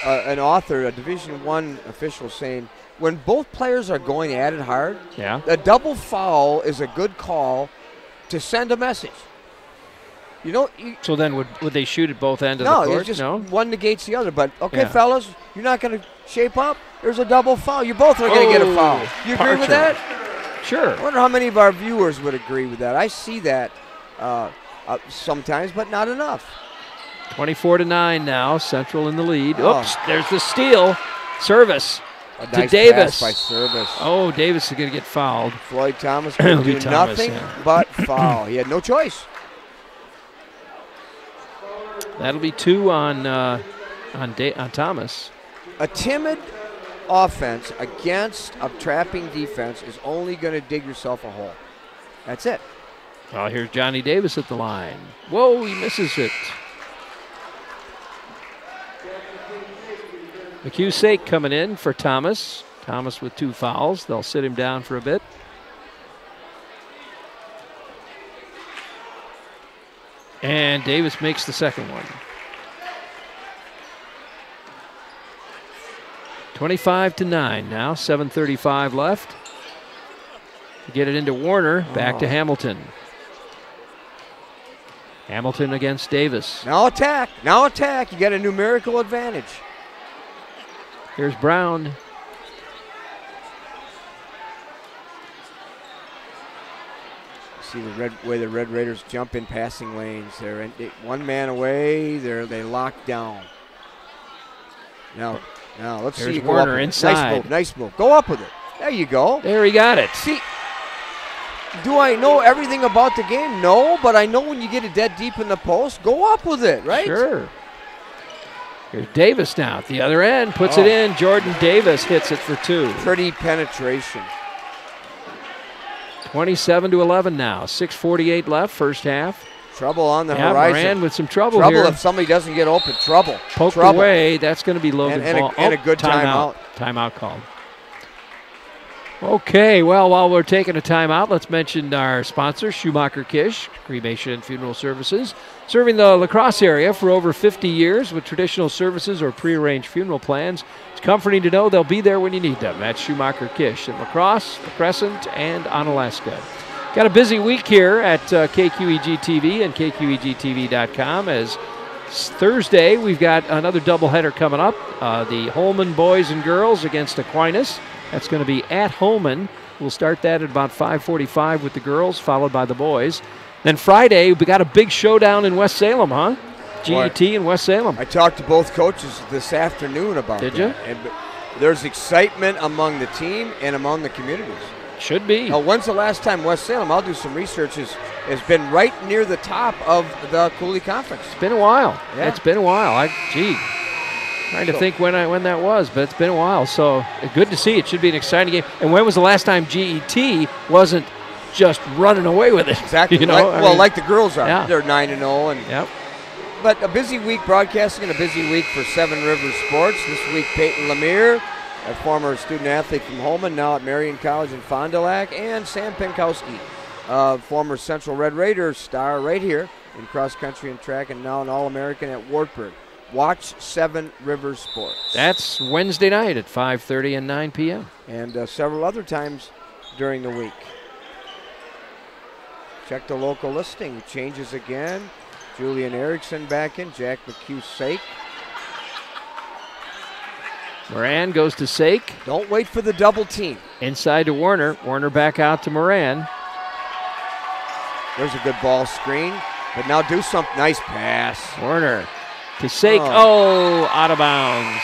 an author, a Division I official, saying when both players are going at it hard, a double foul is a good call to send a message. You know. So then would they shoot at both ends of the court? Just one negates the other. But, okay, fellas, you're not going to shape up. There's a double foul. You both are going to get a foul. You agree with that? Sure. I wonder how many of our viewers would agree with that. I see that sometimes, but not enough. 24-9 now. Central in the lead. Oops, there's the steal. Service a to nice Davis. Pass by Service. Oh, Davis is going to get fouled. Floyd Thomas can do nothing but foul. He had no choice. That'll be two on Thomas. A timid offense against a trapping defense is only going to dig yourself a hole. That's it. Well, here's Johnny Davis at the line. Whoa, he misses it. McHugh-Sake coming in for Thomas. Thomas with 2 fouls. They'll sit him down for a bit. And Davis makes the second one. 25-9 now, 7:35 left. Get it into Warner, back to Hamilton. Hamilton against Davis. Now attack, now attack. You got a numerical advantage. Here's Brown. See the way the Red Raiders jump in passing lanes. They're one man away. They lock down. Now let's Here's see you go Warner up with inside. It. Nice move. Go up with it. There you go. There he got it. See, do I know everything about the game? No, but I know when you get it dead deep in the post, go up with it, right? Sure. Here's Davis now at the other end. Puts it in. Jordan Davis hits it for 2. Pretty penetration. 27-11 now. 6:48 left, first half. Trouble on the horizon. Moran with some trouble here. Trouble if somebody doesn't get open. Trouble. Poked away. That's going to be Logan's ball. And a good timeout. Timeout called. Okay, well, while we're taking a timeout, let's mention our sponsor, Schumacher Kish, Cremation and Funeral Services, serving the La Crosse area for over 50 years with traditional services or prearranged funeral plans. It's comforting to know they'll be there when you need them. That's Schumacher Kish in La Crosse, La Crescent, and Onalaska. Got a busy week here at KQEG TV and KQEGTV.com as Thursday we've got another doubleheader coming up. The Holman boys and girls against Aquinas. That's going to be at Holman. We'll start that at about 5:45 with the girls, followed by the boys. Then Friday, we got a big showdown in West Salem, huh? GET in West Salem. I talked to both coaches this afternoon about that. Did you? And there's excitement among the team and among the communities. Should be. When's the last time West Salem, I'll do some research, has been right near the top of the Cooley Conference? It's been a while. Yeah. It's been a while. Trying to think when that was, but it's been a while. So good to see. It should be an exciting game. And when was the last time GET wasn't just running away with it? Exactly. You know, like the girls are. Yeah. They're 9-0. Yep. But a busy week broadcasting and a busy week for Seven Rivers Sports. This week, Peyton Lemire, a former student athlete from Holman, now at Marion College in Fond du Lac, and Sam Pinkowski, former Central Red Raiders star right here in cross country and track, and now an All-American at Wartburg. Watch Seven Rivers Sports. That's Wednesday night at 5:30 and 9 p.m. And several other times during the week. Check the local listing. Changes again. Julian Erickson back in. Jack McHugh-Sake. Moran goes to Sake. Don't wait for the double team. Inside to Warner. Warner back out to Moran. There's a good ball screen. But now do something. Nice pass. Warner to Sake. Out of bounds.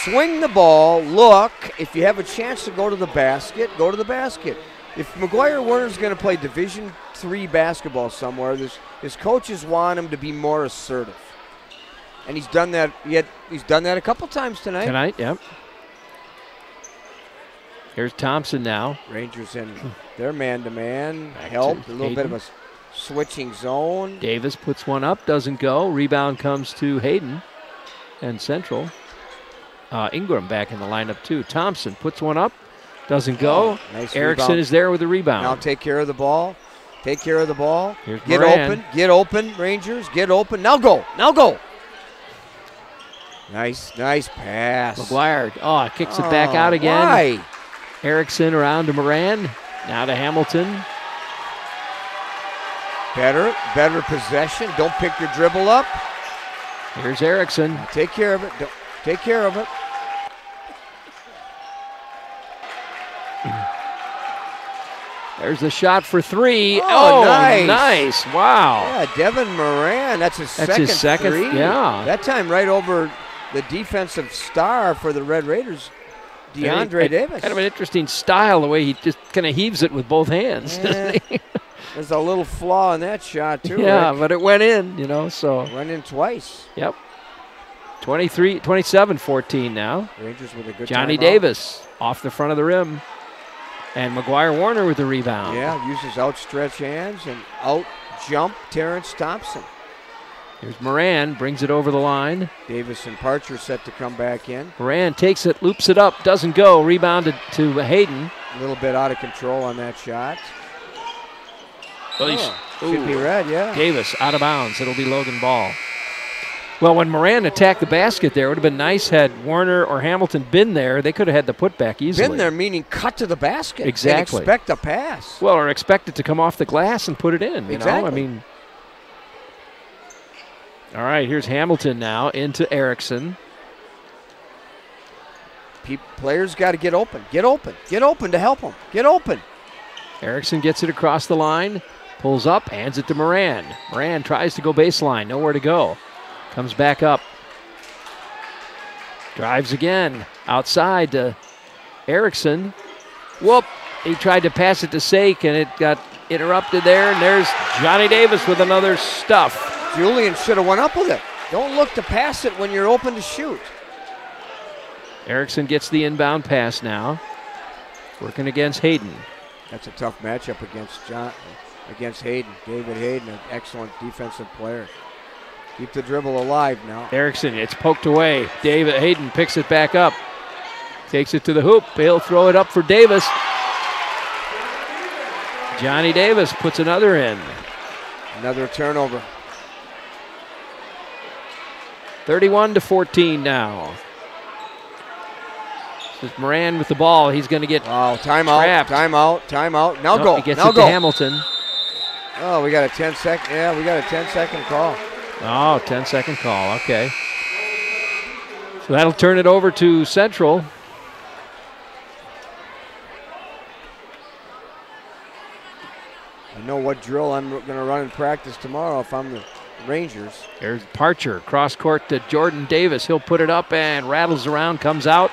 Swing the ball. Look, if you have a chance to go to the basket, go to the basket. If McGuire Warner's going to play Division III basketball somewhere, his coaches want him to be more assertive. And he's done that. He's done that a couple times tonight. Yep. Here's Thompson now. Rangers in their man-to-man. Help. A little bit of a switching zone. Davis puts one up, doesn't go. Rebound comes to Hayden and Central. Ingram back in the lineup too. Thompson puts one up, doesn't go. Nice Erickson rebound. is there with the rebound. Now take care of the ball. Take care of the ball. Here's Get Moran. open. Get open, Rangers. Get open. Now go. Now go. Nice pass. McGuire, kicks it back out again. Why? Erickson around to Moran. Now to Hamilton. Better possession. Don't pick your dribble up. Here's Erickson. Take care of it. Take care of it. There's the shot for three. Nice. Wow. Yeah, Devin Moran. That's his second three. Yeah. That time right over the defensive star for the Red Raiders, DeAndre Davis. Kind of an interesting style, the way he just kind of heaves it with both hands, doesn't he? There's a little flaw in that shot, too. Yeah, Rick. but it went in, so. Went in twice. Yep. 27-14 now. Rangers with a good Johnny timeout. Davis off the front of the rim. And McGuire Warner with the rebound. Yeah, uses outstretched hands and out jump Terrence Thompson. Here's Moran, brings it over the line. Davis and Parcher set to come back in. Moran takes it, loops it up, doesn't go. Rebounded to Hayden. A little bit out of control on that shot. Well, should be red, yeah. Davis out of bounds. It'll be Logan ball. Well, when Moran attacked the basket there, it would have been nice had Warner or Hamilton been there. They could have had the putback easily. Been there meaning cut to the basket. Exactly. And expect a pass. Well, or expect it to come off the glass and put it in. You know? I mean. All right, here's Hamilton now into Erickson. Players got to get open. Get open. Get open to help them. Get open. Erickson gets it across the line, pulls up, hands it to Moran. Moran tries to go baseline, nowhere to go. Comes back up. Drives again, outside to Erickson. Whoop, he tried to pass it to Sake, and it got interrupted there, and there's Johnny Davis with another stuff. Julian should have went up with it. Don't look to pass it when you're open to shoot. Erickson gets the inbound pass now. Working against Hayden. That's a tough matchup against Hayden. David Hayden, an excellent defensive player. Keep the dribble alive now. Erickson, it's poked away. David Hayden picks it back up. Takes it to the hoop. He'll throw it up for Davis. Johnny Davis puts another in. Another turnover. 31-14 now. This is Moran with the ball. He's going to get timeout, trapped. Timeout. Now go. He gets now it go. to Hamilton. Oh, we got a 10-second. Yeah, we got a 10-second call. Oh, 10-second call. Okay. So that'll turn it over to Central. I know what drill I'm going to run in practice tomorrow if I'm the Rangers. There's Parcher, cross court to Jordan Davis. He'll put it up and rattles around, comes out.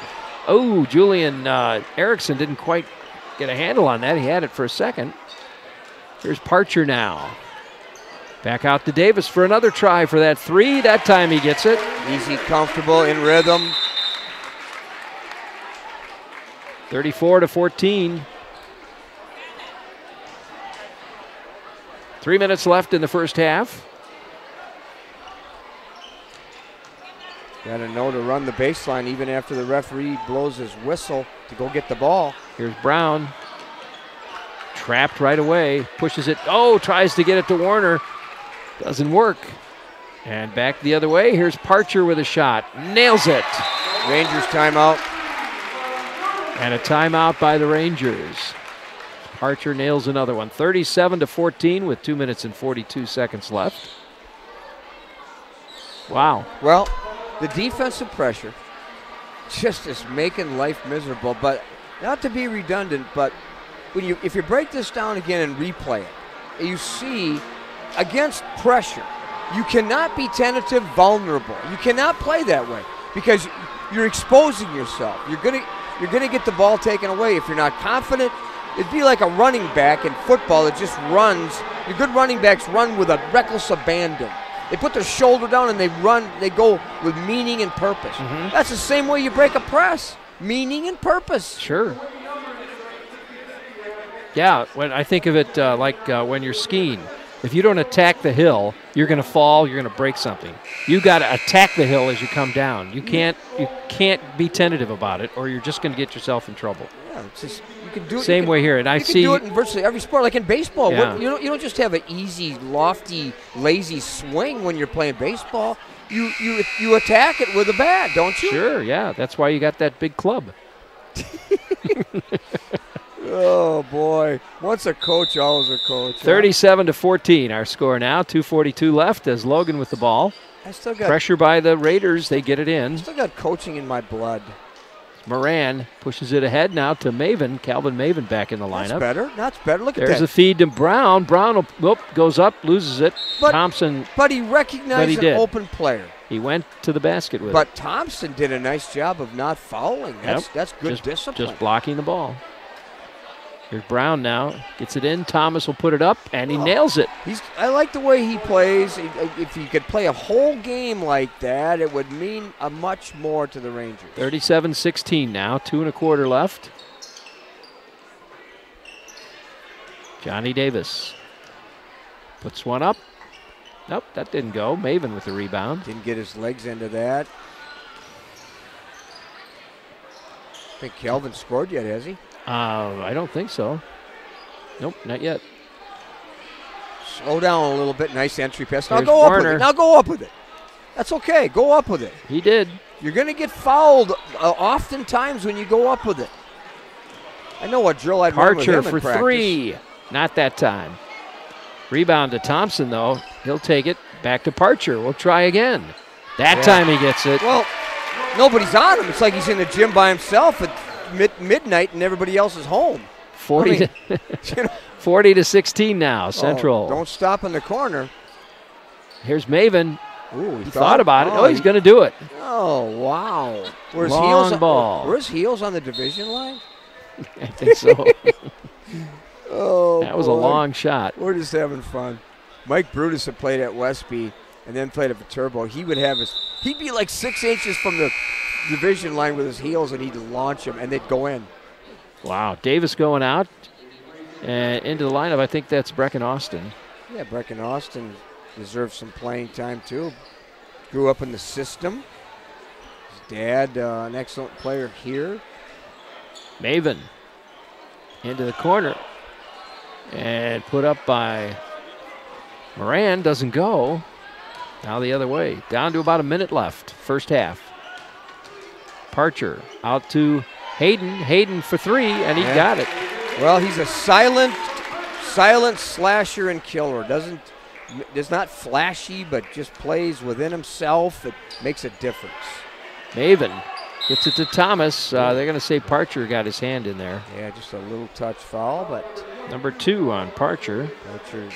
Oh, Julian Erickson didn't quite get a handle on that. He had it for a second. Here's Parcher now. Back out to Davis for another try for that three. That time he gets it. Easy, comfortable, in rhythm. 34-14. 3 minutes left in the first half. Got to know to run the baseline even after the referee blows his whistle to go get the ball. Here's Brown. Trapped right away. Pushes it. Oh, tries to get it to Warner. Doesn't work. And back the other way. Here's Parcher with a shot. Nails it. Rangers timeout. And a timeout by the Rangers. Parcher nails another one. 37-14 with 2 minutes and 42 seconds left. Wow. Well, the defensive pressure just is making life miserable. But not to be redundant, but if you break this down again and replay it, you see against pressure, you cannot be tentative, vulnerable. You cannot play that way because you're exposing yourself. You're gonna get the ball taken away if you're not confident. It'd be like a running back in football that just runs. Your good running backs run with a reckless abandon. They put their shoulder down and they run. They go with meaning and purpose. Mm-hmm. That's the same way you break a press. Meaning and purpose. Sure. Yeah, when I think of it when you're skiing. If you don't attack the hill, you're going to fall. You're going to break something. You got to attack the hill as you come down. You can't be tentative about it, or you're just going to get yourself in trouble. Yeah, it's just you can do it. Same way here, and I see you can do it in virtually every sport, like in baseball. Yeah. You don't just have an easy, lofty, lazy swing when you're playing baseball. You attack it with a bat, don't you? Sure. Yeah, that's why you got that big club. Oh, boy. Once a coach, always a coach. 37-14, our score now. 2:42 left as Logan with the ball. I still got pressure by the Raiders. They get it in. I still got coaching in my blood. Moran pushes it ahead now to Maven. Calvin Maven back in the lineup. That's better. That's better. Look at that. There's a feed to Brown. Brown goes up, loses it. Thompson. But he recognized an open player. He went to the basket with it. But Thompson did a nice job of not fouling. That's good discipline. Just blocking the ball. Here's Brown now. Gets it in. Thomas will put it up, and he nails it. I like the way he plays. If he could play a whole game like that, it would mean much more to the Rangers. 37-16 now. 2 1/4 left. Johnny Davis puts one up. Nope, that didn't go. Maven with the rebound. Didn't get his legs into that. I think Kelvin scored yet, has he? I don't think so. Nope, not yet. Slow down a little bit. Nice entry pass. Now Here's go Warner. up with it. Now go up with it. That's okay. Go up with it. He did. You're going to get fouled oftentimes when you go up with it. I know what drill I'd run with him Parcher in for practice. 3. Not that time. Rebound to Thompson, though. He'll take it. Back to Parcher. We'll try again. That time he gets it. Well, nobody's on him. It's like he's in the gym by himself at midnight and everybody else is home. 40 to 16 now, Central. Don't stop in the corner. Here's Maven. Ooh, he thought about it. Oh, he's going to do it. Oh, wow. Where's Long heels ball. Where's heels on the division line? I think so. Oh, that was a long shot. We're just having fun. Mike Brutus had played at Westby and then played at Viterbo. He'd be like 6 inches from the division line with his heels, and he'd launch them, and they'd go in. Wow, Davis going out and into the lineup. I think that's Brecken Austin. Yeah, Brecken Austin deserves some playing time too. Grew up in the system. His dad, an excellent player here. Maven into the corner and put up by Moran. Doesn't go. Now the other way. Down to about a minute left. First half. Parcher out to Hayden. Hayden for 3, and he got it. Well, he's a silent slasher and killer. Is not flashy, but just plays within himself. It makes a difference. Maven gets it to Thomas. They're going to say Parcher got his hand in there. Yeah, just a little touch foul, but number 2 on Parcher. Parcher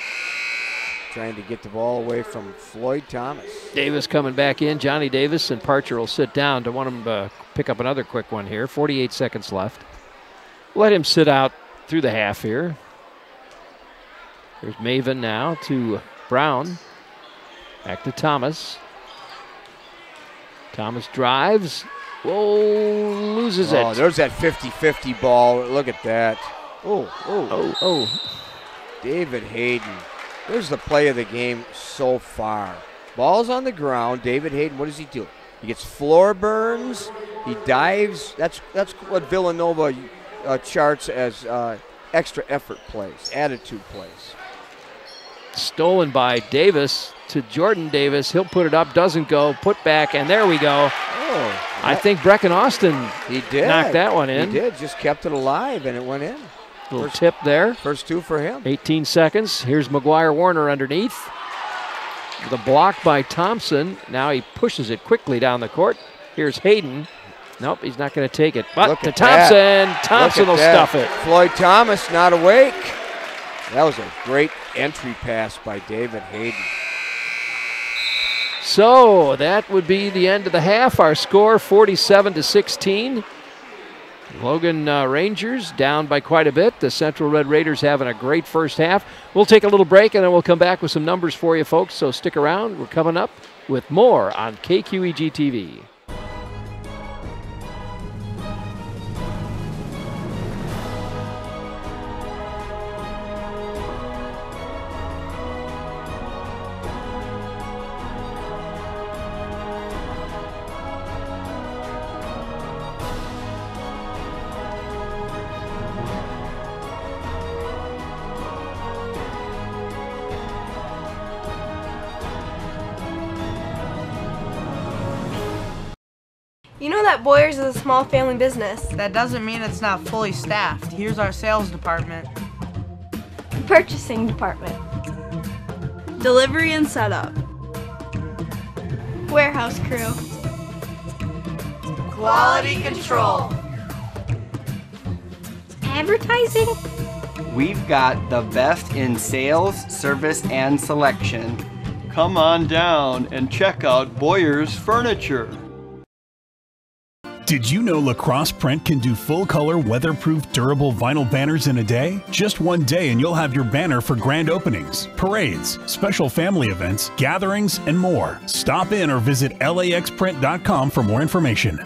trying to get the ball away from Floyd Thomas. Davis coming back in. Johnny Davis and Parcher will sit down. Don't want him to pick up another quick one here. 48 seconds left. Let him sit out through the half here. There's Maven now to Brown. Back to Thomas. Thomas drives. Whoa, loses it. Oh, there's that 50-50 ball. Look at that. Oh. David Hayden. There's the play of the game so far. Ball's on the ground. David Hayden, what does he do? He gets floor burns. He dives. That's what Villanova charts as extra effort plays, attitude plays. Stolen by Davis to Jordan Davis. He'll put it up, doesn't go, put back, and there we go. Oh, I think Brecken Austin knocked that one in. He did, just kept it alive, and it went in. Little tip there. First 2 for him. 18 seconds. Here's McGuire Warner underneath. The block by Thompson. Now he pushes it quickly down the court. Here's Hayden. Nope, he's not going to take it. But to Thompson. Thompson will stuff it. Floyd Thomas not awake. That was a great entry pass by David Hayden. So that would be the end of the half. Our score 47-16. Logan Rangers down by quite a bit. The Central Red Raiders having a great first half. We'll take a little break and then we'll come back with some numbers for you folks. So stick around. We're coming up with more on KQEG TV. You know that Boyers is a small family business. That doesn't mean it's not fully staffed. Here's our sales department. Purchasing department. Delivery and setup. Warehouse crew. Quality control. Advertising. We've got the best in sales, service, and selection. Come on down and check out Boyers Furniture. Did you know Lacrosse Print can do full-color, weatherproof, durable vinyl banners in a day? Just one day and you'll have your banner for grand openings, parades, special family events, gatherings, and more. Stop in or visit laxprint.com for more information.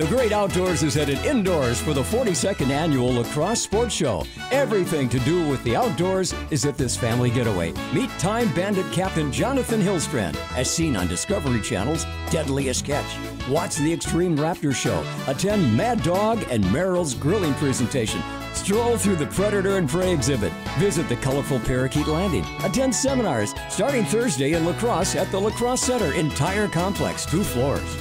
The great outdoors is headed indoors for the 42nd Annual Lacrosse Sports Show. Everything to do with the outdoors is at this family getaway. Meet Time Bandit Captain Jonathan Hillstrand, as seen on Discovery Channel's Deadliest Catch. Watch the Extreme Raptor Show. Attend Mad Dog and Merrill's grilling presentation. Stroll through the Predator and Prey exhibit. Visit the colorful Parakeet Landing. Attend seminars starting Thursday in La Crosse at the La Crosse Center entire complex, 2 floors.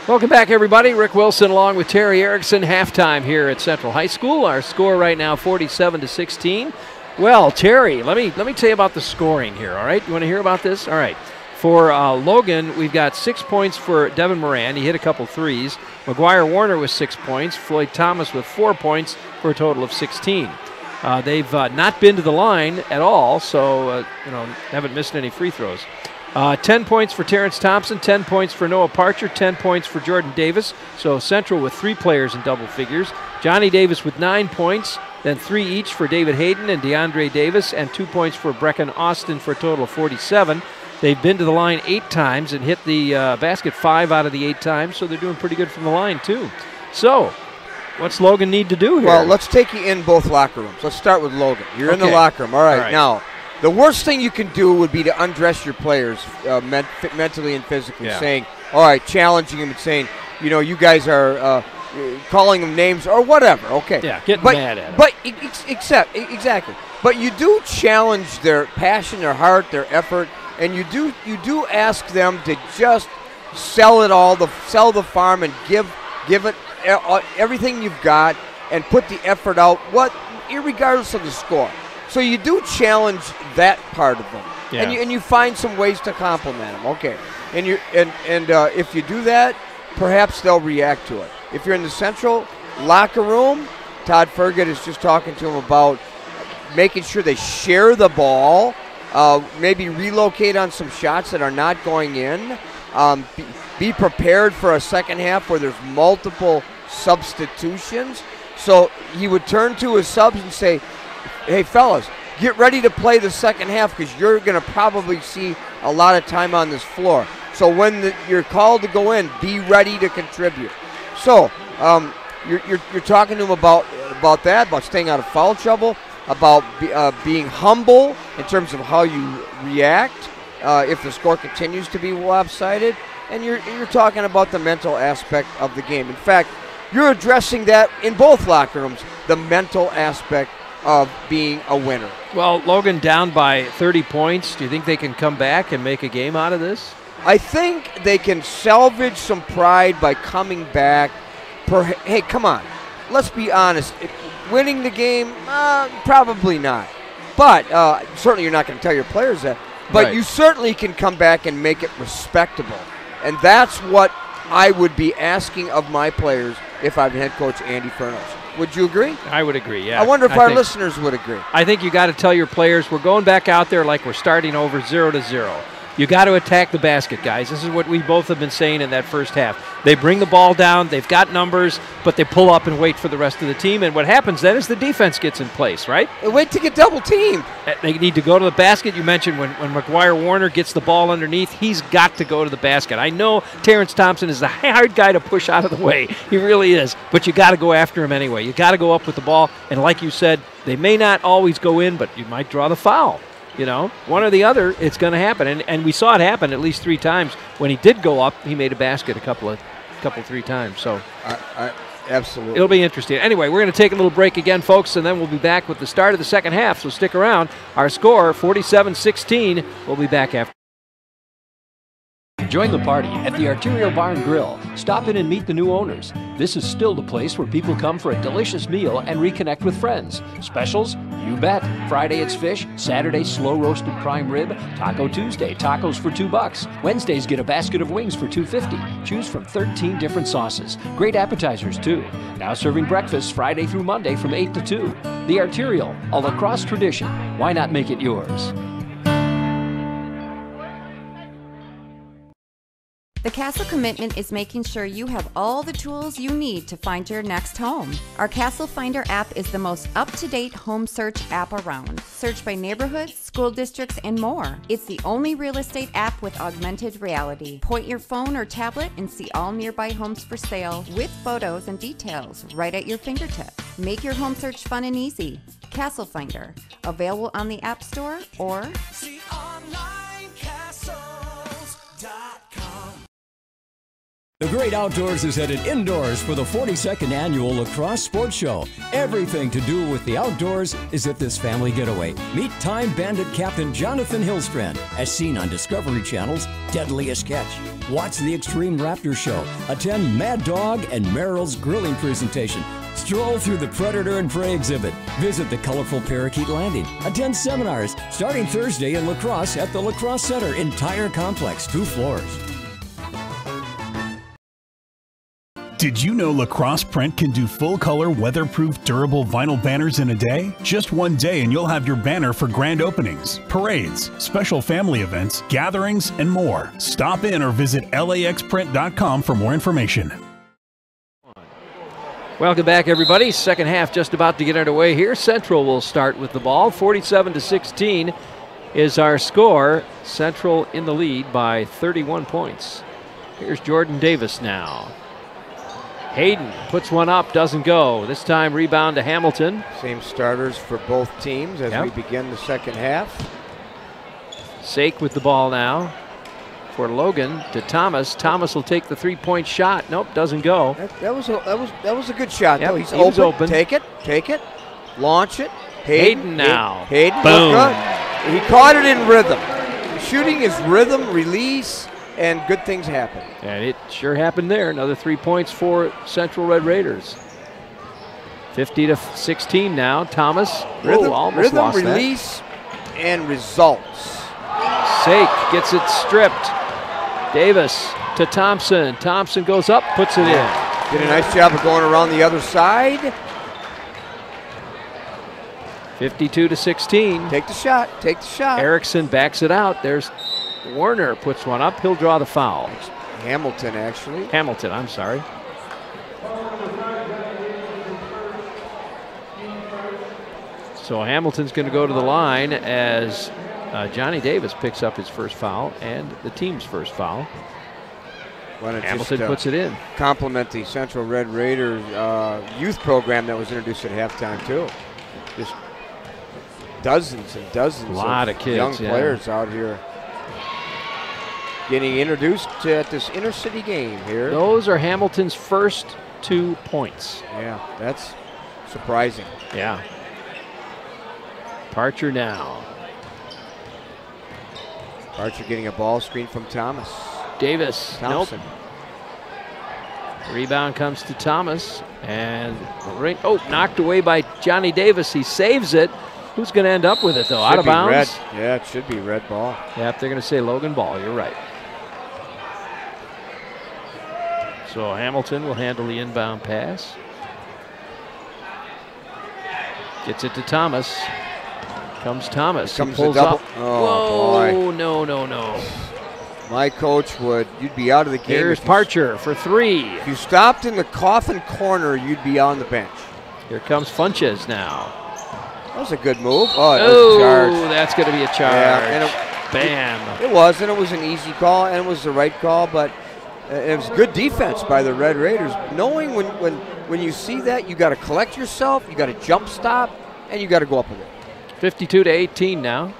Welcome back, everybody. Rick Wilson along with Terry Erickson. Halftime here at Central High School. Our score right now 47-16. Well, Terry, let me tell you about the scoring here, all right? You want to hear about this? All right. For Logan, we've got 6 points for Devin Moran. He hit a couple threes. McGuire Warner with 6 points. Floyd Thomas with 4 points for a total of 16. They've not been to the line at all, so haven't missed any free throws. 10 points for Terrence Thompson, 10 points for Noah Parcher, 10 points for Jordan Davis. So Central with 3 players in double figures. Johnny Davis with 9 points, then 3 each for David Hayden and DeAndre Davis, and 2 points for Brecken Austin for a total of 47. They've been to the line 8 times and hit the basket 5 out of the 8 times, so they're doing pretty good from the line too. So what's Logan need to do here? Well, let's take you in both locker rooms. Let's start with Logan. You're in the locker room. All right. Now, the worst thing you can do would be to undress your players mentally and physically, saying, all right, challenging them and saying, you guys are calling them names or whatever. Okay. Yeah, getting mad at them. But exactly. But you do challenge their passion, their heart, their effort, and you do ask them to just sell it all, sell the farm and give it everything you've got and put the effort out, irregardless of the score. So you do challenge that part of them, and you find some ways to compliment them. Okay, and if you do that, perhaps they'll react to it. If you're in the Central locker room, Todd Fergutt is just talking to them about making sure they share the ball, maybe relocate on some shots that are not going in. Be prepared for a second half where there's multiple substitutions. So he would turn to his subs and say, hey, fellas, get ready to play the second half because you're going to probably see a lot of time on this floor. So when you're called to go in, be ready to contribute. So you're talking to him about that, about staying out of foul trouble, about being humble in terms of how you react if the score continues to be lopsided, and you're talking about the mental aspect of the game. In fact, you're addressing that in both locker rooms, the mental aspect of being a winner. Well, Logan down by 30 points. Do you think they can come back and make a game out of this? I think they can salvage some pride by coming back. Hey, come on. Let's be honest. Winning the game, probably not. But certainly you're not going to tell your players that. But right. You certainly can come back and make it respectable. And that's what I would be asking of my players if I'm head coach Andy Furnos. Would you agree? I would agree, yeah. I wonder if our listeners would agree. I think you got to tell your players, we're going back out there like we're starting over 0-0. You got to attack the basket, guys. This is what we both have been saying in that first half. They bring the ball down, they've got numbers, but they pull up and wait for the rest of the team. And what happens then is the defense gets in place, right? They wait to get double teamed. They need to go to the basket. You mentioned when McGuire Warner gets the ball underneath, he's got to go to the basket. I know Terrence Thompson is the hard guy to push out of the way. He really is. But you got to go after him anyway. You got to go up with the ball. And like you said, they may not always go in, but you might draw the foul. You know, one or the other, it's going to happen. And we saw it happen at least 3 times. When he did go up, he made a basket a couple 3 times. So absolutely. It'll be interesting. Anyway, we're going to take a little break again, folks, and then we'll be back with the start of the second half. So stick around. Our score, 47-16. We'll be back after. Join the party at the Arterial Bar and Grill. Stop in and meet the new owners. This is still the place where people come for a delicious meal and reconnect with friends. Specials? You bet. Friday it's fish, Saturday slow roasted prime rib, Taco Tuesday tacos for $2. Wednesdays get a basket of wings for $2.50. Choose from 13 different sauces. Great appetizers too. Now serving breakfast Friday through Monday from 8 to 2. The Arterial, a La Crosse tradition. Why not make it yours? The Castle commitment is making sure you have all the tools you need to find your next home. Our Castle Finder app is the most up-to-date home search app around. Search by neighborhoods, school districts, and more. It's the only real estate app with augmented reality. Point your phone or tablet and see all nearby homes for sale with photos and details right at your fingertips. Make your home search fun and easy. Castle Finder, available on the App Store or The Great Outdoors is headed indoors for the 42nd Annual Lacrosse Sports Show. Everything to do with the outdoors is at this family getaway. Meet Time Bandit Captain Jonathan Hillstrand, as seen on Discovery Channel's Deadliest Catch. Watch the Extreme Raptor Show. Attend Mad Dog and Merrill's grilling presentation. Stroll through the Predator and Prey exhibit. Visit the colorful Parakeet Landing. Attend seminars starting Thursday in La Crosse at the La Crosse Center. Entire complex, 2 floors. Did you know La Crosse Print can do full-color, weatherproof, durable vinyl banners in a day? Just one day and you'll have your banner for grand openings, parades, special family events, gatherings, and more. Stop in or visit laxprint.com for more information. Welcome back, everybody. Second half just about to get underway here. Central will start with the ball. 47-16 is our score. Central in the lead by 31 points. Here's Jordan Davis now. Hayden puts one up, doesn't go. This time rebound to Hamilton. Same starters for both teams as we begin the second half. Sake with the ball now for Logan to Thomas. Thomas will take the 3-point shot. Nope, doesn't go. That was a good shot. Yep, though. He's open. Take it, launch it. Hayden now. Hayden, boom. He caught it in rhythm. Shooting is rhythm, release, and good things happen. And it sure happened there. Another 3 points for Central Red Raiders. 50-16 now. Thomas almost lost rhythm, release, and results. Sake gets it stripped. Davis to Thompson. Thompson goes up, puts it in. Did a nice job of going around the other side. 52-16. Take the shot. Erickson backs it out. There's Warner, puts one up. He'll draw the foul. Hamilton, actually. Hamilton, I'm sorry. So Hamilton's going to go to the line as Johnny Davis picks up his first foul and the team's first foul. Hamilton puts it in. Compliment the Central Red Raiders youth program that was introduced at halftime too. Just dozens and dozens of kids, young players out here getting introduced at this inner city game here. Those are Hamilton's first 2 points. Yeah, that's surprising. Yeah. Parcher now. Parcher getting a ball screen from Thomas. Davis. Thompson. Nope. Rebound comes to Thomas. And knocked away by Johnny Davis. He saves it. Who's going to end up with it, though? Out of bounds? Red. Yeah, it should be red ball. Yep, they're going to say Logan ball. You're right. So Hamilton will handle the inbound pass. Gets it to Thomas. Comes Thomas. Comes he pulls the double. up. Oh, boy. No. My coach you'd be out of the game. Here's Parcher for 3. If you stopped in the coffin corner, you'd be on the bench. Here comes Funches now. That was a good move. Oh, it was a charge. That's going to be a charge. Yeah, Bam. It was, and it was an easy call, and it was the right call, but it was good defense by the Red Raiders. Knowing when you see that, you got to collect yourself, you got to jump stop, and you got to go up with it. 52-18 now.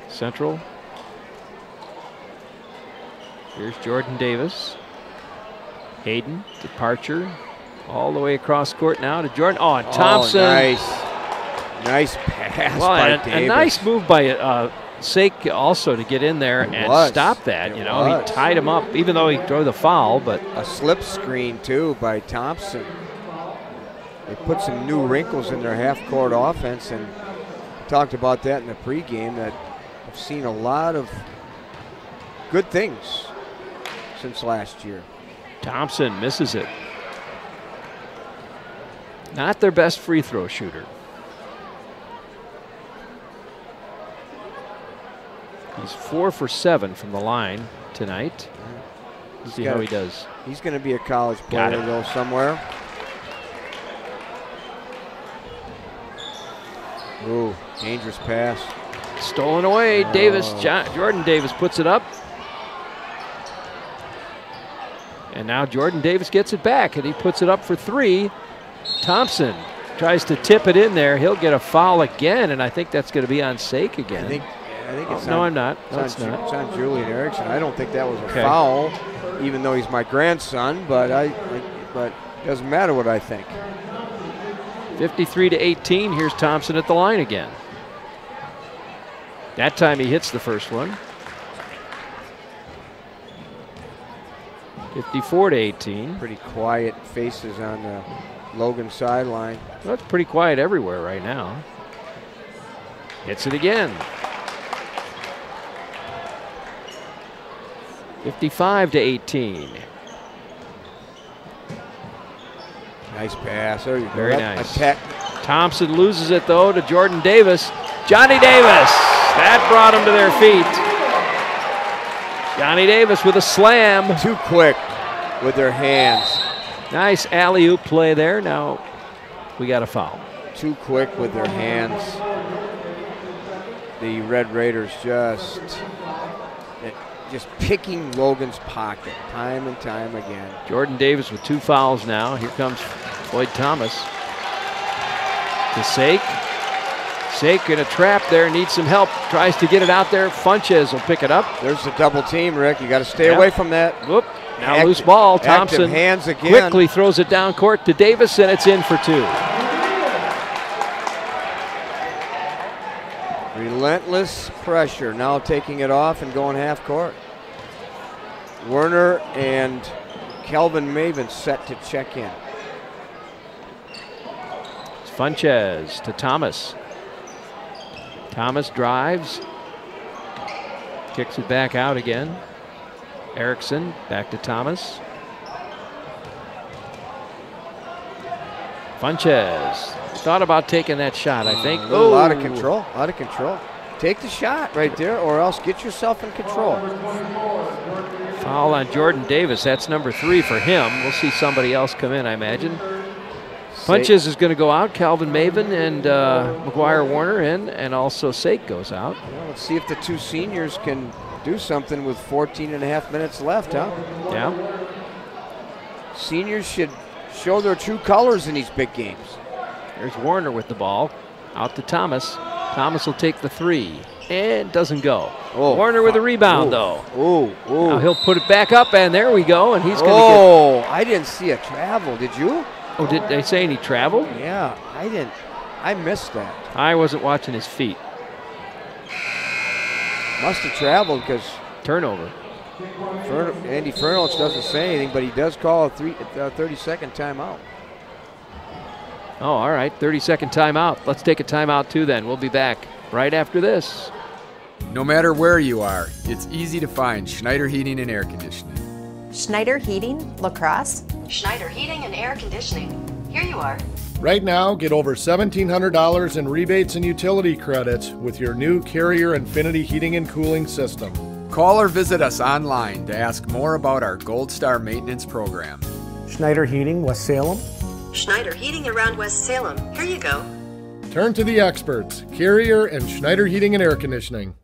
Central. Here's Jordan Davis. Hayden to Parcher. All the way across court now to Jordan. Oh, and Thompson. Oh, nice pass by Davis. A nice move by Sake also to get in there and stop that. He tied him up, even though he threw the foul. But a slip screen, too, by Thompson. They put some new wrinkles in their half-court offense, and talked about that in the pregame, that I've seen a lot of good things since last year. Thompson misses it. Not their best free throw shooter. He's 4 for 7 from the line tonight. Let's see how he does. He's going to be a college player, though, somewhere. Ooh, dangerous pass. Stolen away. Davis, Jordan Davis puts it up. And now Jordan Davis gets it back, and he puts it up for 3. Thompson tries to tip it in there. He'll get a foul again, and I think that's going to be on Sake again. I think it's no, on, I'm not. No, it's not. It's on Julian Erickson. I don't think that was a foul, even though he's my grandson, but it doesn't matter what I think. 53-18. Here's Thompson at the line again. That time he hits the first one. 54-18. Pretty quiet faces on the Logan sideline. Well, it's pretty quiet everywhere right now. Hits it again. 55-18. Nice pass. There you go. Very nice. Thompson loses it, though, to Jordan Davis. Johnny Davis. That brought him to their feet. Johnny Davis with a slam. Too quick with their hands. Nice alley-oop play there. Now we got a foul. Too quick with their hands. The Red Raiders just picking Logan's pocket time and time again. Jordan Davis with 2 fouls now. Here comes Floyd Thomas. To Sake. Sake in a trap there, needs some help. Tries to get it out there. Funches will pick it up. There's the double team, Rick. You got to stay away from that. Whoop. Now loose ball. Thompson hands again. Quickly throws it down court to Davis, and it's in for 2. Relentless pressure. Now taking it off and going half court. Werner and Kelvin Maven set to check in. It's Funches to Thomas. Thomas drives. Kicks it back out again. Erickson back to Thomas. Funches thought about taking that shot, I think. A lot of control, a lot of control. Take the shot right there, or else get yourself in control. Foul on Jordan Davis. That's number 3 for him. We'll see somebody else come in, I imagine. Funches is going to go out. Calvin Maven and McGuire Warner in, and also Sake goes out. Well, let's see if the two seniors can do something with 14.5 minutes left, huh? Yeah. Seniors should show their true colors in these big games. There's Warner with the ball. Out to Thomas. Thomas will take the three. And doesn't go. Oh, Warner with a rebound, though. Oh, Now he'll put it back up, and there we go. And he's going to Oh, I didn't see a travel. Did you? Oh, did they say he traveled? Yeah, I didn't. I missed that. I wasn't watching his feet. Must have traveled because turnover. Andy Furlich doesn't say anything, but he does call a 30-second timeout. Oh, all right, 30-second timeout. Let's take a timeout too then. We'll be back right after this. No matter where you are, it's easy to find Schneider Heating and Air Conditioning. Schneider Heating, La Crosse. Schneider Heating and Air Conditioning. Here you are. Right now, get over $1,700 in rebates and utility credits with your new Carrier Infinity heating and cooling system. Call or visit us online to ask more about our Gold Star maintenance program. Schneider Heating, West Salem. Schneider Heating around West Salem. Here you go. Turn to the experts, Carrier and Schneider Heating and Air Conditioning.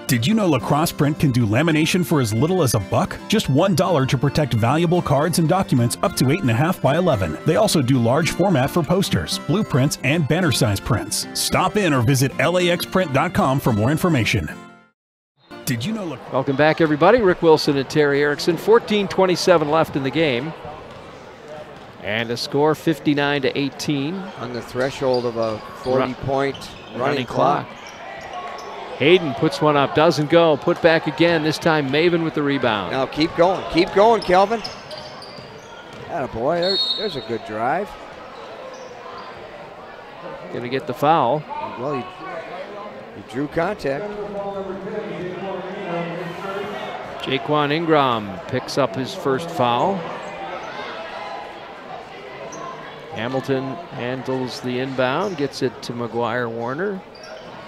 Did you know La Crosse Print can do lamination for as little as $1? Just $1 to protect valuable cards and documents up to 8.5 by 11. They also do large format for posters, blueprints, and banner size prints. Stop in or visit laxprint.com for more information. Did you know? Welcome back, everybody. Rick Wilson and Terry Erickson. 14:27 left in the game. And a score 59-18. On the threshold of a 40-point running clock. Hayden puts one up, doesn't go. Put back again, this time Maven with the rebound. Now keep going, Kelvin. Attaboy, there's a good drive. Gonna get the foul. Well, he drew contact. Jaquan Ingram picks up his first foul. Hamilton handles the inbound, gets it to McGuire Warner.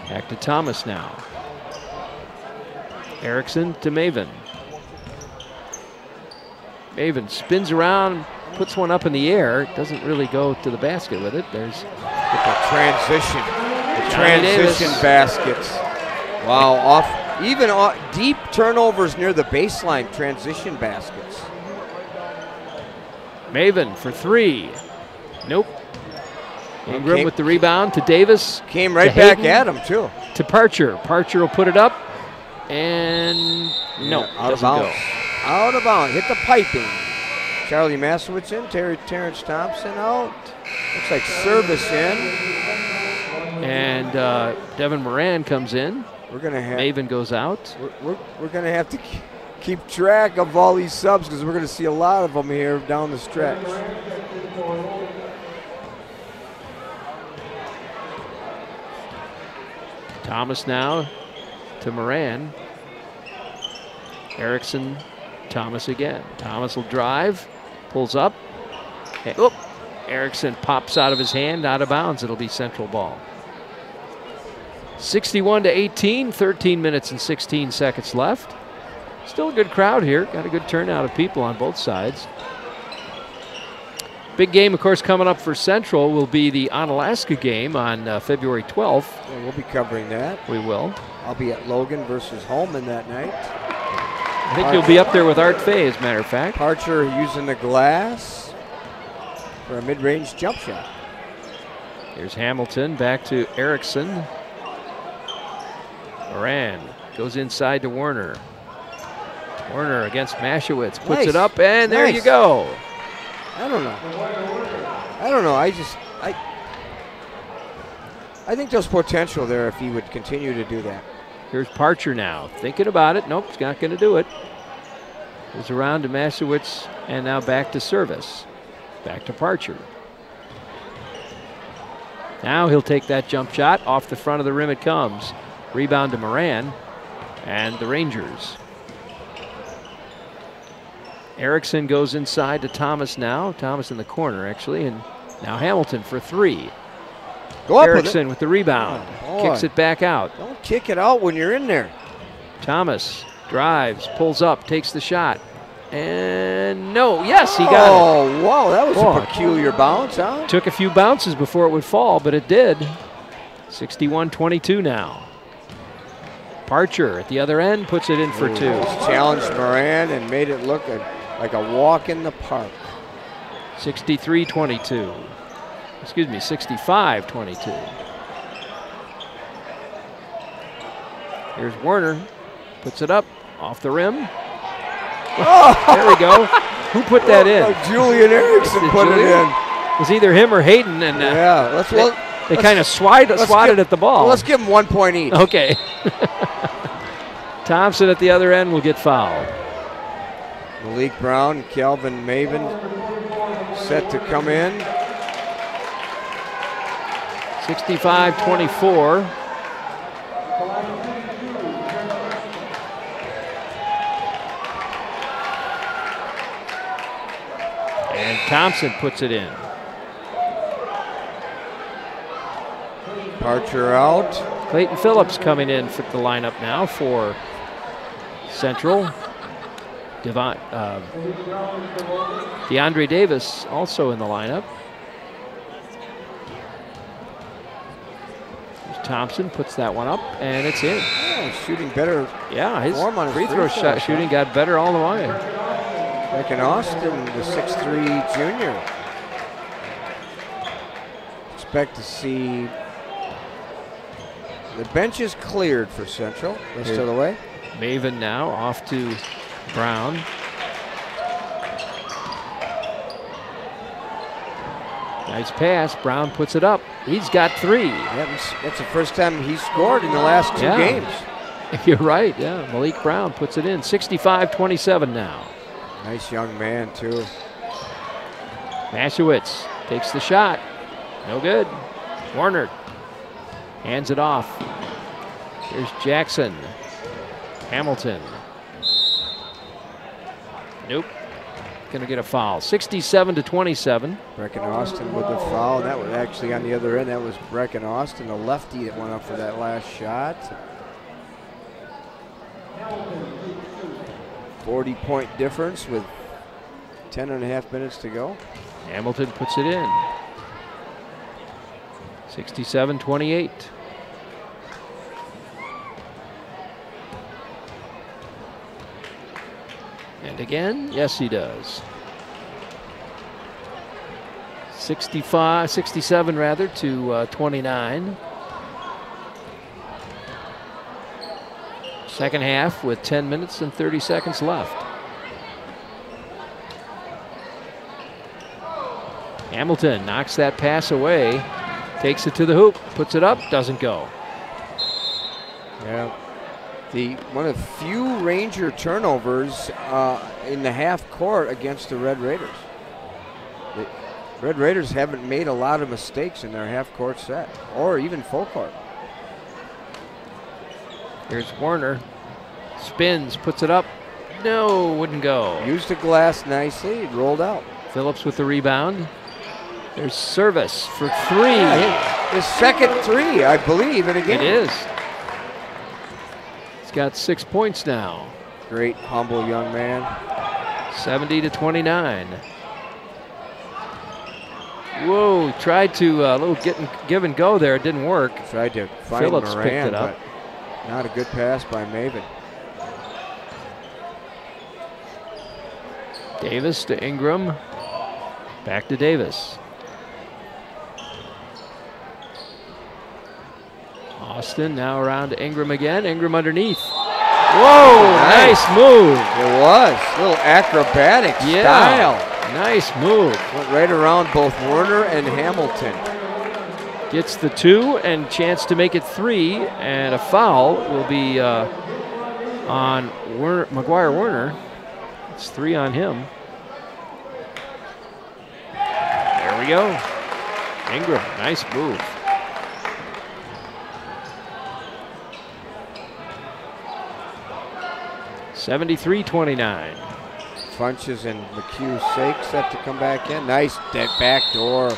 Back to Thomas now. Erickson to Maven. Maven spins around, puts one up in the air. Doesn't really go to the basket with it. There's the transition baskets. Wow, even deep turnovers near the baseline, transition baskets. Maven for three. Nope. Ingram with the rebound to Davis. Came right back at him, too. To Parcher. Parcher will put it up. And no, out of bounds. Out of bounds. Hit the piping. Charlie Masowitz in. Terrence Thompson out. Looks like service in. And Devin Moran comes in. We're gonna have Maven goes out. We're gonna have to keep track of all these subs because we're gonna see a lot of them here down the stretch. Thomas now to Moran. Erickson, Thomas again. Thomas will drive, pulls up. Hey, oh, Erickson pops out of his hand, out of bounds. It'll be Central ball. 61-18, 13 minutes and 16 seconds left. Still a good crowd here. Got a good turnout of people on both sides. Big game, of course, coming up for Central will be the Onalaska game on February 12th. Yeah, we'll be covering that. We will. I'll be at Logan versus Holman that night. I think you'll be up there with Art Fay, as a matter of fact. Parcher using the glass for a mid-range jump shot. Here's Hamilton back to Erickson. Moran goes inside to Warner. Warner against Mashowitz, puts it up, and there you go. I don't know. I think there's potential there if he would continue to do that. Here's Parcher now, thinking about it. Nope, he's not going to do it. Goes around to Mashowitz, and now back to service. Back to Parcher. Now he'll take that jump shot. Off the front of the rim it comes. Rebound to Moran, and the Rangers. Erickson goes inside to Thomas now. Thomas in the corner, actually, and now Hamilton for three. Go up Erickson with the rebound. Kicks it back out. Don't kick it out when you're in there. Thomas drives, pulls up, takes the shot, And no, yes, he got it. Oh, wow, that was a peculiar bounce, huh? Took a few bounces before it would fall, but it did. 61-22 now. Parcher at the other end puts it in for 2. Challenged Moran and made it look like a walk in the park. 63-22. Excuse me, 65-22. Here's Werner. Puts it up off the rim. There we go. Who put that in? Julian Erickson put it in. It was either him or Hayden. And they kind of swatted at the ball. Well, let's give them 1 point each. Okay. Thompson at the other end will get fouled. Malik Brown, Calvin Maven set to come in. 65-24. And Thompson puts it in. Parcher out. Clayton Phillips coming in for the lineup now for Central. DeAndre Davis also in the lineup. Thompson puts that one up, and it's in. Yeah, shooting better. Yeah, his free throw shot shooting got better all the way. Back in Austin, the 6'3" junior. Expect to see the bench is cleared for Central. Rest of the way. Maven now off to Brown. Nice pass. Brown puts it up. He's got 3. That's the first time he's scored in the last 2 games. You're right, yeah. Malik Brown puts it in. 65-27 now. Nice young man, too. Mashewitz takes the shot. No good. Warner hands it off. Here's Jackson. Hamilton. Nope. Gonna get a foul. 67-27. Brecken Austin with the foul. That was actually on the other end. That was Brecken Austin, the lefty that went up for that last shot. 40-point difference with 10.5 minutes to go. Hamilton puts it in. 67-28. And again, yes, he does. 67 rather to 29. Second half with 10 minutes and 30 seconds left. Hamilton knocks that pass away, takes it to the hoop, puts it up, doesn't go. Yeah. One of the few Ranger turnovers in the half court against the Red Raiders. The Red Raiders haven't made a lot of mistakes in their half court set or even full court. Here's Warner. Spins, puts it up. No, wouldn't go. Used the glass nicely, it rolled out. Phillips with the rebound. There's Service for 3. Yeah, his second 3, I believe, in a game. It is. Got 6 points now. Great, humble young man. 70-29. Whoa, tried to a little give and go there. It didn't work. Tried to find Phillips Moran, picked it up. But not a good pass by Maven. Davis to Ingram. Back to Davis. Austin now around to Ingram again. Ingram underneath. Whoa, nice move. It was. A little acrobatic style. Nice move. Went right around both Werner and Hamilton. Gets the 2 and chance to make it 3, and a foul will be on Maguire Werner. It's 3 on him. There we go. Ingram, nice move. $73-29. Funches and McHugh's sake set to come back in. Nice back door.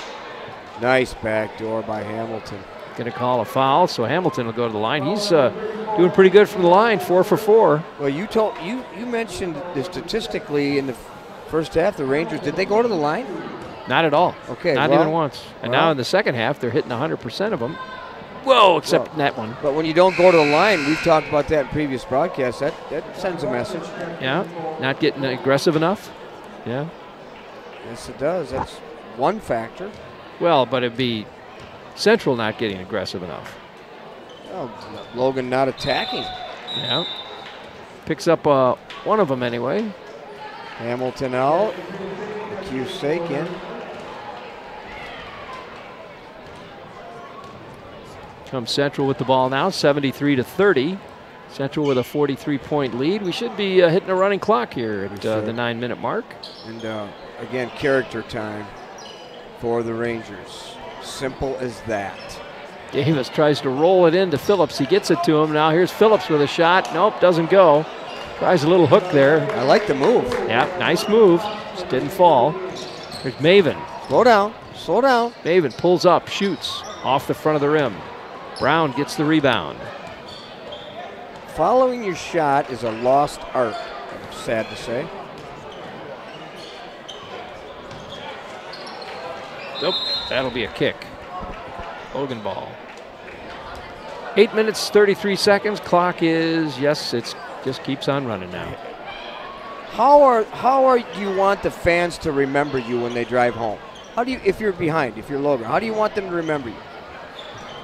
Nice back door by Hamilton. Going to call a foul, so Hamilton will go to the line. He's doing pretty good from the line, 4 for 4. Well, you mentioned that statistically in the first half, the Rangers, did they go to the line? Not at all. Okay. Not even once. And now in the second half, they're hitting 100% of them. Whoa, except that one. But when you don't go to the line, we've talked about that in previous broadcasts, that sends a message. Yeah, not getting aggressive enough. Yeah. Yes, it does. That's one factor. Well, but it'd be Central not getting aggressive enough. Oh, Logan not attacking. Yeah. Picks up one of them anyway. Hamilton out. Cusack in. Comes Central with the ball now, 73-30. Central with a 43-point lead. We should be hitting a running clock here at the 9-minute mark. And again, character time for the Rangers. Simple as that. Davis tries to roll it into Phillips. He gets it to him. Now here's Phillips with a shot. Nope, doesn't go. Tries a little hook there. I like the move. Yeah, nice move. Just didn't fall. There's Maven. Slow down. Slow down. Maven pulls up, shoots off the front of the rim. Brown gets the rebound. Following your shot is a lost art, I'm sad to say. Nope, that'll be a kick. Logan ball. 8 minutes, 33 seconds. Clock is, yes, it's just keeps on running now. How do you want the fans to remember you when they drive home? How do you, if you're behind, if you're Logan, how do you want them to remember you?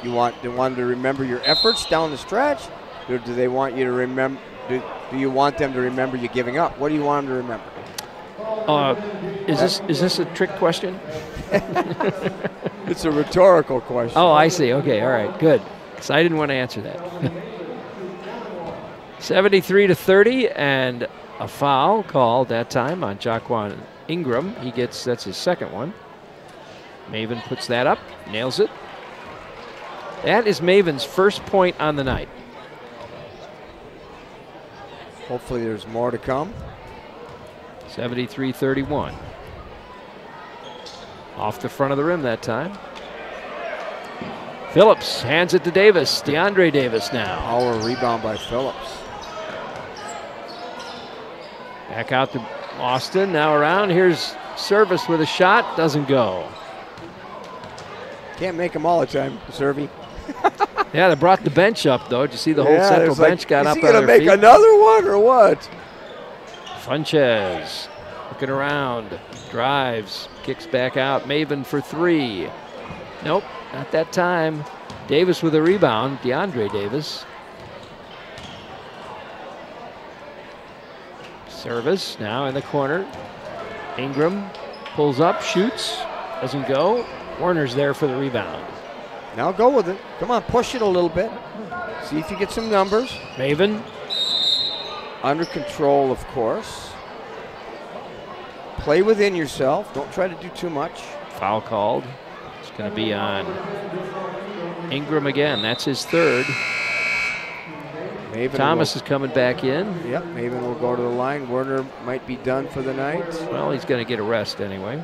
They want them to remember your efforts down the stretch? Or do they want you to remember, do you want them to remember you giving up? What do you want them to remember? Is this a trick question? It's a rhetorical question. Oh, I see. Okay, all right, good. Because I didn't want to answer that. 73-30, and a foul called that time on Jaquan Ingram. That's his second one. Maven puts that up, nails it. That is Maven's first point on the night. Hopefully there's more to come. 73-31. Off the front of the rim that time. Phillips hands it to Davis. DeAndre Davis now. Power rebound by Phillips. Back out to Austin. Now around. Here's Service with a shot. Doesn't go. Can't make them all the time, Servy. Yeah, they brought the bench up, though. Did you see the whole Central bench got up on their feet? Is he going to make another one or what? Funches looking around. Drives. Kicks back out. Maven for three. Nope, not that time. Davis with a rebound. DeAndre Davis. Service now in the corner. Ingram pulls up, shoots. Doesn't go. Warner's there for the rebound. Now go with it. Come on, push it a little bit. See if you get some numbers. Maven. Under control, of course. Play within yourself. Don't try to do too much. Foul called. It's going to be on Ingram again. That's his third. Maven Thomas is coming back in. Yep, Maven will go to the line. Werner might be done for the night. Well, he's going to get a rest anyway.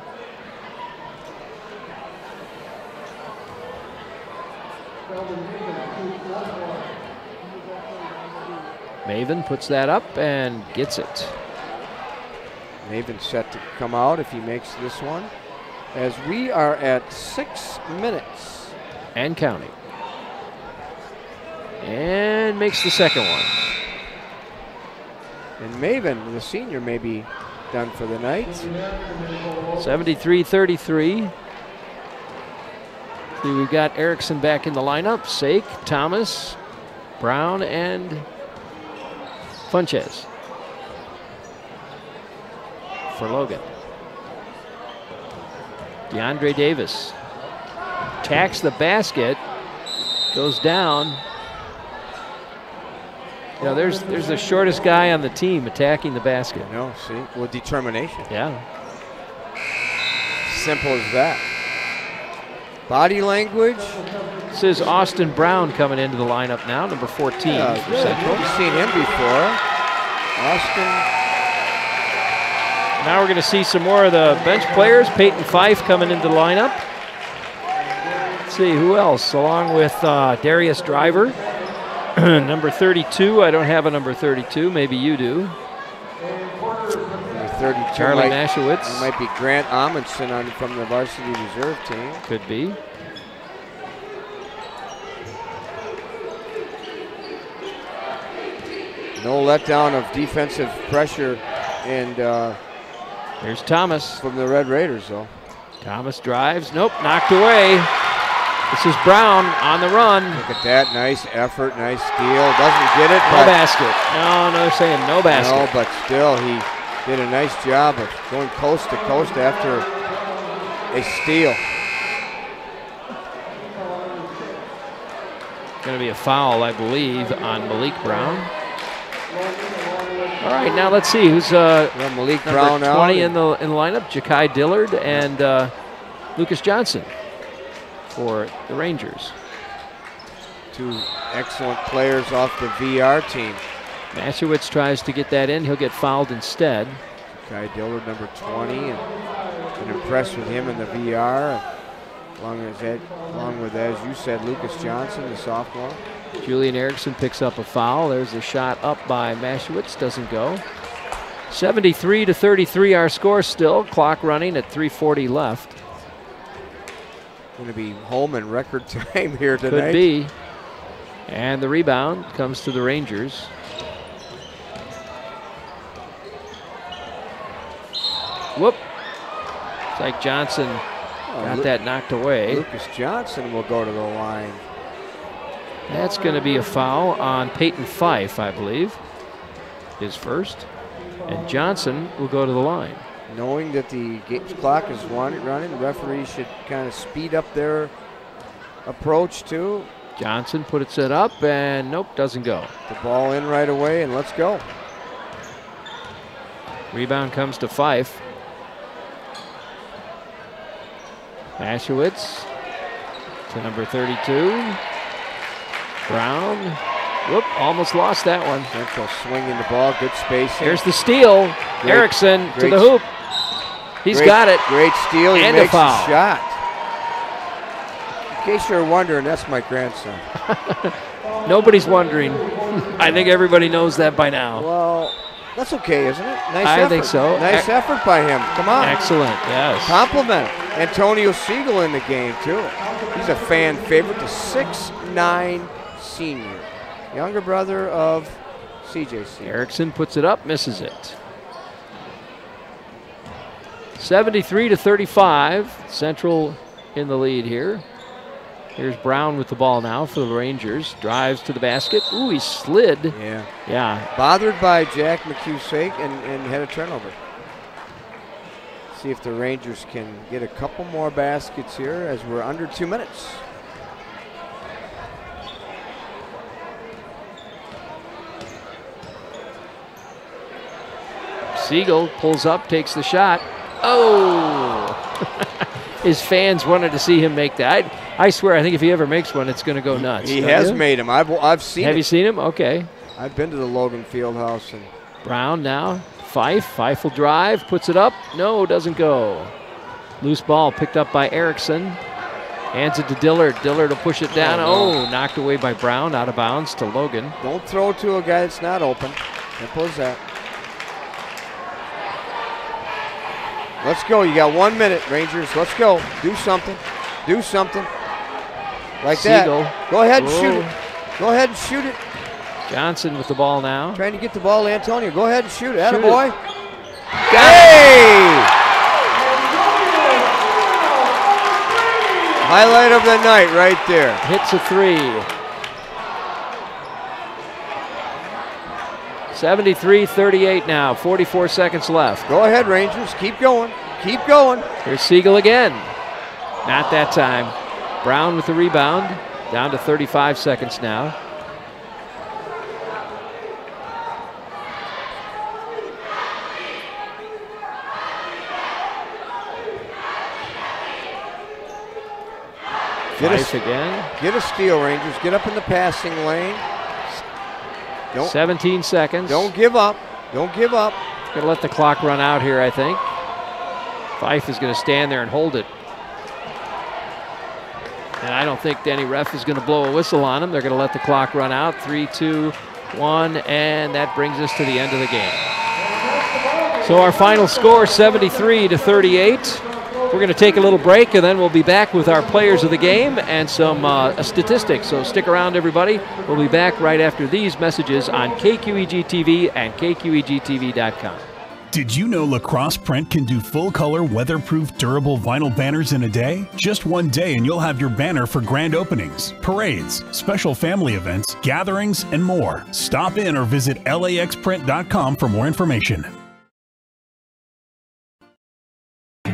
Maven puts that up and gets it. Maven set to come out if he makes this one. As we are at 6 minutes. And counting. And makes the second one. And Maven, the senior, may be done for the night. 73-33. See, we've got Erickson back in the lineup. Sake, Thomas, Brown, and Funches for Logan. DeAndre Davis attacks the basket, goes down. You know, there's the shortest guy on the team attacking the basket. No, see, with determination. Yeah. Simple as that. Body language. This is Austin Brown coming into the lineup now, number 14. Yeah, for Central. We've seen him before. Austin. Now we're going to see some more of the bench players. Peyton Fife coming into the lineup. Let's see who else, along with Darius Driver. Number 32, I don't have a number 32. Maybe you do. Number 32, Charlie Mashewitz. It might be Grant Amundsen from the varsity reserve team. Could be. No letdown of defensive pressure, and here's Thomas from the Red Raiders, though. Thomas drives. Nope, knocked away. This is Brown on the run. Look at that. Nice effort, nice steal. Doesn't get it. No basket. No, they're saying no basket. No, but still, he did a nice job of going coast to coast after a steal. Going to be a foul, I believe, on Malik Brown. All right, now let's see who's Malik Brown 20 in the lineup. Ja'Kai Dillard and Lucas Johnson for the Rangers. Two excellent players off the VR team. Mashewitz tries to get that in. He'll get fouled instead. Ja'Kai Dillard, number 20, and been impressed with him in the VR. Along with, as you said, Lucas Johnson, the sophomore. Julian Erickson picks up a foul. There's a shot up by Mashewitz. Doesn't go. 73-33 our score still. Clock running at 3:40 left. Going to be home in record time here tonight. Could be. And the rebound comes to the Rangers. Whoop. It's like Johnson got that knocked away. Lucas Johnson will go to the line. That's going to be a foul on Peyton Fife, I believe. His first. And Johnson will go to the line. Knowing that the clock is running, the referees should kind of speed up their approach too. Johnson puts it up, and nope, doesn't go. The ball in right away, and let's go. Rebound comes to Fife. Mashewitz to number 32. Brown. Whoop, almost lost that one. Central swinging the ball, good spacing. Here's the steal. Erickson to the hoop. He's got it. Great steal. He and makes a foul. The shot. In case you're wondering, that's my grandson. Nobody's wondering. I think everybody knows that by now. Well, that's okay, isn't it? Nice I effort. think so. Nice effort by him. Come on. Excellent, yes. Compliment him. Antonio Siegel in the game, too. He's a fan favorite, the 6'9" senior. Younger brother of CJ Siegel. Erickson puts it up, misses it. 73-35. Central in the lead here. Here's Brown with the ball now for the Rangers. Drives to the basket. Ooh, he slid. Yeah. Yeah. Bothered by Jack McHugh's and had a turnover. See if the Rangers can get a couple more baskets here as we're under 2 minutes. Siegel pulls up, takes the shot. Oh! His fans wanted to see him make that. I swear, I think if he ever makes one, it's going to go nuts. He has made them. I've seen Have you seen him? Okay. I've been to the Logan Fieldhouse. And Brown now. Fife will drive, puts it up. No, doesn't go. Loose ball picked up by Erickson. Hands it to Dillard. Dillard will push it down. Oh, knocked away by Brown, out of bounds to Logan. Don't throw to a guy that's not open. Simple as that. Let's go. You got 1 minute, Rangers. Let's go. Do something. Do something. Like Siegel. That. Go ahead and shoot it. Go ahead and shoot it. Johnson with the ball now. Trying to get the ball to Antonio. Go ahead and shoot it. Attaboy. Hey! Highlight of the night right there. Hits a three. 73-38 now. 44 seconds left. Go ahead, Rangers. Keep going. Keep going. Here's Siegel again. Not that time. Brown with the rebound. Down to 35 seconds now. Get a steal, Rangers. Get up in the passing lane. 17 seconds. Don't give up. Don't give up. Going to let the clock run out here, I think. Fife is going to stand there and hold it. And I don't think any ref is going to blow a whistle on them. They're going to let the clock run out. 3, 2, 1, and that brings us to the end of the game. So our final score, 73-38. We're going to take a little break, and then we'll be back with our players of the game and some statistics. So stick around, everybody. We'll be back right after these messages on KQEG TV and KQEGTV.com. Did you know Lacrosse Print can do full-color, weatherproof, durable vinyl banners in a day? Just one day and you'll have your banner for grand openings, parades, special family events, gatherings, and more. Stop in or visit laxprint.com for more information.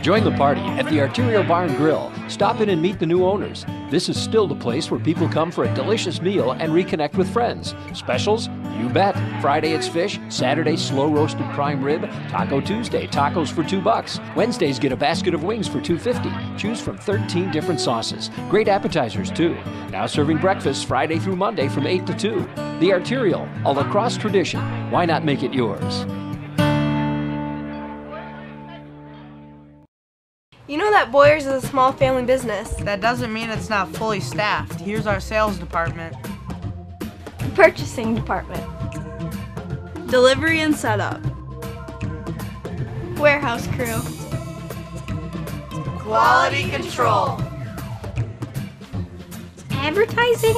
Join the party at the Arterial Barn Grill. Stop in and meet the new owners. This is still the place where people come for a delicious meal and reconnect with friends. Specials? You bet. Friday it's fish, Saturday slow roasted prime rib, Taco Tuesday tacos for $2. Wednesdays get a basket of wings for $2.50. Choose from 13 different sauces. Great appetizers too. Now serving breakfast Friday through Monday from 8 to 2. The Arterial, a lacrosse tradition. Why not make it yours? You know that Boyers is a small family business. That doesn't mean it's not fully staffed. Here's our sales department. Purchasing department. Delivery and setup. Warehouse crew. Quality control. Advertising.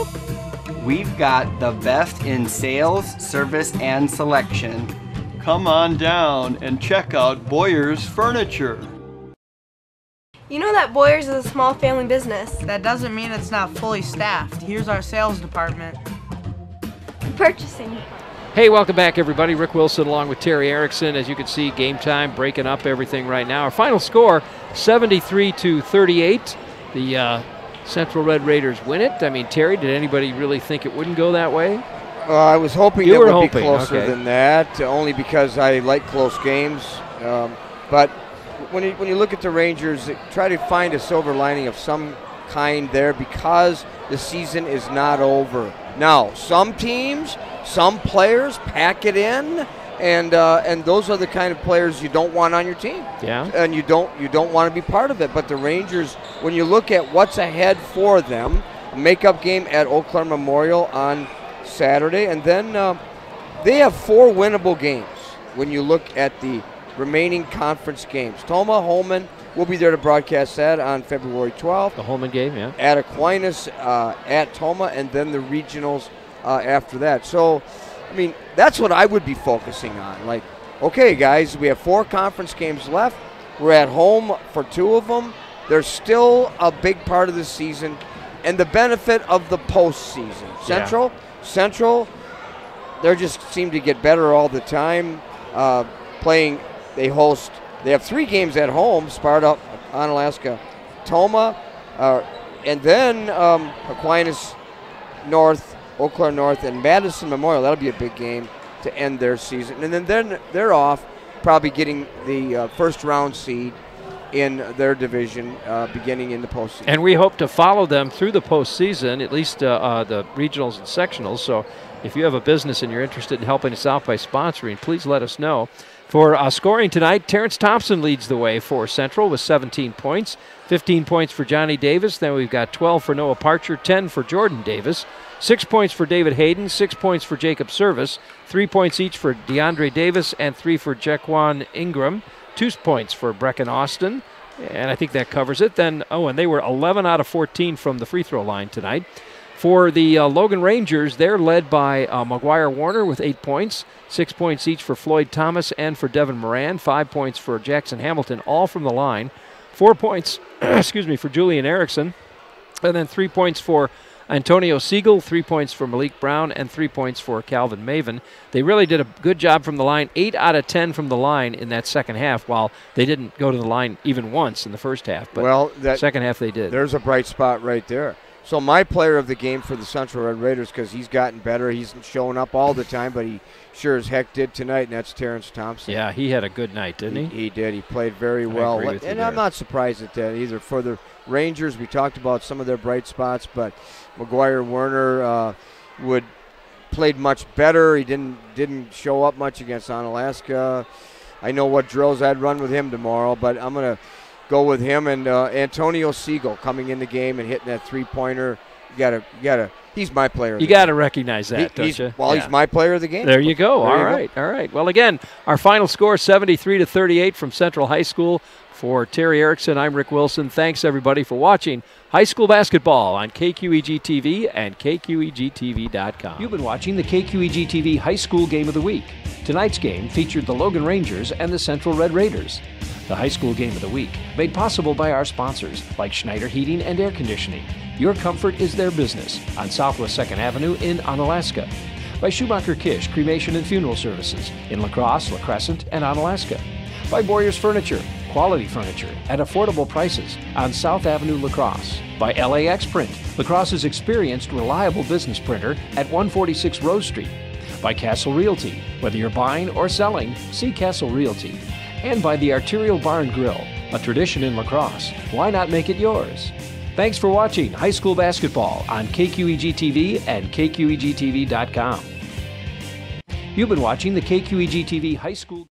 We've got the best in sales, service, and selection. Come on down and check out Boyers Furniture. You know that Boyers is a small family business. That doesn't mean it's not fully staffed. Here's our sales department. Purchasing. Hey, welcome back, everybody. Rick Wilson along with Terry Erickson. As you can see, game time breaking up everything right now. Our final score, 73-38. The Central Red Raiders win it. I mean, Terry, did anybody really think it wouldn't go that way? I was hoping you it were would hoping. be closer than that, only because I like close games. But when you look at the Rangers, try to find a silver lining of some kind there because the season is not over. Now, some teams, some players pack it in, and those are the kind of players you don't want on your team. Yeah. And you don't want to be part of it. But the Rangers, when you look at what's ahead for them, a makeup game at Eau Claire Memorial on Saturday, and then they have 4 winnable games when you look at the remaining conference games. Toma, Holman, we'll be there to broadcast that on February 12th. The Holman game, yeah. At Aquinas, at Toma, and then the regionals after that. So, I mean, that's what I would be focusing on. Like, okay, guys, we have 4 conference games left. We're at home for 2 of them. They're still a big part of the season and the benefit of the postseason. Central, they just seem to get better all the time. Playing, they have 3 games at home: Sparta, Onalaska, Toma, and then Aquinas North, Eau Claire North, and Madison Memorial. That'll be a big game to end their season. And then they're off, probably getting the first round seed in their division beginning in the postseason. And we hope to follow them through the postseason, at least the regionals and sectionals. So if you have a business and you're interested in helping us out by sponsoring, please let us know. For scoring tonight, Terrence Thompson leads the way for Central with 17 points. 15 points for Johnny Davis. Then we've got 12 for Noah Parcher, 10 for Jordan Davis. 6 points for David Hayden, 6 points for Jacob Service, 3 points each for DeAndre Davis, and 3 for Jaquan Ingram. 2 points for Brecken Austin, and I think that covers it. Then, and they were 11 out of 14 from the free throw line tonight. For the Logan Rangers, they're led by McGuire Warner with 8 points, 6 points each for Floyd Thomas and for Devin Moran, 5 points for Jackson Hamilton, all from the line, 4 points, for Julian Erickson, and then 3 points for Antonio Siegel, 3 points for Malik Brown, and 3 points for Calvin Maven. They really did a good job from the line, 8 out of 10 from the line in that second half, while they didn't go to the line even once in the first half. But second half they did. There's a bright spot right there. So my player of the game for the Central Red Raiders, because he's gotten better. He's showing up all the time, but he sure as heck did tonight, and that's Terrence Thompson. Yeah, he had a good night, didn't he? He did. He played very well. And I'm not surprised at that either. For the Rangers, we talked about some of their bright spots, but McGuire Werner played much better. He didn't show up much against Onalaska. I know what drills I'd run with him tomorrow, but I'm going to go with him. And Antonio Siegel coming in the game and hitting that three-pointer. You gotta. He's my player. You got to recognize that, don't you? Well, he's my player of the game. There you go. All right. Well, again, our final score 73-38 from Central High School. For Terry Erickson, I'm Rick Wilson. Thanks, everybody, for watching high school basketball on KQEG TV and KQEGTV.com. You've been watching the KQEG TV High School Game of the Week. Tonight's game featured the Logan Rangers and the Central Red Raiders. The High School Game of the Week, made possible by our sponsors like Schneider Heating and Air Conditioning. Your comfort is their business on Southwest 2nd Avenue in Onalaska. By Schumacher Kish Cremation and Funeral Services in La Crosse, La Crescent, and Onalaska. By Boyer's Furniture, quality furniture at affordable prices on South Avenue, La Crosse. By LAX Print, La Crosse's experienced, reliable business printer at 146 Rose Street. By Castle Realty, whether you're buying or selling, see Castle Realty. And by the Arterial Bar and Grill, a tradition in La Crosse. Why not make it yours? Thanks for watching high school basketball on KQEG TV and KQEGTV.com. You've been watching the KQEG TV High School